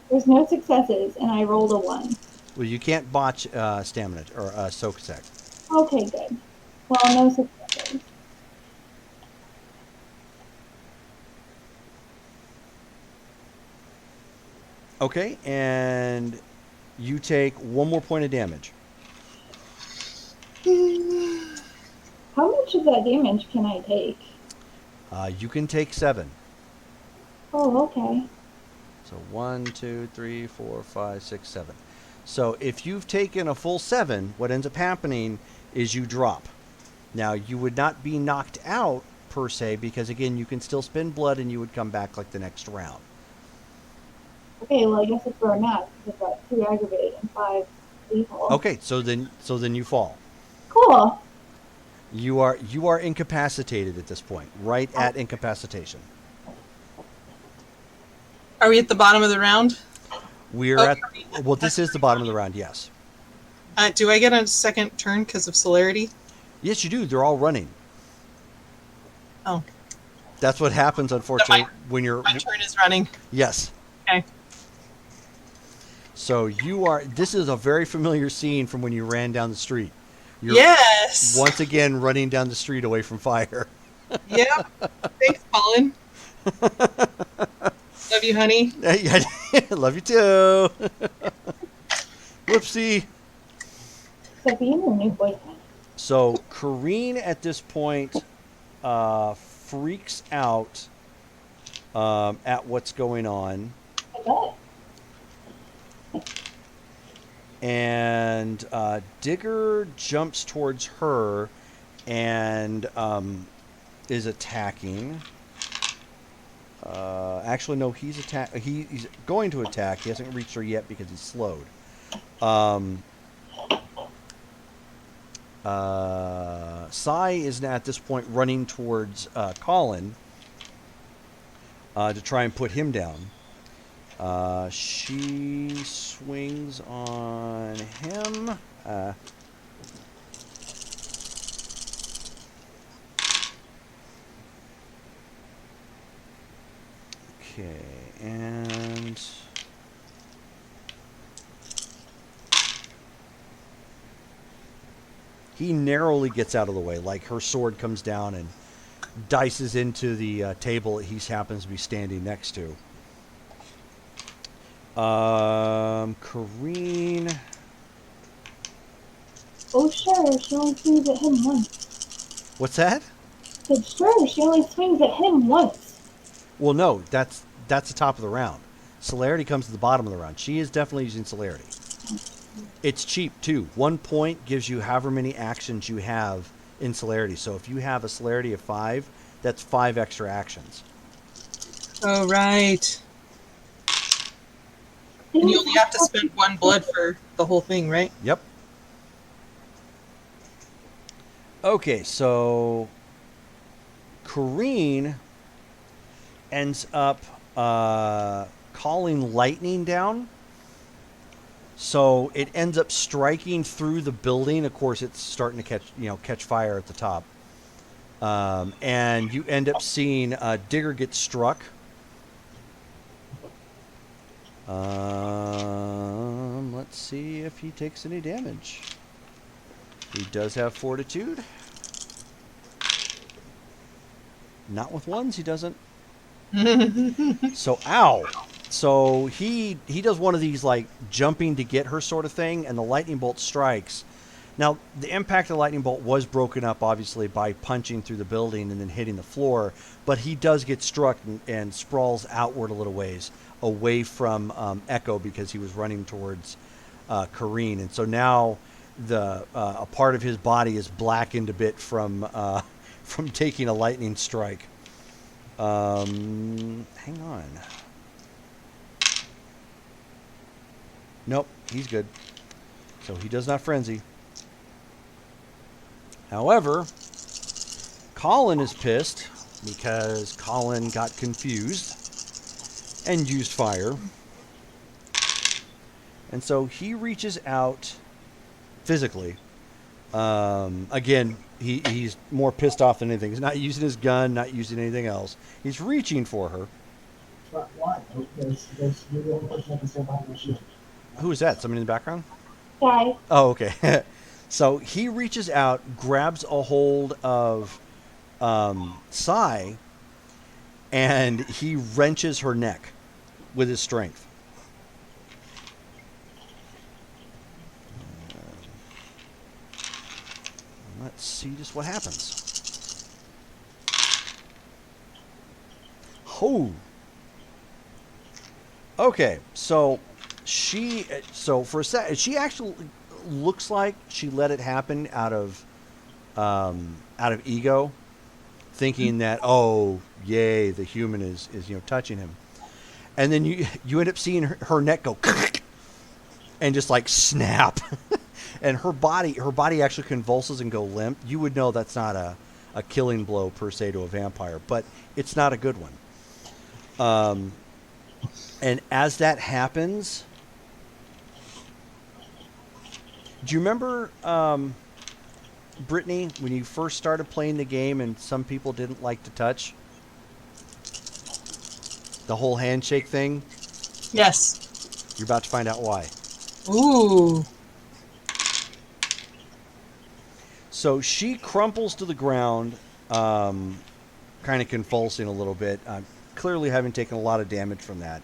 There's no successes and I rolled a 1. Well, you can't botch stamina or soak attack. Okay, good. Well, no successes. Okay, and you take 1 more point of damage. How much of that damage can I take? You can take 7. Oh, okay. So 1, 2, 3, 4, 5, 6, 7. So if you've taken a full 7, what ends up happening is you drop. Now, you would not be knocked out, per se, because, again, you can still spend blood and you would come back like the next round. Okay, well, I guess it's where I'm at because I've got 2 aggravated and 5 lethal. Okay, so then you fall. Cool. You are incapacitated at this point, right at incapacitation. Are we at the bottom of the round? We're Oh, at well, this is the bottom of the round, yes. Do I get a second turn because of celerity? Yes, you do. They're all running. Oh, That's what happens, unfortunately, when you're my turn is running. yes. Okay. So this is a very familiar scene from when you ran down the street. You're Yes. once again running down the street away from fire. Yep. Thanks, Colin. Love you, honey. Love you too. Whoopsie. Sophie, you're your new boyfriend. So Caireen at this point freaks out at what's going on. I bet. And Digger jumps towards her and is attacking. Actually, no, he's going to attack. He hasn't reached her yet because he's slowed. Sai is now at this point running towards Colin to try and put him down. She swings on him. Okay, and he narrowly gets out of the way. Like her sword comes down and dices into the table that he happens to be standing next to. Caireen. Oh, sure, she only swings at him once. What's that? Said, sure, she only swings at him once. Well, no, that's the top of the round. Celerity comes to the bottom of the round. She is definitely using celerity. It's cheap too. 1 point gives you however many actions you have in celerity. So if you have a celerity of 5, that's 5 extra actions. Oh, right. And you only have to spend 1 blood for the whole thing, right? Yep. Okay, so Caireen ends up calling lightning down. So it ends up striking through the building. Of course, it's starting to catch fire at the top. And you end up seeing Digger get struck. Let's see if he takes any damage. He does have fortitude. Not with ones, he doesn't. So, ow. So he does one of these like jumping to get her sort of thing, and the lightning bolt strikes. Now, the impact of the lightning bolt was broken up, obviously, by punching through the building and then hitting the floor, but he does get struck and sprawls outward a little ways, away from Echo, because he was running towards Caireen. And so now a part of his body is blackened a bit from taking a lightning strike. Hang on. Nope, he's good. So he does not frenzy. However, Colin is pissed because Colin got confused and used fire. And so he reaches out physically. Again, he's more pissed off than anything. He's not using his gun, not using anything else. He's reaching for her. But why? You're the only person that can survive my shield. Who is that? Somebody in the background? Guy. Oh, okay. So he reaches out, grabs a hold of Sai, and he wrenches her neck with his strength. Let's see just what happens. Oh. Okay, so for a second, she actually looks like she let it happen out of ego, thinking that, oh, yay, the human is touching him, and then you end up seeing her neck go and just like snap, and her body actually convulses and go limp. You would know that's not a killing blow per se to a vampire, but it's not a good one. And as that happens, do you remember, Brittany, when you first started playing the game and some people didn't like to touch? The whole handshake thing? Yes. You're about to find out why. Ooh. So she crumples to the ground, kind of convulsing a little bit, clearly having taken a lot of damage from that.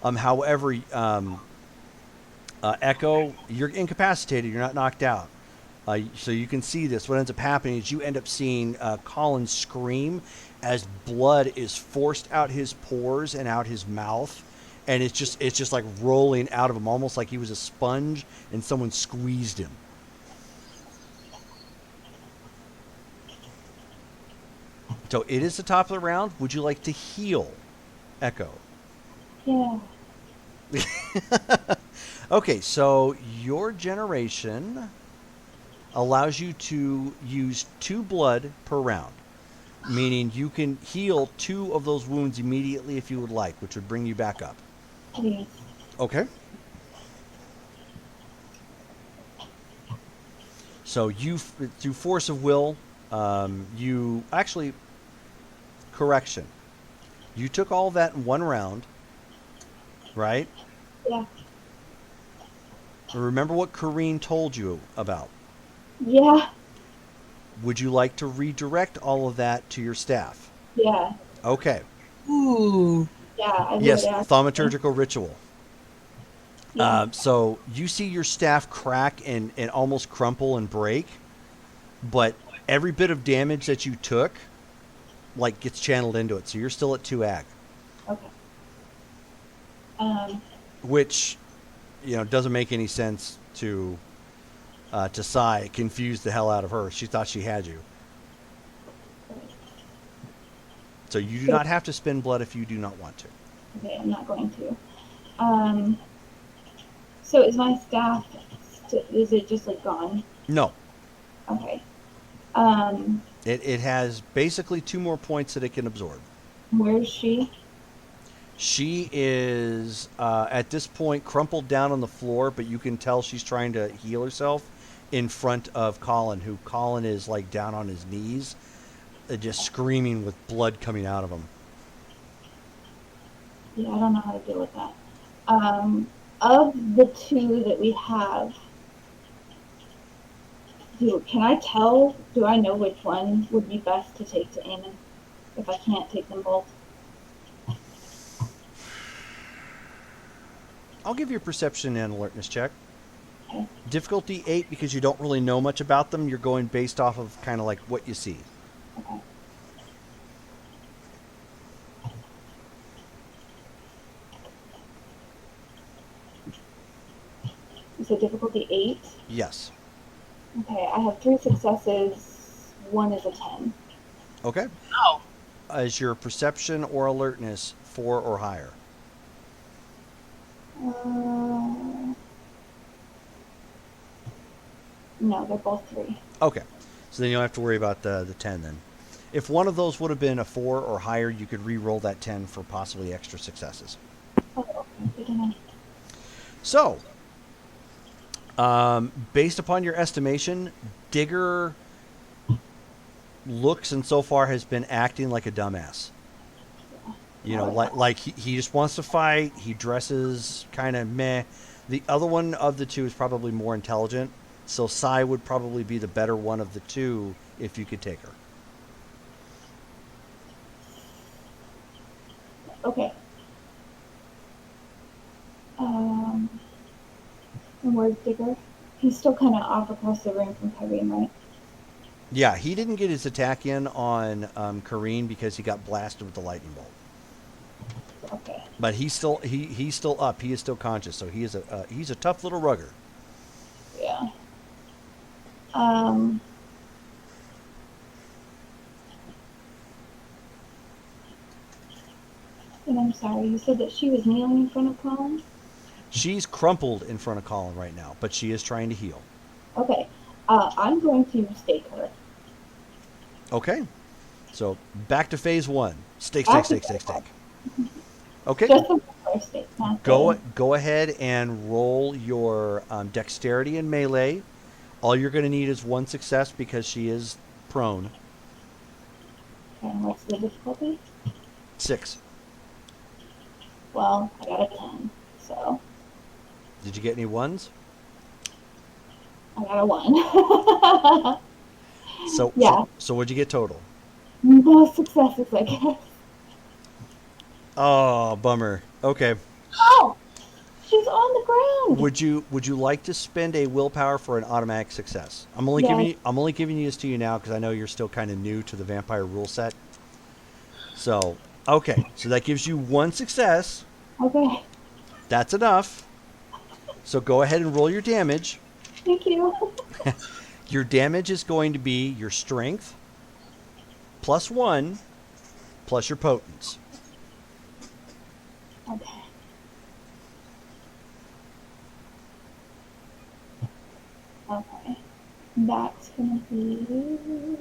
However, Echo, you're incapacitated. You're not knocked out. So you can see this. What ends up happening is you end up seeing Colin scream as blood is forced out his pores and out his mouth, and it's just like rolling out of him, almost like he was a sponge and someone squeezed him. So it is the top of the round. Would you like to heal Echo? Yeah. Okay, so your generation, allows you to use 2 blood per round, meaning you can heal 2 of those wounds immediately if you would like, which would bring you back up. Please. Okay. So you, through force of will, you actually, correction. You took all of that in 1 round, right? Yeah. Remember what Caireen told you about. Yeah. Would you like to redirect all of that to your staff? Yeah. Okay. Ooh. Yeah. I would Yes, actually. thaumaturgical ritual. Yeah. So you see your staff crack and almost crumple and break, but every bit of damage that you took, like, gets channeled into it. So you're still at 2 ag, Okay. which, doesn't make any sense to Sai. It confused the hell out of her. She thought she had you. So you do not have to spend blood if you do not want to. Okay, I'm not going to. So is my staff? Is it just like gone? No. Okay. It has basically 2 more points that it can absorb. Where's she? She is, at this point, crumpled down on the floor, but you can tell she's trying to heal herself in front of Colin, who Colin is, like, down on his knees, just screaming with blood coming out of him. Yeah, I don't know how to deal with that. Of the 2 that we have, can I tell? Do I know which one would be best to take to Aemon if I can't take them both? I'll give you a perception and alertness check. Okay. Difficulty 8 because you don't really know much about them. You're going based off of kind of like what you see. Okay. You said difficulty 8? Yes. Okay, I have 3 successes. 1 is a 10. Okay. Oh. Is your perception or alertness 4 or higher? No, they're both 3. Okay. So then you don't have to worry about the 10 then. If one of those would have been a 4 or higher, you could re-roll that 10 for possibly extra successes. Oh, okay. Good to know. So, based upon your estimation, Digger looks and so far has been acting like a dumbass. Like he just wants to fight. He dresses kind of meh. The other one of the 2 is probably more intelligent. So Sai would probably be the better one of the 2 if you could take her. Okay. And where's Digger? He's still kind of off across the room from Caireen, right? Yeah, he didn't get his attack in on Caireen because he got blasted with the lightning bolt. Okay. But he's still up. He is still conscious. So he's a tough little rugger. Yeah. And I'm sorry, you said that she was kneeling in front of Colin? She's crumpled in front of Colin right now, but she is trying to heal. Okay. I'm going to stake her. Okay. So back to phase 1. Stake. Okay. Just the first stake, not Go ahead and roll your dexterity and melee. All you're going to need is 1 success because she is prone. And what's the difficulty? 6. Well, I got a 10, so Did you get any 1s? I got a 1. So Yeah. So what'd you get total? No successes, I guess. Oh, bummer. Okay. Oh! She's on the ground! Would you like to spend a willpower for an automatic success? I'm only giving this to you now because I know you're still kind of new to the vampire rule set. So, okay. So that gives you 1 success. Okay. That's enough. So go ahead and roll your damage. Thank you. Your damage is going to be your strength plus 1 plus your potence. Okay. Okay. That's gonna be.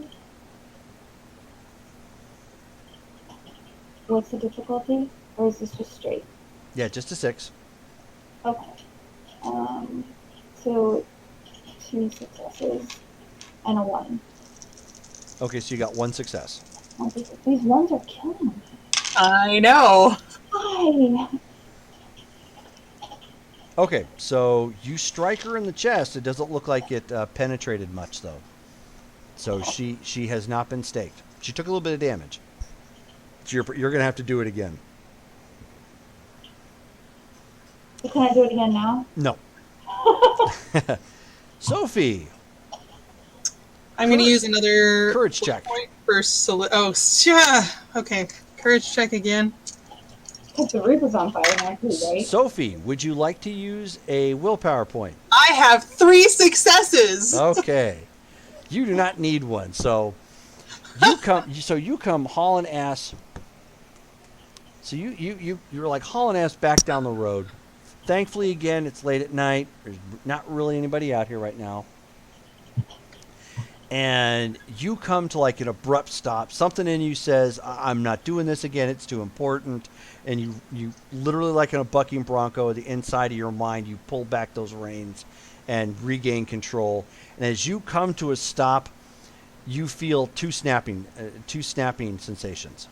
What's the difficulty? Or is this just straight? Yeah, just a 6. Okay. So 2 successes and a 1. Okay, so you got 1 success. These ones are killing me. I know. Why? Okay, so you strike her in the chest. It doesn't look like it penetrated much, though. So she has not been staked. She took a little bit of damage. So you're going to have to do it again. So can I do it again now? No. Sophie, I'm going to use another courage check. point for yeah. Okay, courage check again. Because the roof is on fire now too, right? Sophie, would you like to use a willpower point? I have 3 successes. Okay. You do not need one. So you come hauling ass. So you're like hauling ass back down the road. Thankfully, again, it's late at night. There's not really anybody out here right now. And you come to like an abrupt stop. Something in you says, I'm not doing this again. It's too important. And you literally, like in a bucking bronco, the inside of your mind, you pull back those reins and regain control. And as you come to a stop, you feel two snapping sensations.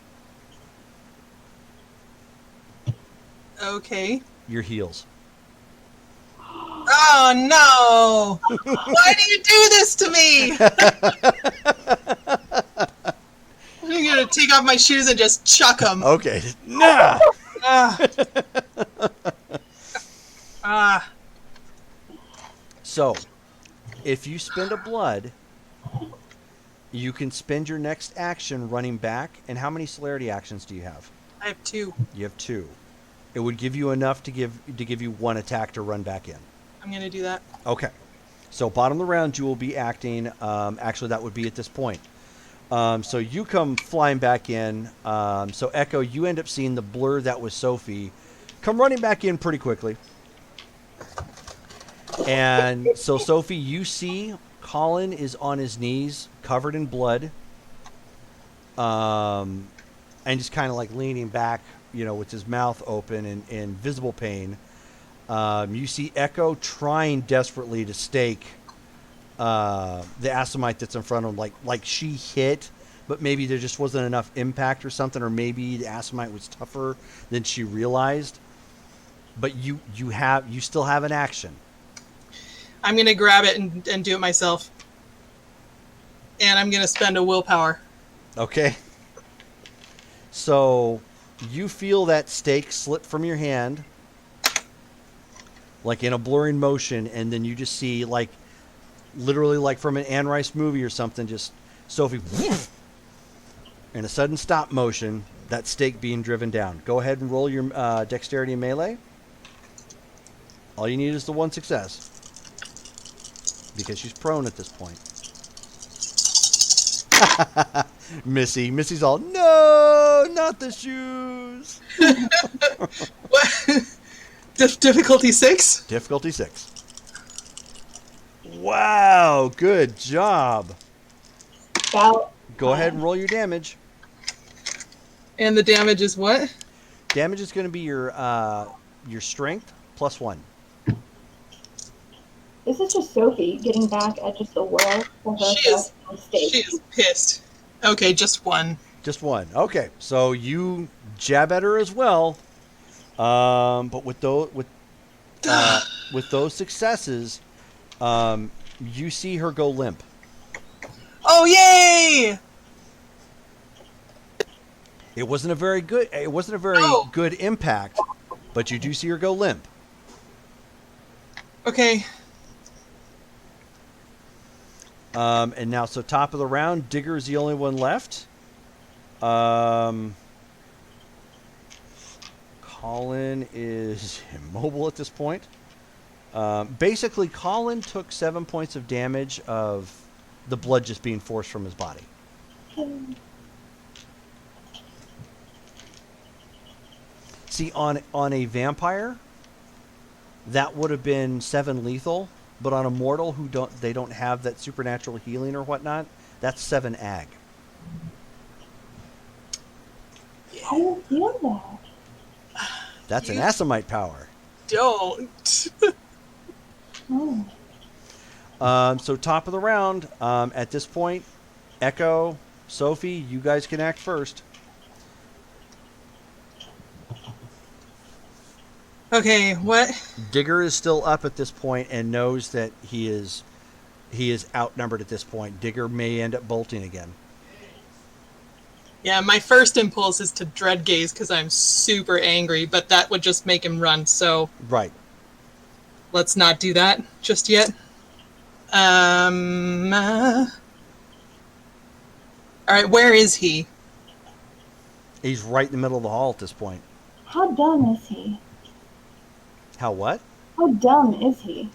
Okay. Your heels. Oh no! Why do you do this to me? I'm gonna take off my shoes and just chuck them. Okay. Nah. Ah. So, if you spend a blood, you can spend your next action running back. And how many celerity actions do you have? I have 2. You have 2. It would give you enough to give you 1 attack to run back in. I'm gonna do that. Okay. So bottom of the round, you will be acting. Actually, that would be at this point. So you come flying back in. So Echo, you end up seeing the blur that was Sophie come running back in pretty quickly. And so Sophie, you see Colin is on his knees, covered in blood, and just kind of like leaning back, with his mouth open in visible pain. You see Echo trying desperately to stake the Assamite that's in front of him, like she hit, but maybe there just wasn't enough impact or something, or maybe the Assamite was tougher than she realized. But you still have an action. I'm gonna grab it and do it myself. And I'm gonna spend a willpower. Okay. So you feel that stake slip from your hand, like in a blurring motion, and then you just see, like, literally like from an Anne Rice movie or something, just Sophie, in a sudden stop motion, that stake being driven down. Go ahead and roll your dexterity and melee. All you need is the 1 success, because she's prone at this point. Missy's all, no, not the shoes. What? Difficulty 6? Difficulty 6. Wow, good job. Go ahead and roll your damage. And the damage is what? Damage is going to be your strength plus 1. This is just Sophie getting back at just the world for her She is mistake. pissed. Okay, just 1. Just 1. Okay, so you jab at her as well. But with those successes, you see her go limp. Oh yay! It wasn't a very good good impact, but you do see her go limp. Okay. And now, so top of the round, Digger is the only one left. Colin is immobile at this point. Basically, Colin took 7 points of damage of the blood just being forced from his body. See, on a vampire, that would have been 7 lethal. but on a mortal who don't have that supernatural healing or whatnot, that's 7 ag. How do you feel that? That's an You- Assamite power. Don't. Oh. So top of the round. At this point, Echo, Sophie, you guys can act first. Okay, what? Digger is still up at this point and knows that he is outnumbered at this point. Digger may end up bolting again. Yeah, my first impulse is to dread gaze because I'm super angry, but that would just make him run, so Right. let's not do that just yet. All right, where is he? He's right in the middle of the hall at this point. How dumb is he? How what? How dumb is he?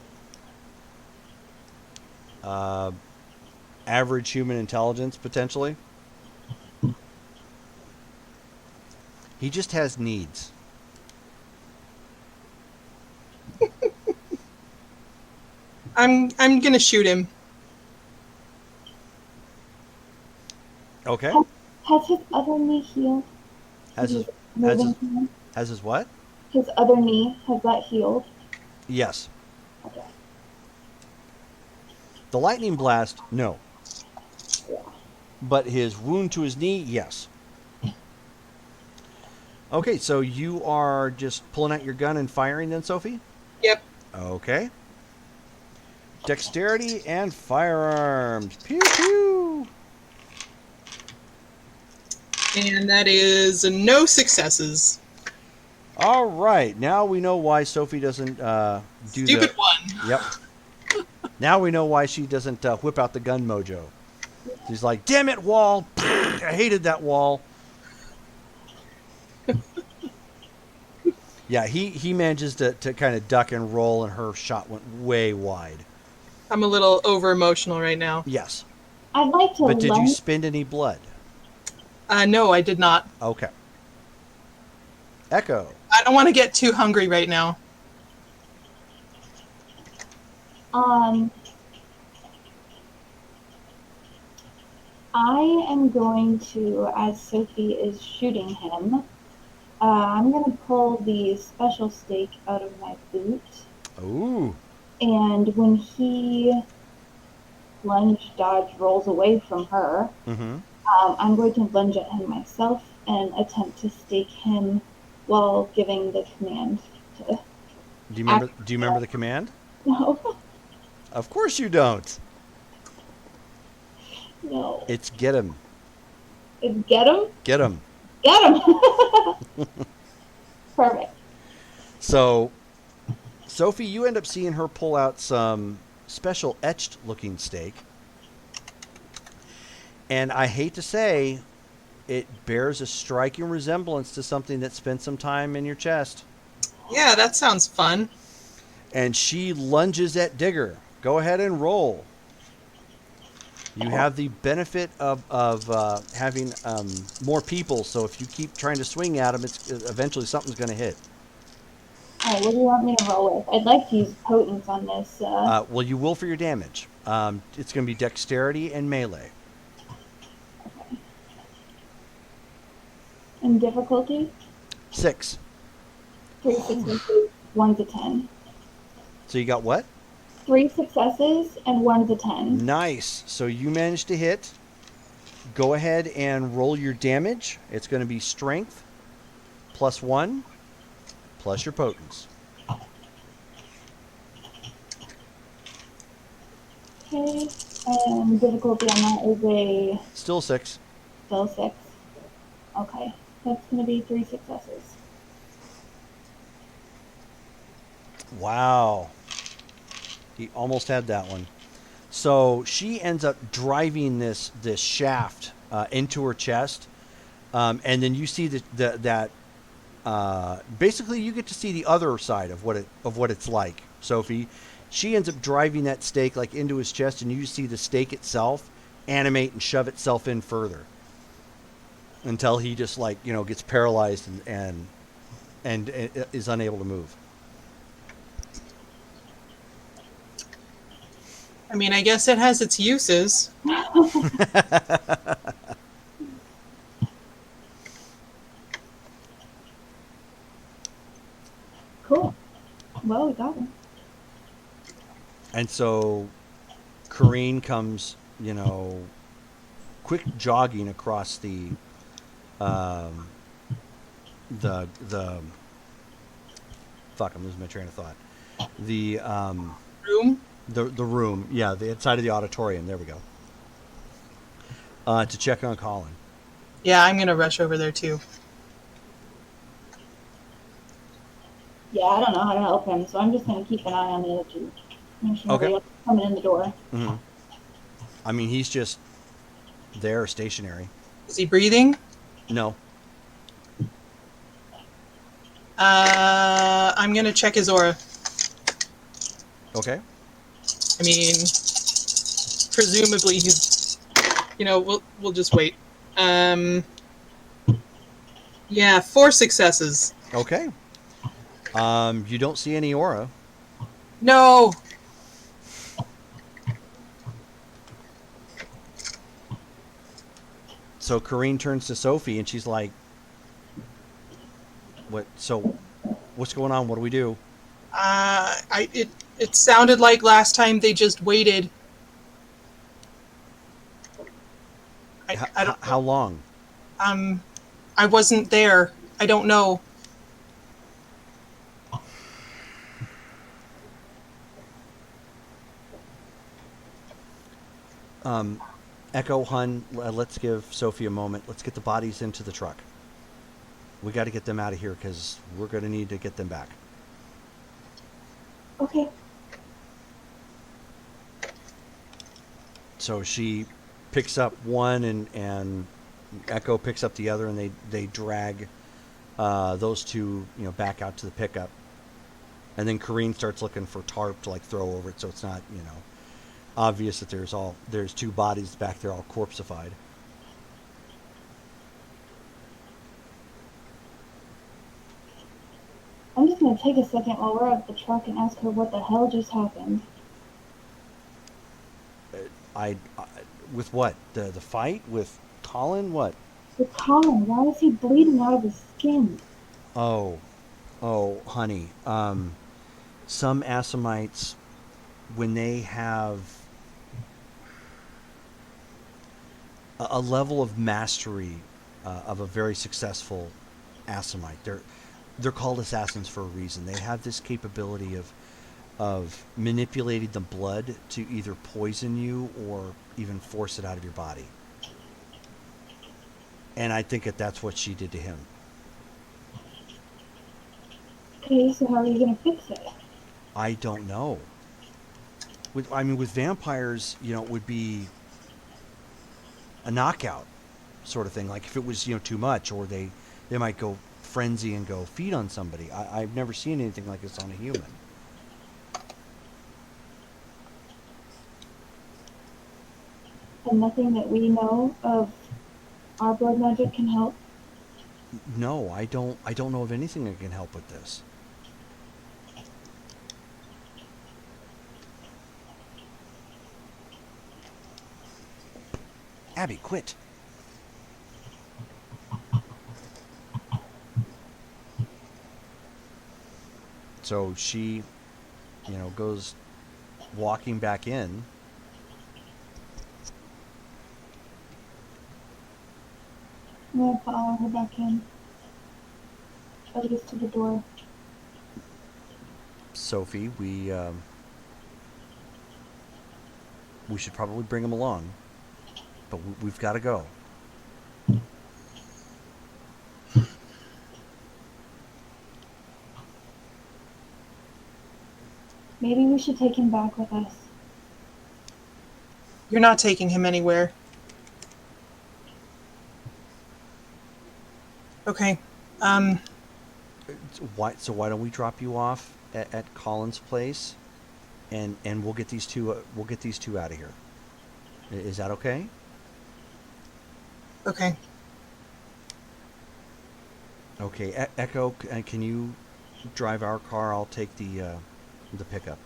Average human intelligence, potentially. He just has needs. I'm gonna shoot him. Okay. Has his other knee healed? Has his, He's has moving his, him? has his what? His other knee, has that healed? Yes. Okay. The lightning blast, no. Yeah. But his wound to his knee, yes. Okay, so you are just pulling out your gun and firing then, Sophie? Yep. Okay. Dexterity and firearms. Pew pew. And that is no successes. All right. Now we know why Sophie doesn't do Stupid the. one. Yep. Now we know why she doesn't whip out the gun mojo. She's like, "Damn it, wall! I hated that wall." Yeah, he manages to kind of duck and roll, and her shot went way wide. I'm a little over emotional right now. Yes. I'd like to But did you lunge. spend any blood? No, I did not. Okay. Echo. I don't want to get too hungry right now. I am going to, as Sophie is shooting him, I'm going to pull the special stake out of my boot. Ooh. And when he lunge, dodge, rolls away from her, Mm-hmm. I'm going to lunge at him myself and attempt to stake him while giving the command to. Do you remember the command? No, Of course you don't. no. It's get him. Get him? Get him. Get him! Perfect. So, Sophie, you end up seeing her pull out some special etched-looking steak. And I hate to say, it bears a striking resemblance to something that spent some time in your chest. Yeah, that sounds fun. And she lunges at Digger. Go ahead and roll. You have the benefit of having more people, so if you keep trying to swing at them, it's eventually something's going to hit. Alright, what do you want me to roll with? I'd like to use potence on this. Well, you will for your damage. It's going to be dexterity and melee. Okay. And difficulty? 6. 3 successes, 1 to 10. So you got what? 3 successes and 1 to 10. Nice. So you managed to hit. Go ahead and roll your damage. It's going to be strength plus 1 plus your potence. Okay. And difficulty on that is a Still 6. still 6. Okay. That's going to be 3 successes. Wow. He almost had that one. So she ends up driving this shaft into her chest, and then you see that basically you get to see the other side of what it's like. Sophie, she ends up driving that stake like into his chest, and you see the stake itself animate and shove itself in further until he just gets paralyzed and is unable to move. I mean, I guess it has its uses. Cool. Well, we got one. And so Caireen comes, quick jogging across um, the fuck, I'm losing my train of thought. The Room? the room, yeah, the inside of the auditorium. There we go. To check on Colin. Yeah, I'm gonna rush over there too. Yeah, I don't know how to help him, so I'm just gonna keep an eye on the other two. Make sure Okay. nobody else is coming in the door. Hmm. I mean, he's just there, stationary. Is he breathing? No. I'm gonna check his aura. Okay. I mean, presumably he's. We'll just wait. Yeah, 4 successes. Okay. You don't see any aura. No. So Caireen turns to Sophie and she's like, "What? So, what's going on? What do we do?" It sounded like last time they just waited. I don't. How long? I wasn't there. I don't know. Echo, hun, let's give Sophie a moment. Let's get the bodies into the truck. We got to get them out of here because we're going to need to get them back. Okay. So she picks up one and Echo picks up the other, and they drag those two back out to the pickup. And then Caireen starts looking for tarp to throw over it so it's not obvious that there's 2 bodies back there all corpseified. I'm just gonna take a second while we're at the truck and ask her what the hell just happened. I with what the fight with Colin? What? With Colin, why is he bleeding out of his skin? Oh, honey. Some Assamites, when they have a level of mastery of a very successful Assamite, they're called assassins for a reason. They have this capability of manipulating the blood to either poison you or even force it out of your body. And I think that's what she did to him. Okay, so how are you gonna fix it? I don't know. With vampires, it would be a knockout sort of thing. Like if it was, too much, or they might go frenzy and go feed on somebody. I've never seen anything like this on a human. And nothing that we know of our blood magic can help? No, I don't know of anything that can help with this. Abby, quit. So she, goes walking back in. I'm gonna follow her back in. Try to get to the door. Sophie, we should probably bring him along, but we've got to go. Maybe we should take him back with us. You're not taking him anywhere. Okay. Why don't we drop you off at Colin's place, and we'll get these two out of here. Is that okay? Okay. Okay. Echo, can you drive our car? I'll take the pickup.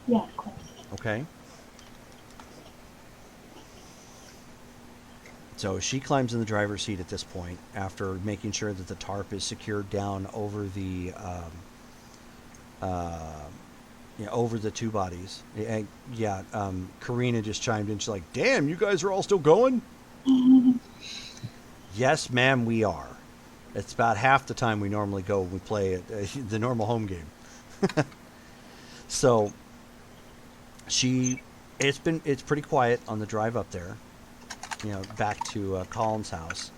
Yeah, of course. Okay. So she climbs in the driver's seat at this point after making sure that the tarp is secured down over the over the two bodies. Karina just chimed in. She's like, "Damn, you guys are all still going?" Yes, ma'am, we are. It's about half the time we normally go when we play the normal home game. So it's pretty quiet on the drive up there, back to Colin's house.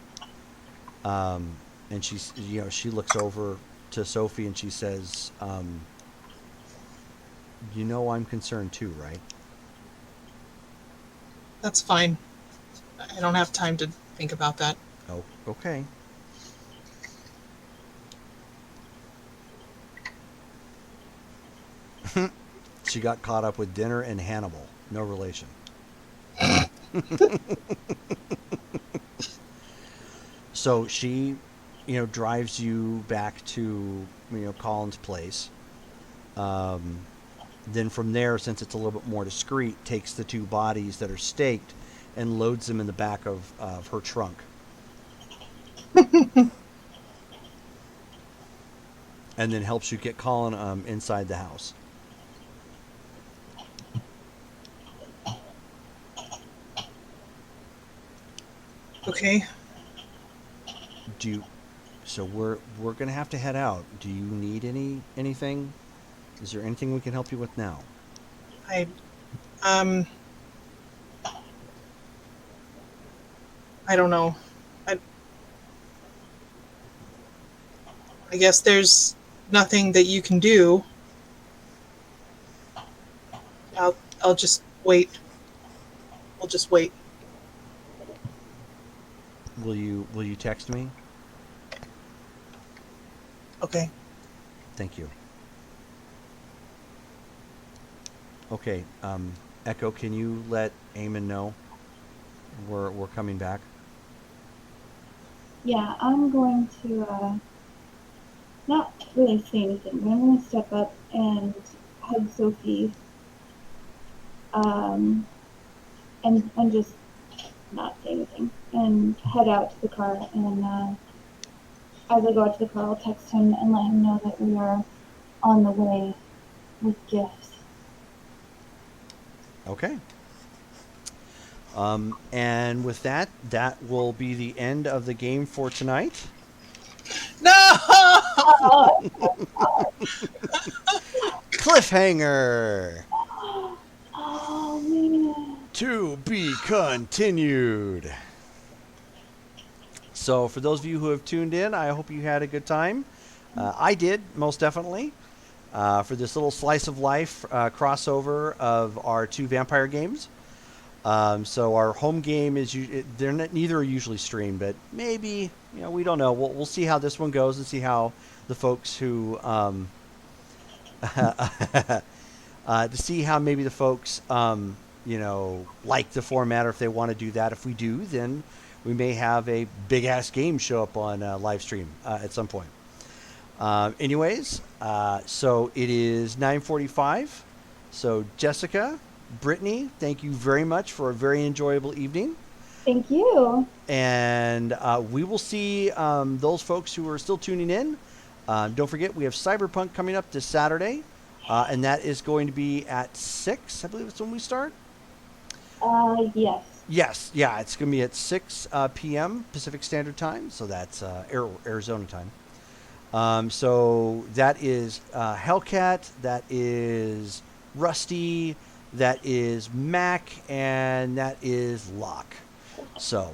And she looks over to Sophie and she says, I'm concerned too, right? That's fine. I don't have time to think about that. Oh, okay. She got caught up with dinner and Hannibal. No relation. So she, drives you back to, Colin's place. Then from there, since it's a little bit more discreet, takes the two bodies that are staked and loads them in the back of her trunk. And then helps you get Colin inside the house. Okay. So we're gonna have to head out. Do you need anything? Is there anything we can help you with now? I don't know. I guess there's nothing that you can do. I'll just wait. I'll just wait. Will you text me? Okay. Thank you. Okay, Echo, can you let Eamon know we're coming back? Yeah, I'm going to not really say anything, but I'm going to step up and hug Sophie, and just not say anything, and head out to the car. And as I go out to the car, I'll text him and let him know that we are on the way with gifts. Okay. And with that will be the end of the game for tonight. No! Cliffhanger! Oh, man. To be continued. So, for those of you who have tuned in, I hope you had a good time. I did, most definitely. For this little slice of life crossover of our two vampire games. So our home game is neither are usually streamed, but maybe we don't know. We'll see how this one goes and see how the folks who to see how maybe the folks like the format, or if they want to do that. If we do, then we may have a big ass game show up on live stream at some point. Anyways, so it is 9:45. So Jessica, Brittany, thank you very much for a very enjoyable evening. Thank you. And we will see those folks who are still tuning in. Don't forget, we have Cyberpunk coming up this Saturday, and that is going to be at 6. I believe it's when we start. Yes. Yes, yeah, it's going to be at 6 p.m. Pacific Standard Time, so that's Arizona time. So that is Hellcat, that is Rusty, that is Mac, and that is Locke. So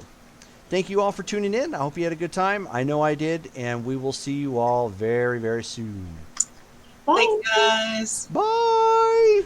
thank you all for tuning in. I hope you had a good time. I know I did, and we will see you all very, very soon. Bye. Thanks, guys. Bye!